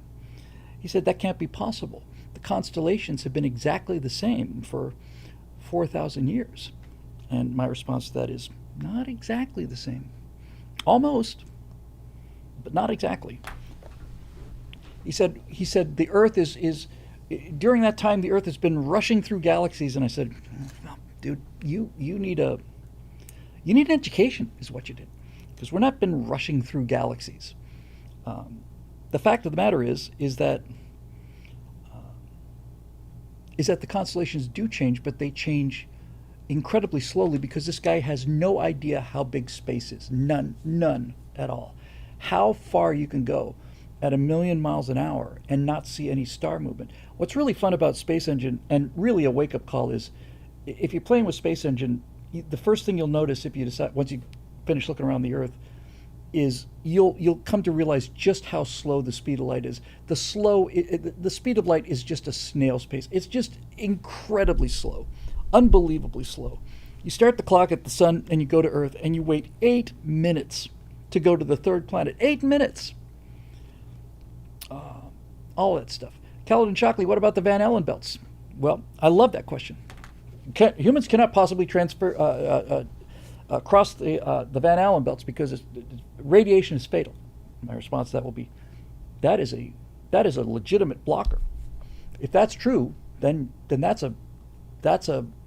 A: He said that can't be possible. The constellations have been exactly the same for 4,000 years. And my response to that is not exactly the same. Almost, but not exactly. He said the Earth is during that time the Earth has been rushing through galaxies, and I said, oh, dude, you need an education is what you did, because we're not been rushing through galaxies. The fact of the matter is that the constellations do change, but they change incredibly slowly because this guy has no idea how big space is. None at all. How far you can go at 1 million miles an hour and not see any star movement. What's really fun about Space Engine, and really a wake-up call, is if you're playing with Space Engine, the first thing you'll notice if you decide, once you finish looking around the Earth, is you'll come to realize just how slow the speed of light is. The speed of light is just a snail's pace. It's just incredibly slow, unbelievably slow. You start the clock at the sun and you go to Earth and you wait 8 minutes to go to the third planet. 8 minutes. All that stuff. Kaladin Shockley, what about the Van Allen belts? Well, I love that question. Humans cannot possibly cross the Van Allen belts because radiation is fatal. My response to that will be, that is a legitimate blocker. If that's true, then that's a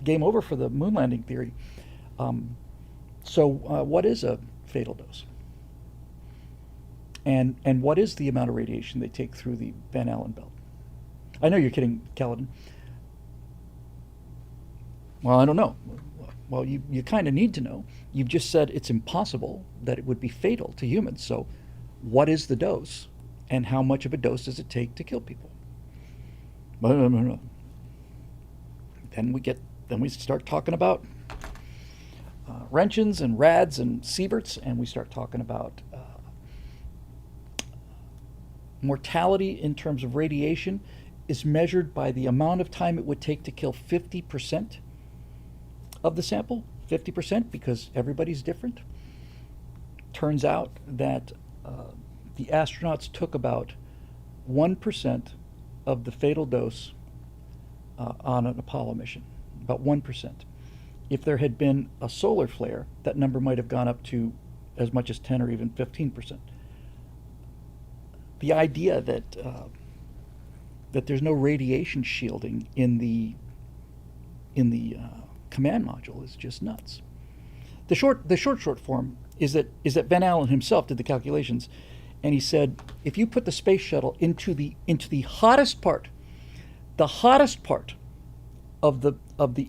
A: game over for the moon landing theory. So what is a fatal dose? And what is the amount of radiation they take through the Van Allen belt? I know you're kidding, Kaladin. Well, I don't know. Well, you kind of need to know. You've just said it's impossible that it would be fatal to humans. So what is the dose? And how much of a dose does it take to kill people? Then we start talking about Roentgens and rads and sieverts, and we start talking about mortality in terms of radiation is measured by the amount of time it would take to kill 50% of the sample. 50% because everybody's different. Turns out that the astronauts took about 1% of the fatal dose on an Apollo mission. About 1%. If there had been a solar flare, that number might have gone up to as much as 10 or even 15%. The idea that there's no radiation shielding in the command module is just nuts. The short form is that Van Allen himself did the calculations, and he said if you put the space shuttle into the hottest part of the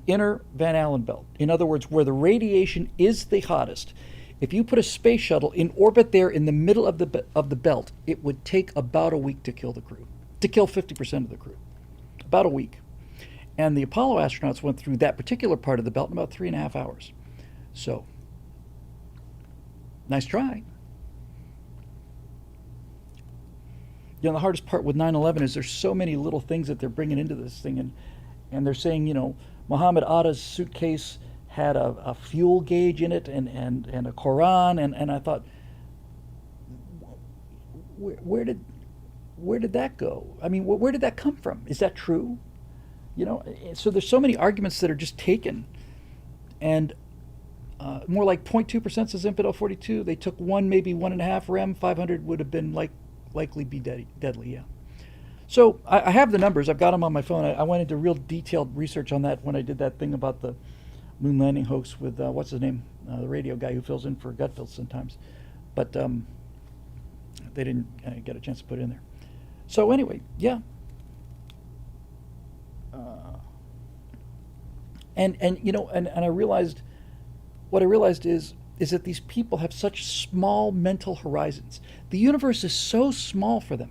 A: inner Van Allen belt, in other words, where the radiation is the hottest, if you put a space shuttle in orbit there in the middle of the belt, it would take about a week to kill the crew, to kill 50% of the crew, about a week. And the Apollo astronauts went through that particular part of the belt in about 3.5 hours. So, nice try. The hardest part with 9/11 is there's so many little things that they're bringing into this thing, and they're saying, Muhammad Atta's suitcase had a fuel gauge in it and a Quran, and I thought, where did that go? I mean, where did that come from? Is that true? So there's so many arguments that are just taken, and more like 0.2% says infidel 42. They took 1, maybe 1.5 rem. 500 would have been likely be deadly. Yeah. So I have the numbers. I've got them on my phone. I went into real detailed research on that when I did that thing about the moon landing hoax with what's his name, the radio guy who fills in for Gutfeld sometimes, but they didn't get a chance to put it in there. So anyway, yeah. And I realized, what I realized is that these people have such small mental horizons. The universe is so small for them.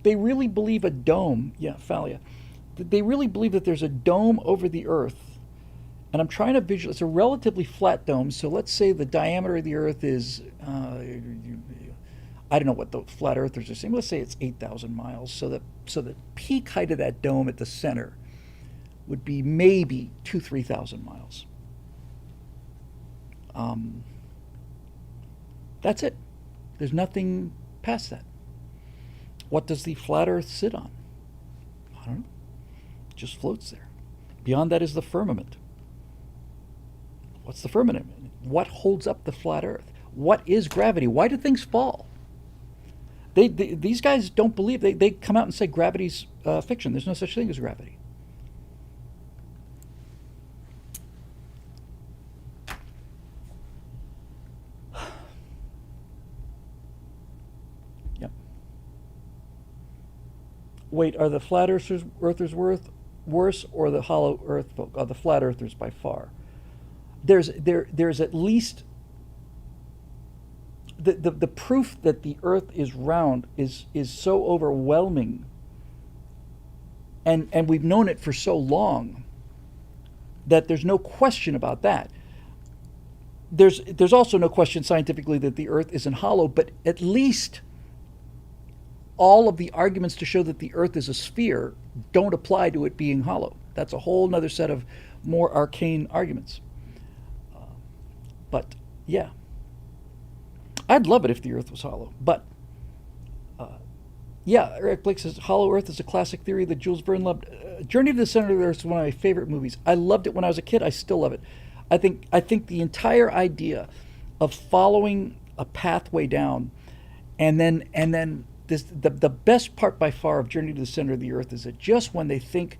A: They really believe a dome, yeah, Phalia. They really believe that there's a dome over the Earth, and I'm trying to visualize. It's a relatively flat dome, so let's say the diameter of the Earth is, I don't know what the flat earthers are saying. Let's say it's 8,000 miles. So the peak height of that dome at the center would be maybe 3,000 miles. That's it. There's nothing past that. What does the flat Earth sit on? I don't know. It just floats there. Beyond that is the firmament. What's the firmament? What holds up the flat Earth? What is gravity? Why do things fall? These guys don't believe. They come out and say gravity's fiction. There's no such thing as gravity. Yep. Wait, are the flat earthers worse or the hollow Earth folk? Are the flat earthers by far? There's at least the proof that the Earth is round is so overwhelming, and we've known it for so long that there's no question about that. There's also no question scientifically that the Earth isn't hollow, but at least all of the arguments to show that the Earth is a sphere don't apply to it being hollow. That's a whole nother set of more arcane arguments. But yeah, I'd love it if the Earth was hollow. But yeah, Eric Blake says Hollow Earth is a classic theory that Jules Verne loved. Journey to the Center of the Earth is one of my favorite movies. I loved it when I was a kid. I still love it. I think the entire idea of following a pathway down, and then the best part by far of Journey to the Center of the Earth is that just when they think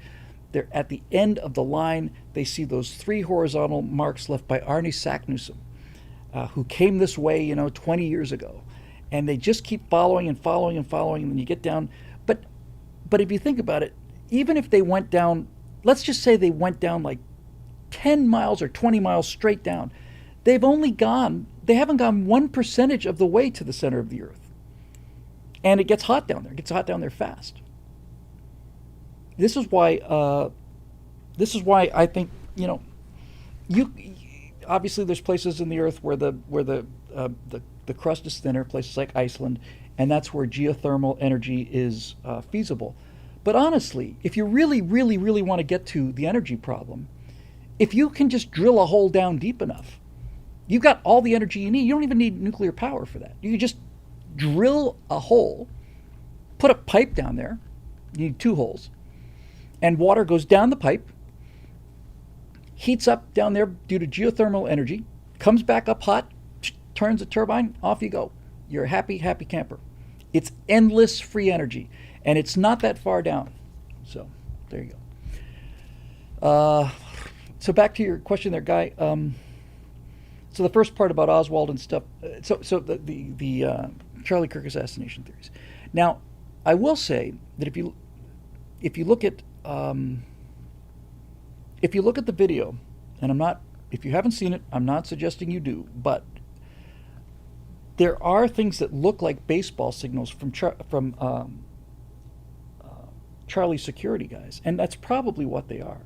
A: they're at the end of the line, they see those 3 horizontal marks left by Arne Saknussemm, who came this way, 20 years ago. And they just keep following and following and following, and then you get down. But if you think about it, even if they went down, let's just say they went down like 10 miles or 20 miles straight down, they haven't gone 1% of the way to the center of the Earth. And it gets hot down there. It gets hot down there fast. This is why I think, you obviously there's places in the Earth where the crust is thinner, places like Iceland, and that's where geothermal energy is feasible. But honestly, if you really, really, really want to get to the energy problem, if you can just drill a hole down deep enough, you've got all the energy you need. You don't even need nuclear power for that. You can just drill a hole, put a pipe down there. You need 2 holes, and water goes down the pipe, heats up down there due to geothermal energy, comes back up hot, turns a turbine, off you go. You're a happy, happy camper. It's endless free energy, and it's not that far down. So there you go. So back to your question there, Guy. So the first part about Oswald and stuff. So the Charlie Kirk assassination theories. Now, I will say that if you look at the video, and if you haven't seen it, I'm not suggesting you do, but there are things that look like baseball signals from Charlie's security guys, and that's probably what they are.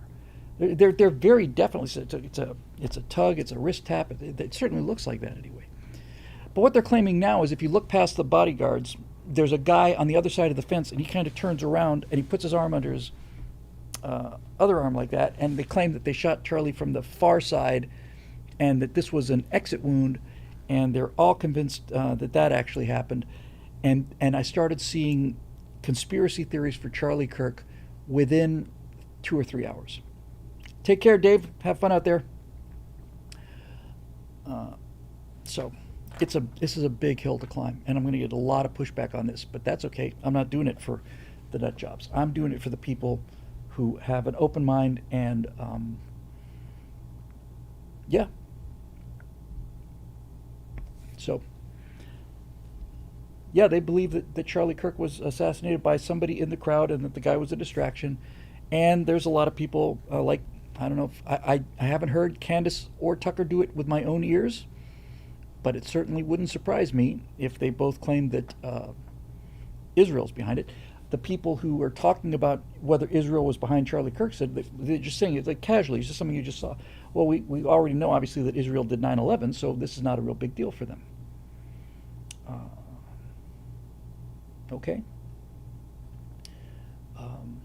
A: They're very definitely, it's a tug, it's a wrist tap. It certainly looks like that anyway. But what they're claiming now is if you look past the bodyguards, there's a guy on the other side of the fence, and he kind of turns around and he puts his arm under his other arm like that, and they claim that they shot Charlie from the far side and that this was an exit wound, and they're all convinced that actually happened. And I started seeing conspiracy theories for Charlie Kirk within 2 or 3 hours. Take care, Dave. Have fun out there. So this is a big hill to climb, and I'm going to get a lot of pushback on this, but that's okay. I'm not doing it for the nut jobs. I'm doing it for the people who have an open mind and, yeah. So, yeah, they believe that Charlie Kirk was assassinated by somebody in the crowd and that the guy was a distraction. And there's a lot of people like, I don't know, I haven't heard Candace or Tucker do it with my own ears, but it certainly wouldn't surprise me if they both claimed that Israel's behind it. the people who are talking about whether Israel was behind Charlie Kirk said they're just saying it like casually. It's just something you just saw. Well, we already know obviously that Israel did 9/11, so this is not a real big deal for them. Okay. Um,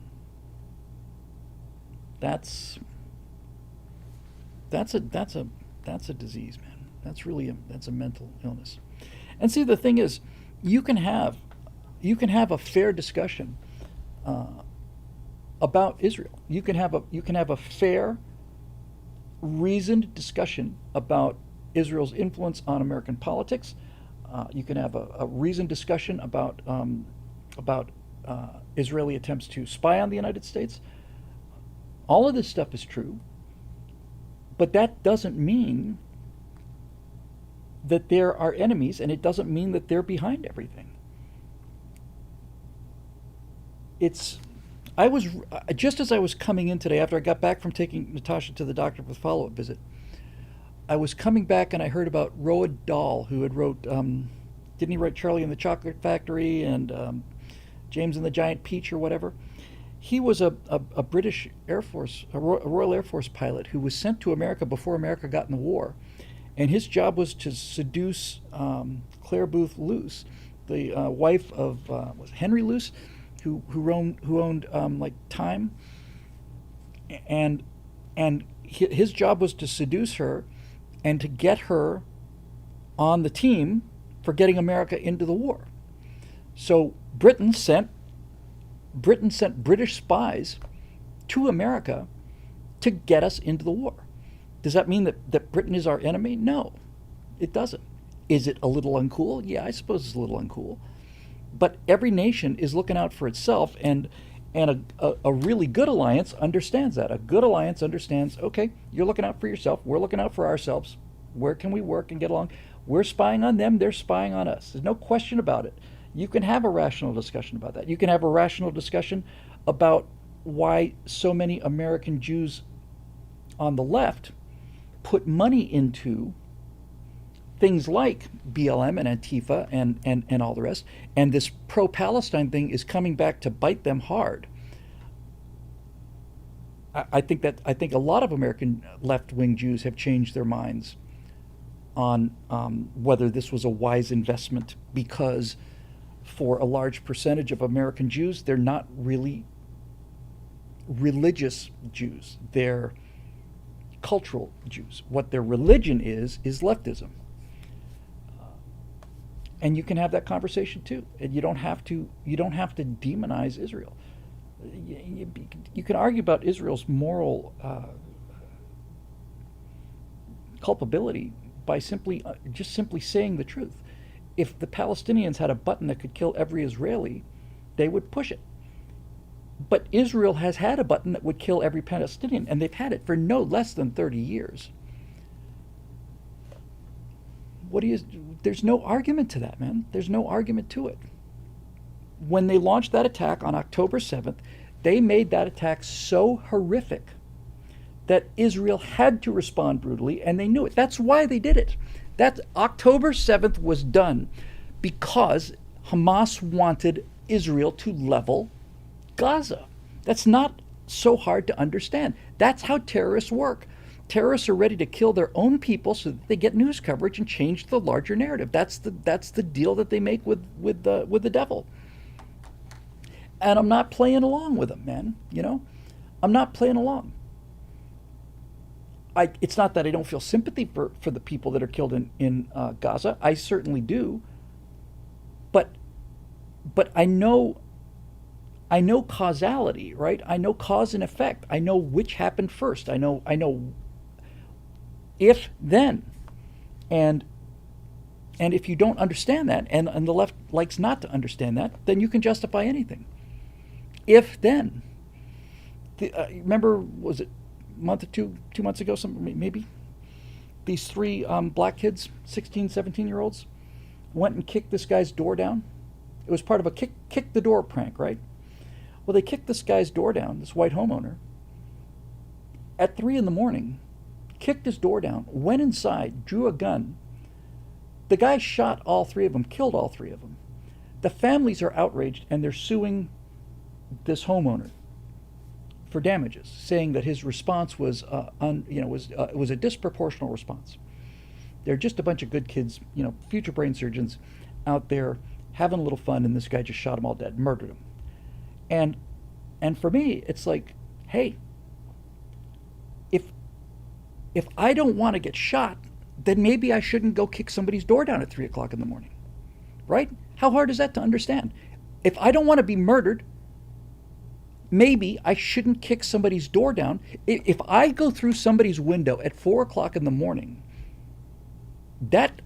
A: that's that's a disease, man. That's really that's a mental illness. And see, the thing is, you can have a fair discussion uh, about Israel. You can have a fair, reasoned discussion about Israel's influence on American politics. You can have a reasoned discussion about Israeli attempts to spy on the United States. All of this stuff is true, but that doesn't mean that there are enemies, and it doesn't mean that they're behind everything. It's I was just as I was coming in today after I got back from taking Natasha to the doctor for the follow-up visit. I was coming back and I heard about Roald Dahl, who had wrote didn't he write Charlie and the Chocolate Factory and James and the Giant Peach or whatever? He was a British Air Force, a Royal Air Force pilot who was sent to America before America got in the war, and his job was to seduce Claire Booth Luce, the wife of was Henry Luce, who owned like Time, and his job was to seduce her, and to get her on the team for getting America into the war. So Britain sent British spies to America to get us into the war. Does that mean that Britain is our enemy? No, it doesn't. Is it a little uncool? Yeah, I suppose it's a little uncool. But every nation is looking out for itself, and a really good alliance understands that. A good alliance understands, okay, you're looking out for yourself, we're looking out for ourselves. Where can we work and get along? We're spying on them, they're spying on us. There's no question about it. You can have a rational discussion about that. You can have a rational discussion about why so many American Jews on the left put money into things like BLM and Antifa and all the rest. And this pro-Palestine thing is coming back to bite them hard. I think a lot of American left-wing Jews have changed their minds on whether this was a wise investment, because for a large percentage of American Jews, they're not really religious Jews. They're cultural Jews. What their religion is leftism. And you can have that conversation too. And you don't have to demonize Israel. You can argue about Israel's moral culpability by simply saying the truth. If the Palestinians had a button that could kill every Israeli, they would push it. But Israel has had a button that would kill every Palestinian, and they've had it for no less than 30 years. There's no argument to that, man. There's no argument to it. When they launched that attack on October 7th, they made that attack so horrific that Israel had to respond brutally, and they knew it. That's why they did it. That October 7th was done because Hamas wanted Israel to level Gaza. That's not so hard to understand. That's how terrorists work. Terrorists are ready to kill their own people so that they get news coverage and change the larger narrative. That's the deal that they make with the devil. And I'm not playing along with them, man. You know, I'm not playing along. It's not that I don't feel sympathy for the people that are killed in Gaza. I certainly do. But I know causality, right? I know cause and effect. I know which happened first. I know if then. And if you don't understand that, and the left likes not to understand that, then you can justify anything. If then. Remember, was it a month or two months ago, maybe? These three black kids, 16, 17-year-olds, went and kicked this guy's door down. It was part of a kick the door prank, right? Well, they kicked this guy's door down, this white homeowner, at 3 a.m, kicked his door down, went inside, drew a gun. The guy shot all three of them, killed all three of them. The families are outraged, and they're suing this homeowner for damages, saying that his response was, it was a disproportional response. They're just a bunch of good kids, future brain surgeons out there having a little fun, and this guy just shot them all dead, murdered them. And for me, it's like, hey, if I don't want to get shot, then maybe I shouldn't go kick somebody's door down at 3 o'clock in the morning, right? How hard is that to understand? If I don't want to be murdered, maybe I shouldn't kick somebody's door down. If I go through somebody's window at 4 o'clock in the morning, that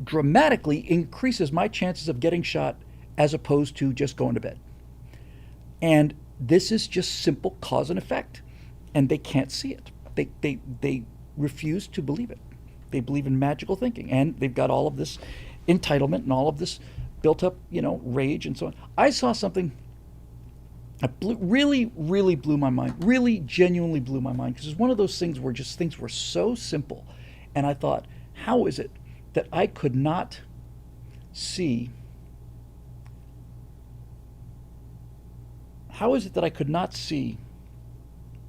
A: dramatically increases my chances of getting shot as opposed to just going to bed. And this is just simple cause and effect. And they can't see it. They refuse to believe it. They believe in magical thinking. And they've got all of this entitlement and all of this built up, rage and so on. I saw something that really, really blew my mind. Really, genuinely blew my mind. Because it's one of those things where just things were so simple. And I thought, how is it that I could not see? How is it that I could not see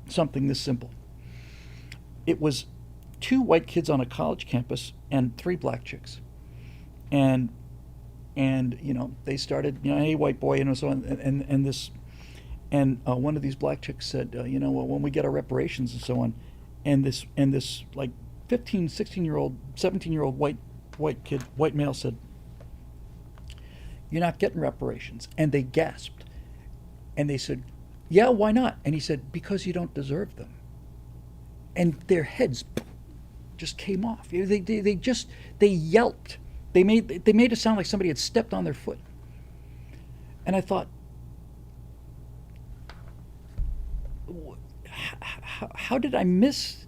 A: something this simple? It was 2 white kids on a college campus and 3 black chicks. And they started, hey, white boy, so on, and one of these black chicks said, well, when we get our reparations and so on, and this like 15, 16-year-old, 17-year-old white male said, you're not getting reparations. And they gasped. And they said, yeah, why not? And he said, because you don't deserve them. And their heads just came off. They yelped. They made it sound like somebody had stepped on their foot. And I thought, how did I miss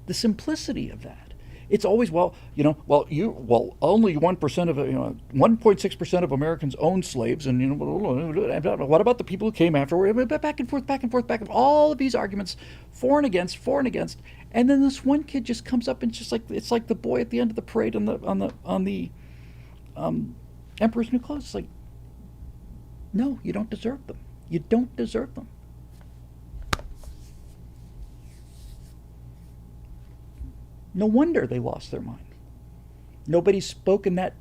A: the simplicity of that? It's always, only 1% of 1.6% of Americans own slaves, and what about the people who came afterward? Back and forth, all of these arguments, for and against, and then this one kid just comes up and just like it's like the boy at the end of the parade on the Emperor's New Clothes. It's like, no, you don't deserve them. You don't deserve them. No wonder they lost their mind. Nobody's spoken that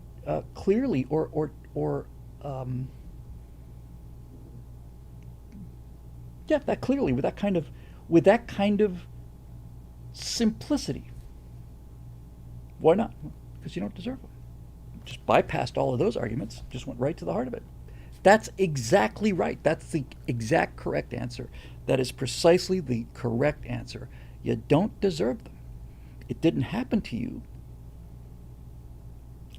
A: clearly that clearly with that kind of simplicity. Why not? Because you don't deserve them. Just bypassed all of those arguments. Just went right to the heart of it. That's exactly right. That's the exact correct answer. That is precisely the correct answer. You don't deserve them. It didn't happen to you.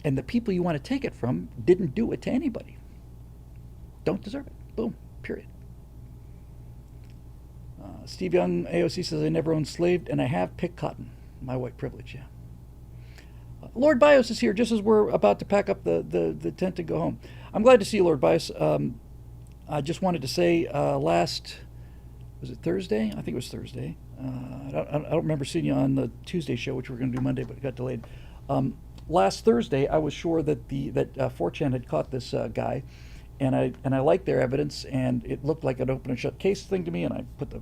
A: And the people you want to take it from didn't do it to anybody. Don't deserve it. Boom. Period. Steve Young, AOC says, I never owned slave, and I have picked cotton. My white privilege, yeah. Lord Bios is here just as we're about to pack up the tent and go home. I'm glad to see you, Lord Bios. I just wanted to say was it Thursday? I think it was Thursday. I don't remember seeing you on the Tuesday show, which we were going to do Monday, but it got delayed. Last Thursday, I was sure that 4chan had caught this guy, and I liked their evidence, and it looked like an open and shut case thing to me. And I put the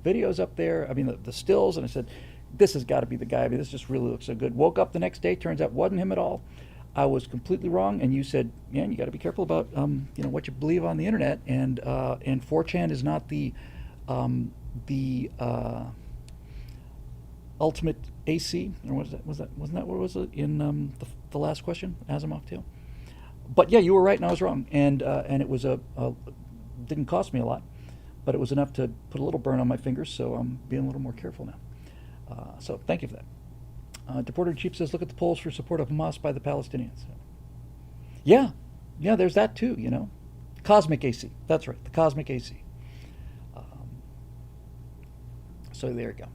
A: videos up there. I mean the stills, and I said, this has got to be the guy. I mean, this just really looks so good. Woke up the next day, turns out it wasn't him at all. I was completely wrong, and you said, man, you got to be careful about what you believe on the internet, and 4chan is not the ultimate AC, or wasn't that what was it in the last question, Asimov tale? But yeah, you were right and I was wrong, and it was didn't cost me a lot, but it was enough to put a little burn on my fingers, so I'm being a little more careful now. So thank you for that. Deporter-in-Chief says, look at the polls for support of Hamas by the Palestinians. Yeah, there's that too, Cosmic AC, that's right, the Cosmic AC. So there you go.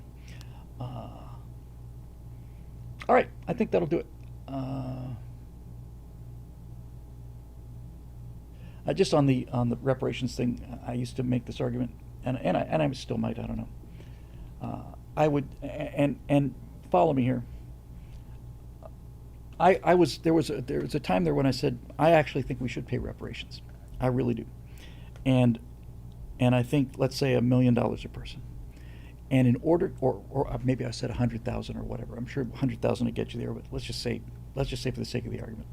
A: All right, I think that'll do it. Just on the reparations thing, I used to make this argument, and I still might. I don't know. I would and follow me here. There was a time there when I said I actually think we should pay reparations. I really do, and and I think, let's say, $1 million a person. And in order, or maybe I said 100,000 or whatever. I'm sure 100,000 would get you there, but let's just say for the sake of the argument,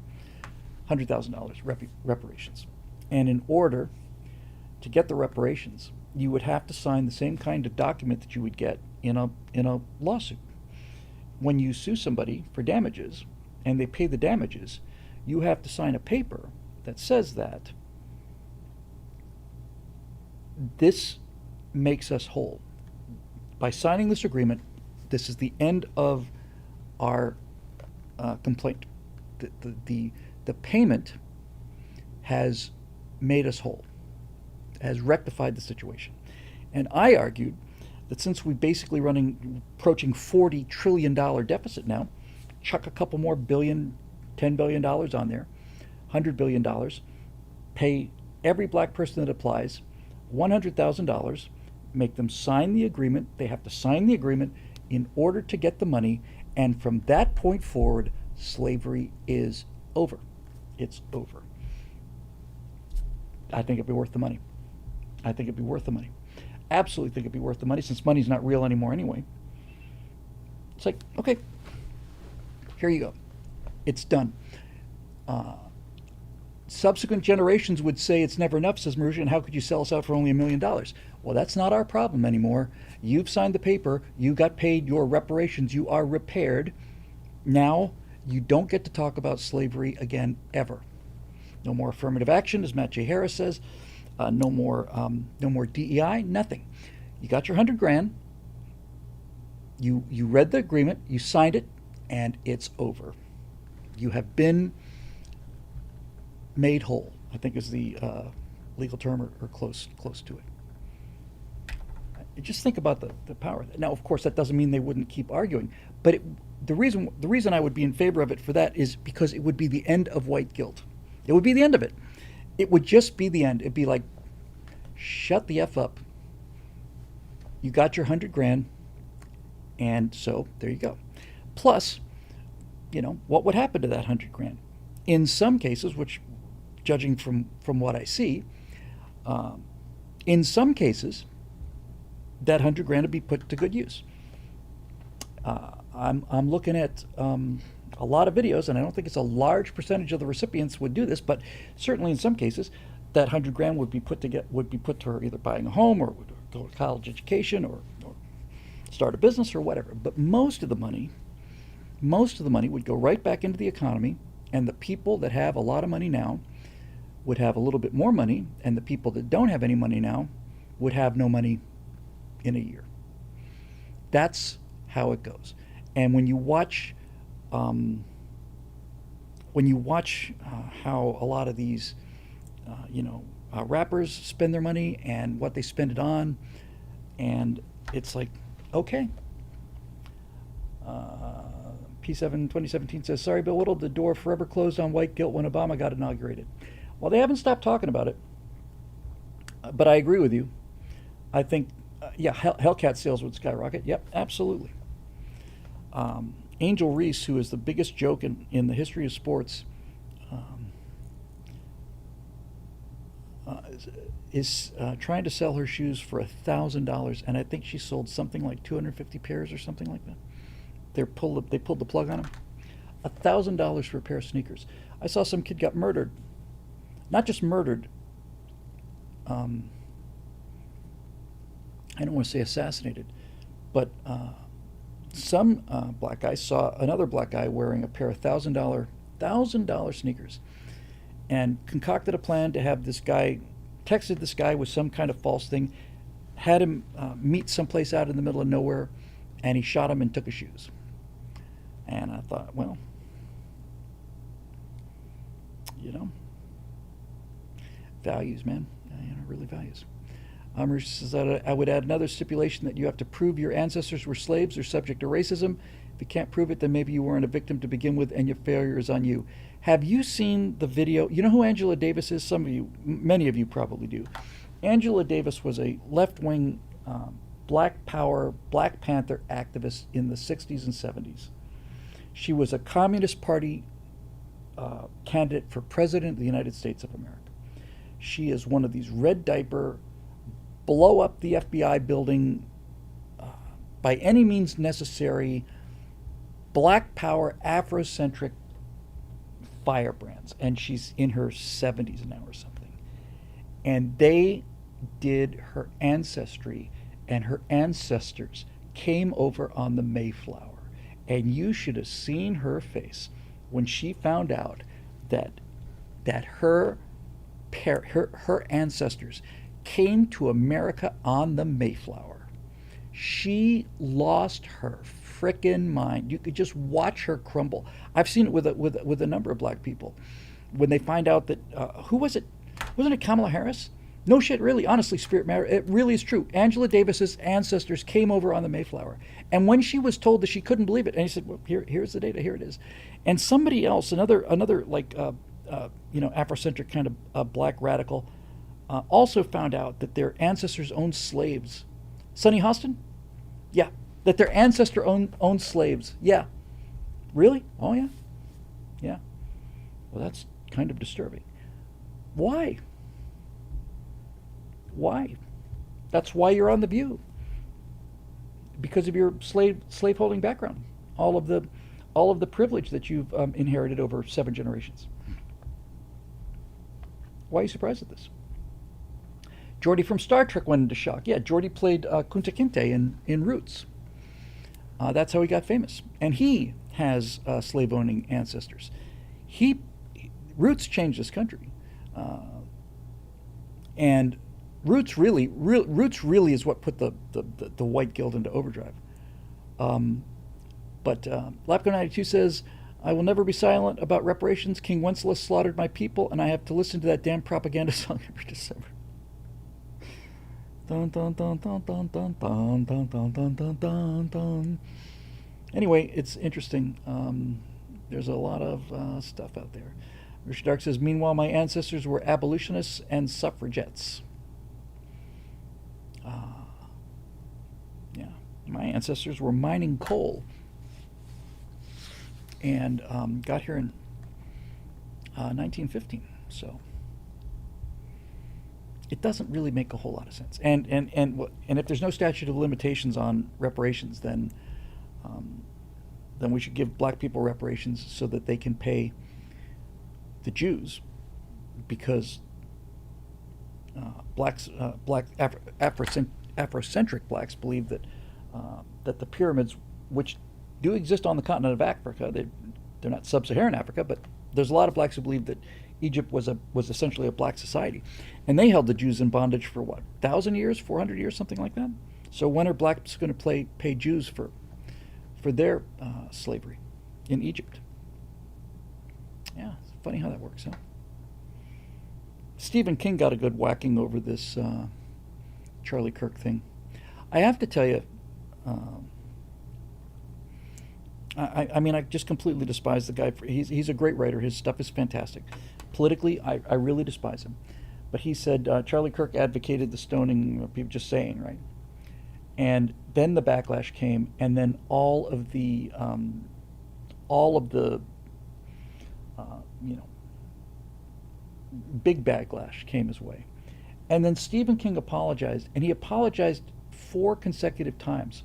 A: $100,000 reparations. And in order to get the reparations, you would have to sign the same kind of document that you would get in a lawsuit. When you sue somebody for damages and they pay the damages, you have to sign a paper that says that this makes us whole. By signing this agreement, this is the end of our complaint. The payment has made us whole, has rectified the situation. And I argued that since we're basically approaching $40 trillion deficit now, chuck a couple more billion, $10 billion on there, $100 billion, pay every black person that applies $100,000, make them sign the agreement. They have to sign the agreement in order to get the money, and from that point forward, slavery is over. It's over. I think it'd be worth the money. I think it'd be worth the money. Absolutely think it'd be worth the money, since money's not real anymore anyway. It's like, okay, here you go. It's done. Subsequent generations would say it's never enough, says Marusha, and how could you sell us out for only $1 million? Well, that's not our problem anymore. You've signed the paper. You got paid your reparations. You are repaired. Now you don't get to talk about slavery again, ever. No more affirmative action, as Matt J. Harris says. No more DEI, nothing. You got your $100,000. You read the agreement, you signed it, and it's over. You have been made whole, I think is the legal term, or close to it. Just think about the power. Now, of course, that doesn't mean they wouldn't keep arguing, but the reason I would be in favor of it for that is because it would be the end of white guilt. It would be the end of it. It would just be the end. It'd be like, shut the F up. You got your $100,000, and so there you go. Plus, what would happen to that $100,000? In some cases, which, judging from what I see, in some cases, that $100,000 would be put to good use. I'm looking at a lot of videos, and I don't think it's a large percentage of the recipients would do this, but certainly in some cases, that $100,000 would be put to either buying a home, or go to college education, or start a business, or whatever. But most of the money would go right back into the economy, and the people that have a lot of money now would have a little bit more money, and the people that don't have any money now would have no money in a year. That's how it goes. And when you watch how a lot of these rappers spend their money and what they spend it on, and it's like, okay. P7 2017 says, sorry, Bill Whittle, the door forever closed on white guilt when Obama got inaugurated. Well, they haven't stopped talking about it, but I agree with you. I think, Hellcat sales would skyrocket. Yep, absolutely. Angel Reese, who is the biggest joke in the history of sports, is trying to sell her shoes for $1,000, and I think she sold something like 250 pairs or something like that. They pulled the plug on them. $1,000 for a pair of sneakers. I saw some kid got murdered. Not just murdered. I don't want to say assassinated, but some black guy saw another black guy wearing a pair of $1,000 sneakers, and concocted a plan to have this guy, texted this guy with some kind of false thing, had him meet someplace out in the middle of nowhere, and he shot him and took his shoes. And I thought, well, values, man, really values. Amrish says that I would add another stipulation that you have to prove your ancestors were slaves or subject to racism. If you can't prove it, then maybe you weren't a victim to begin with, and your failure is on you. Have you seen the video? You know who Angela Davis is? Many of you probably do. Angela Davis was a left-wing Black Power, Black Panther activist in the 60s and 70s. She was a Communist Party candidate for President of the United States of America. She is one of these red diaper, blow up the FBI building by any means necessary, black power, Afrocentric firebrands. And she's in her 70s now or something. And they did her ancestry, and her ancestors came over on the Mayflower. And you should have seen her face when she found out that her ancestors came to America on the Mayflower. She lost her frickin' mind. You could just watch her crumble. I've seen it with a number of black people when they find out that who was it? Wasn't it Kamala Harris? No shit, really, honestly, Spirit Matter, it really is true. Angela Davis's ancestors came over on the Mayflower. And when she was told that, she couldn't believe it. And he said, well, here's the data, here it is. And somebody else, another like, Afrocentric kind of black radical, also found out that their ancestors owned slaves. Sonny Hostin? Yeah. That their ancestor owned slaves. Yeah. Really? Oh, yeah. Yeah. Well, that's kind of disturbing. Why? Why? That's why you're on The View. Because of your slaveholding background, all of the privilege that you've inherited over 7 generations. Why are you surprised at this? Geordi from Star Trek went into shock. Yeah, Geordi played Kunta Kinte in Roots. That's how he got famous, and he has slave-owning ancestors. Roots changed this country, and Roots really is what put the white guild into overdrive. But Lapco 92 says, I will never be silent about reparations. King Wenceslas slaughtered my people, and I have to listen to that damn propaganda song every December. Dun, dun, dun, dun, dun, dun, dun, dun, dun, dun, dun, dun, dun. Anyway, it's interesting. There's a lot of stuff out there. Richard Dark says, meanwhile, my ancestors were abolitionists and suffragettes. Yeah, my ancestors were mining coal and got here in 1915. So it doesn't really make a whole lot of sense. And if there's no statute of limitations on reparations, then we should give black people reparations so that they can pay the Jews, because Afrocentric blacks believe that the pyramids, which do exist on the continent of Africa, they're not sub-Saharan Africa, but there's a lot of blacks who believe that Egypt was essentially a black society, and they held the Jews in bondage for what, 1,000 years, 400 years, something like that. So when are blacks going to pay Jews for their slavery in Egypt? Yeah, it's funny how that works, huh? Stephen King got a good whacking over this Charlie Kirk thing. I have to tell you, I mean, I just completely despise the guy. He's a great writer. His stuff is fantastic. Politically, I really despise him. But he said Charlie Kirk advocated the stoning, people just saying, right? And then the backlash came, and then all of the big backlash came his way. And then Stephen King apologized, and he apologized 4 consecutive times.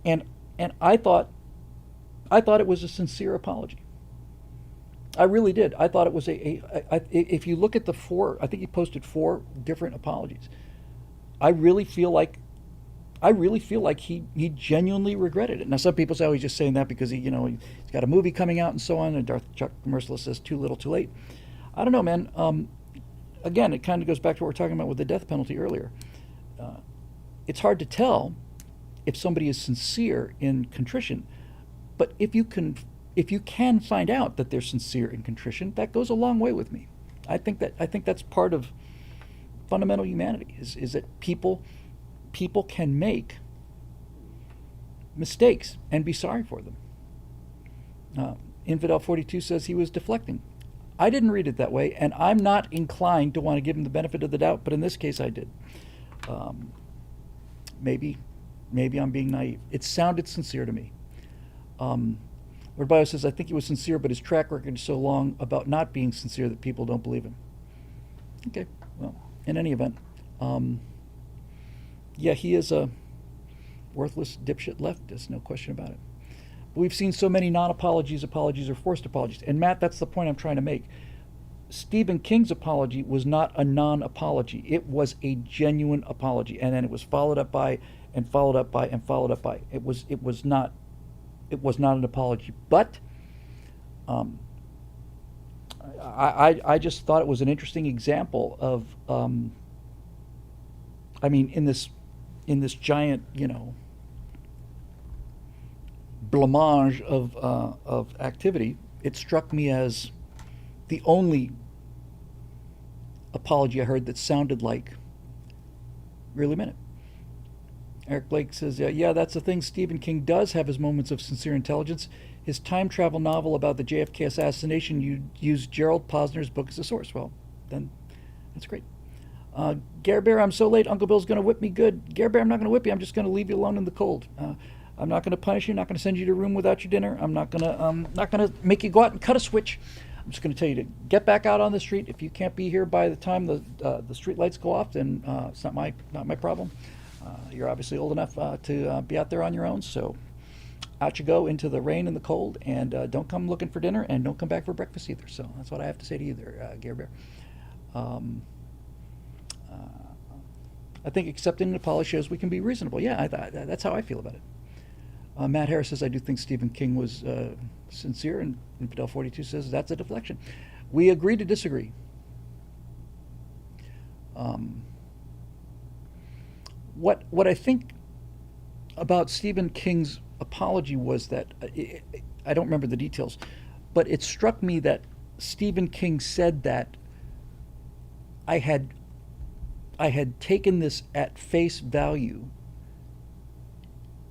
A: And I thought it was a sincere apology. I really did. I thought it was if you look at the 4, I think he posted 4 different apologies. I really feel like he genuinely regretted it. Now, some people say, oh, he's just saying that because he's got a movie coming out and so on, and Chuck Merciless says too little too late. I don't know, man. Again, it kind of goes back to what we were talking about with the death penalty earlier. It's hard to tell if somebody is sincere in contrition, but if you can find out that they're sincere in contrition, that goes a long way with me. I think that's part of fundamental humanity is that people can make mistakes and be sorry for them. Infidel 42 says he was deflecting. I didn't read it that way, and I'm not inclined to want to give him the benefit of the doubt, but in this case I did. Maybe I'm being naive. It sounded sincere to me. Lord Bio says, I think he was sincere, but his track record is so long about not being sincere that people don't believe him. Okay, well, in any event, Yeah, he is a worthless dipshit leftist, no question about it. But we've seen so many non-apologies, apologies, or forced apologies. And Matt, that's the point I'm trying to make. Stephen King's apology was not a non-apology. It was a genuine apology, and then it was followed up by and followed up by and followed up by. It was not an apology. But um, I just thought it was an interesting example of I mean, in this giant, blancmange of activity, it struck me as the only apology I heard that sounded like really meant it. Eric Blake says, yeah, that's the thing. Stephen King does have his moments of sincere intelligence. His time travel novel about the JFK assassination used Gerald Posner's book as a source. Well, then that's great. Gare Bear, I'm so late. Uncle Bill's going to whip me good. Gare Bear, I'm not going to whip you. I'm just going to leave you alone in the cold. I'm not going to punish you. I'm not going to send you to your room without your dinner. I'm not going to make you go out and cut a switch. I'm just going to tell you to get back out on the street. If you can't be here by the time the street lights go off, then it's not my problem. You're obviously old enough to be out there on your own. So out you go into the rain and the cold, and don't come looking for dinner, and don't come back for breakfast either. So that's what I have to say to you there, Gare Bear. I think accepting an apology shows we can be reasonable. Yeah, that's how I feel about it. Matt Harris says, I do think Stephen King was sincere, and Fidel 42 says that's a deflection. We agree to disagree. What I think about Stephen King's apology was that I don't remember the details, but it struck me that Stephen King said that I had taken this at face value,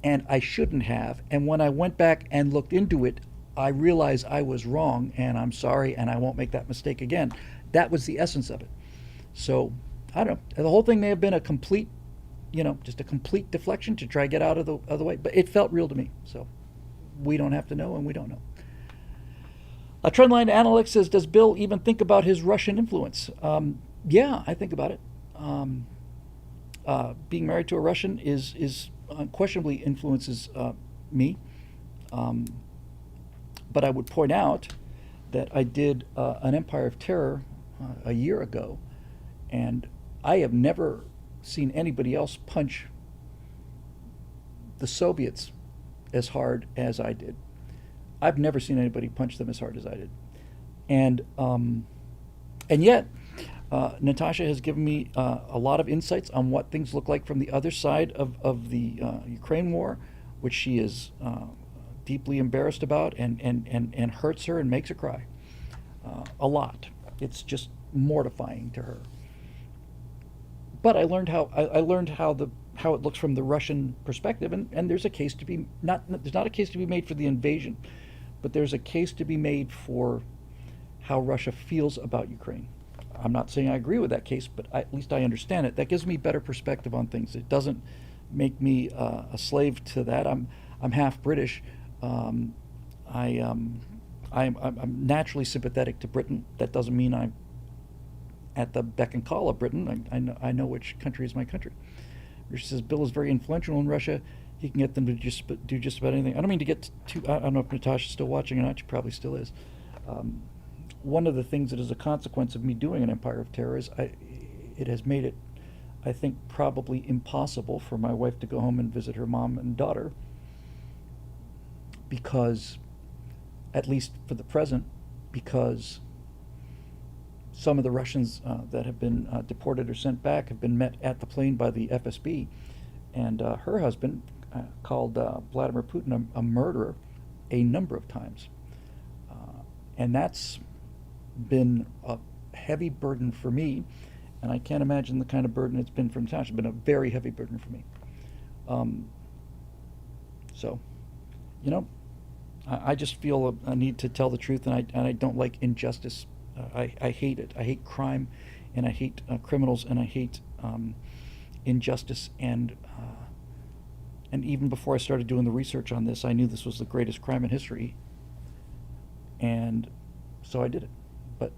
A: and I shouldn't have. And when I went back and looked into it, I realized I was wrong, and I'm sorry, and I won't make that mistake again. That was the essence of it. So I don't know. The whole thing may have been a complete, just a complete deflection to try to get out of the way, but it felt real to me. So we don't have to know, and we don't know. Trendline Analytics says, does Bill even think about his Russian influence? Yeah, I think about it. Being married to a Russian is unquestionably influences me. But I would point out that I did an Empire of Terror a year ago, and I have never seen anybody else punch the Soviets as hard as I did. I've never seen anybody punch them as hard as I did, and yet Natasha has given me a lot of insights on what things look like from the other side of the Ukraine war, which she is deeply embarrassed about and hurts her and makes her cry a lot. It's just mortifying to her. But I learned how it looks from the Russian perspective, and there's a case to be there's not a case to be made for the invasion, but there's a case to be made for how Russia feels about Ukraine. I'm not saying I agree with that case, but at least I understand it. That gives me better perspective on things. It doesn't make me a slave to that. I'm half British. I'm naturally sympathetic to Britain. That doesn't mean I'm at the beck and call of Britain. I know which country is my country. Richard says Bill is very influential in Russia. He can get them to do just about anything. I don't mean to get too. I don't know if Natasha's still watching or not. She probably still is. One of the things that is a consequence of me doing an Empire of Terror is it has made it, I think, probably impossible for my wife to go home and visit her mom and daughter, because, at least for the present, because some of the Russians that have been deported or sent back have been met at the plane by the FSB, and her husband called Vladimir Putin a murderer a number of times. And that's been a heavy burden for me, and I can't imagine the kind of burden it's been for Natasha. It's been a very heavy burden for me. So, I just feel a need to tell the truth, and I don't like injustice. I hate it. I hate crime, and I hate criminals, and I hate injustice. And even before I started doing the research on this, I knew this was the greatest crime in history, and so I did it. But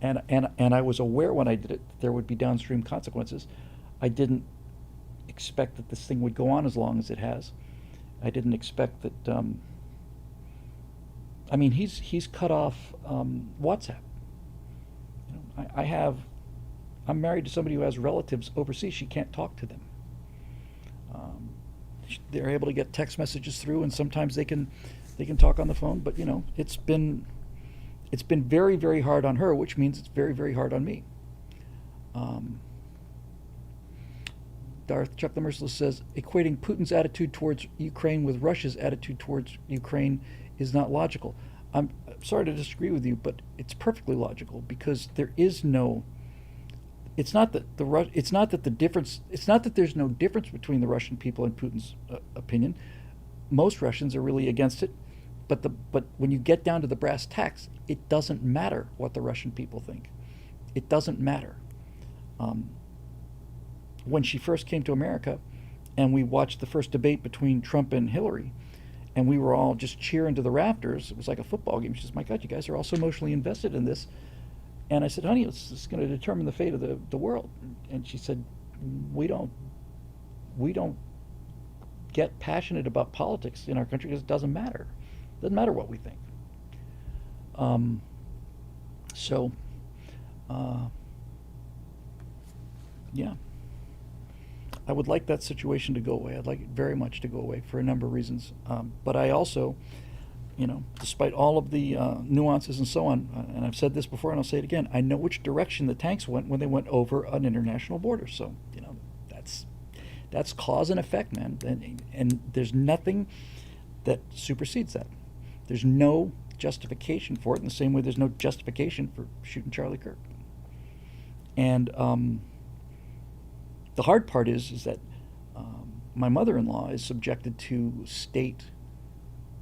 A: and I was aware when I did it that there would be downstream consequences. I didn't expect that this thing would go on as long as it has. I didn't expect that. I mean, he's cut off WhatsApp. You know, I'm married to somebody who has relatives overseas. She can't talk to them. Um, they're able to get text messages through, and sometimes they can talk on the phone. But you know, it's been very, very hard on her, which means it's very, very hard on me. Um, Darth Chuck the Merciless says, equating Putin's attitude towards Ukraine with Russia's attitude towards Ukraine is not logical. I'm sorry to disagree with you, but it's perfectly logical because there is no. It's not that It's not that the difference. It's not that there's no difference between the Russian people and Putin's opinion. Most Russians are really against it, but when you get down to the brass tacks, it doesn't matter what the Russian people think. It doesn't matter. When she first came to America, and we watched the first debate between Trump and Hillary, and we were all just cheering to the rafters. It was like a football game. She says, "My God, you guys are all so emotionally invested in this." And I said, "Honey, it's going to determine the fate of the world." And she said, "We don't get passionate about politics in our country because it doesn't matter. It doesn't matter what we think." So, yeah. I would like that situation to go away. I'd like it very much to go away for a number of reasons. But I also, you know, despite all of the nuances and so on, and I've said this before and I'll say it again, I know which direction the tanks went when they went over an international border. So, you know, that's cause and effect, man. And there's nothing that supersedes that. There's no justification for it in the same way there's no justification for shooting Charlie Kirk. And the hard part is that my mother-in-law is subjected to state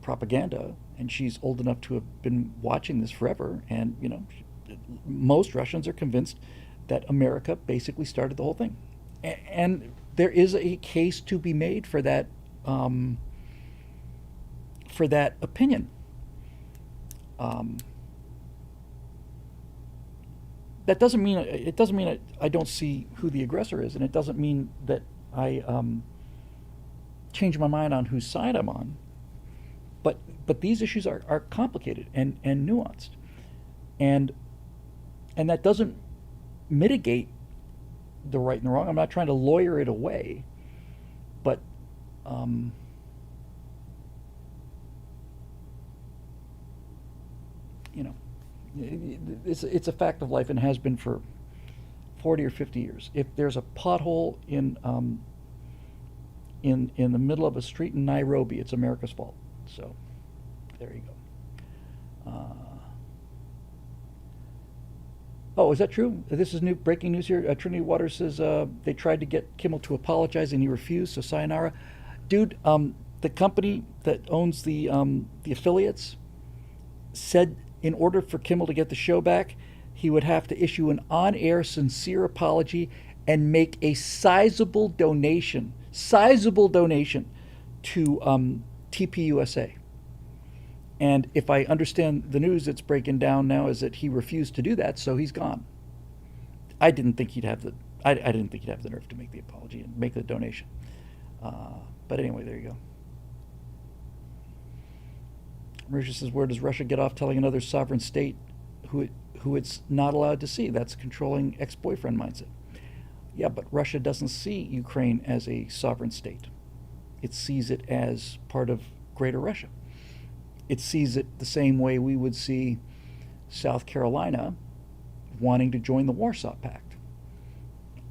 A: propaganda, and she's old enough to have been watching this forever. And you know, most Russians are convinced that America basically started the whole thing, and there is a case to be made for that opinion. That doesn't mean I don't see who the aggressor is, and it doesn't mean that I change my mind on whose side I'm on. But these issues are complicated and nuanced, and that doesn't mitigate the right and the wrong. I'm not trying to lawyer it away, but you know. It's a fact of life and has been for 40 or 50 years. If there's a pothole in the middle of a street in Nairobi, it's America's fault. So there you go. Oh, is that true? This is new breaking news here. Trinity Waters says they tried to get Kimmel to apologize and he refused. So sayonara, dude. The company that owns the affiliates said, in order for Kimmel to get the show back, he would have to issue an on-air sincere apology and make a sizable donation to TPUSA. And if I understand the news that's breaking down now is that he refused to do that, so he's gone. I didn't think he'd have the nerve to make the apology and make the donation. But anyway, there you go. Marisha says, where does Russia get off telling another sovereign state who it's not allowed to see? That's controlling ex-boyfriend mindset. Yeah, but Russia doesn't see Ukraine as a sovereign state. It sees it as part of Greater Russia. It sees it the same way we would see South Carolina wanting to join the Warsaw Pact.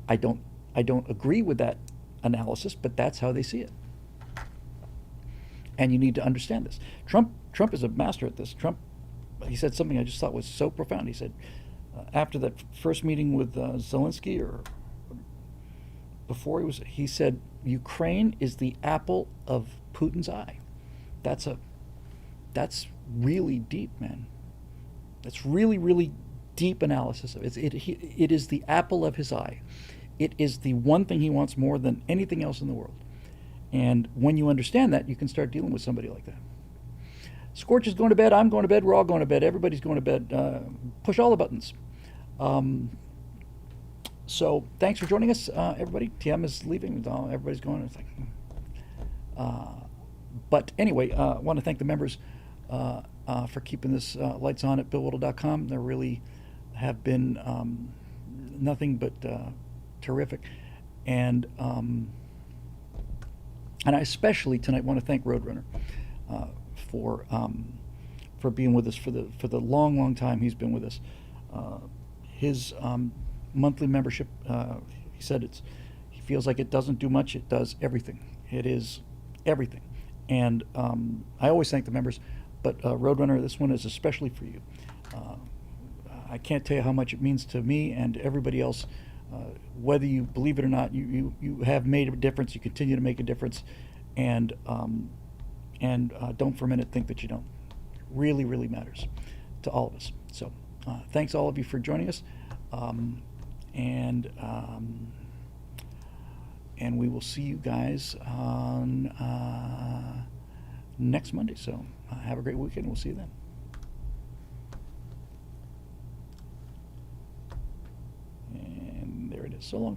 A: I don't agree with that analysis, but that's how they see it. And you need to understand this. Trump is a master at this. He said something I just thought was so profound. He said, after that first meeting with Zelensky, or before he said, Ukraine is the apple of Putin's eye. That's really deep, man. That's really, really deep analysis of it. It is the apple of his eye. It is the one thing he wants more than anything else in the world. And when you understand that, you can start dealing with somebody like that. Scorch is going to bed. I'm going to bed. We're all going to bed. Everybody's going to bed. Push all the buttons. So thanks for joining us, everybody. TM is leaving. Everybody's going. It's like, but anyway, I want to thank the members for keeping this lights on at BillWhittle.com. They really have been nothing but terrific, and I especially tonight want to thank Roadrunner for being with us for the long time he's been with us. His monthly membership, he said he feels like it doesn't do much. It does everything. It is everything. And I always thank the members, but Roadrunner, this one is especially for you. I can't tell you how much it means to me and everybody else. Whether you believe it or not, you have made a difference. You continue to make a difference, and don't for a minute think that you don't. Really, really matters to all of us. So thanks all of you for joining us, and we will see you guys on next Monday. So have a great weekend. We'll see you then. And there it is. So long.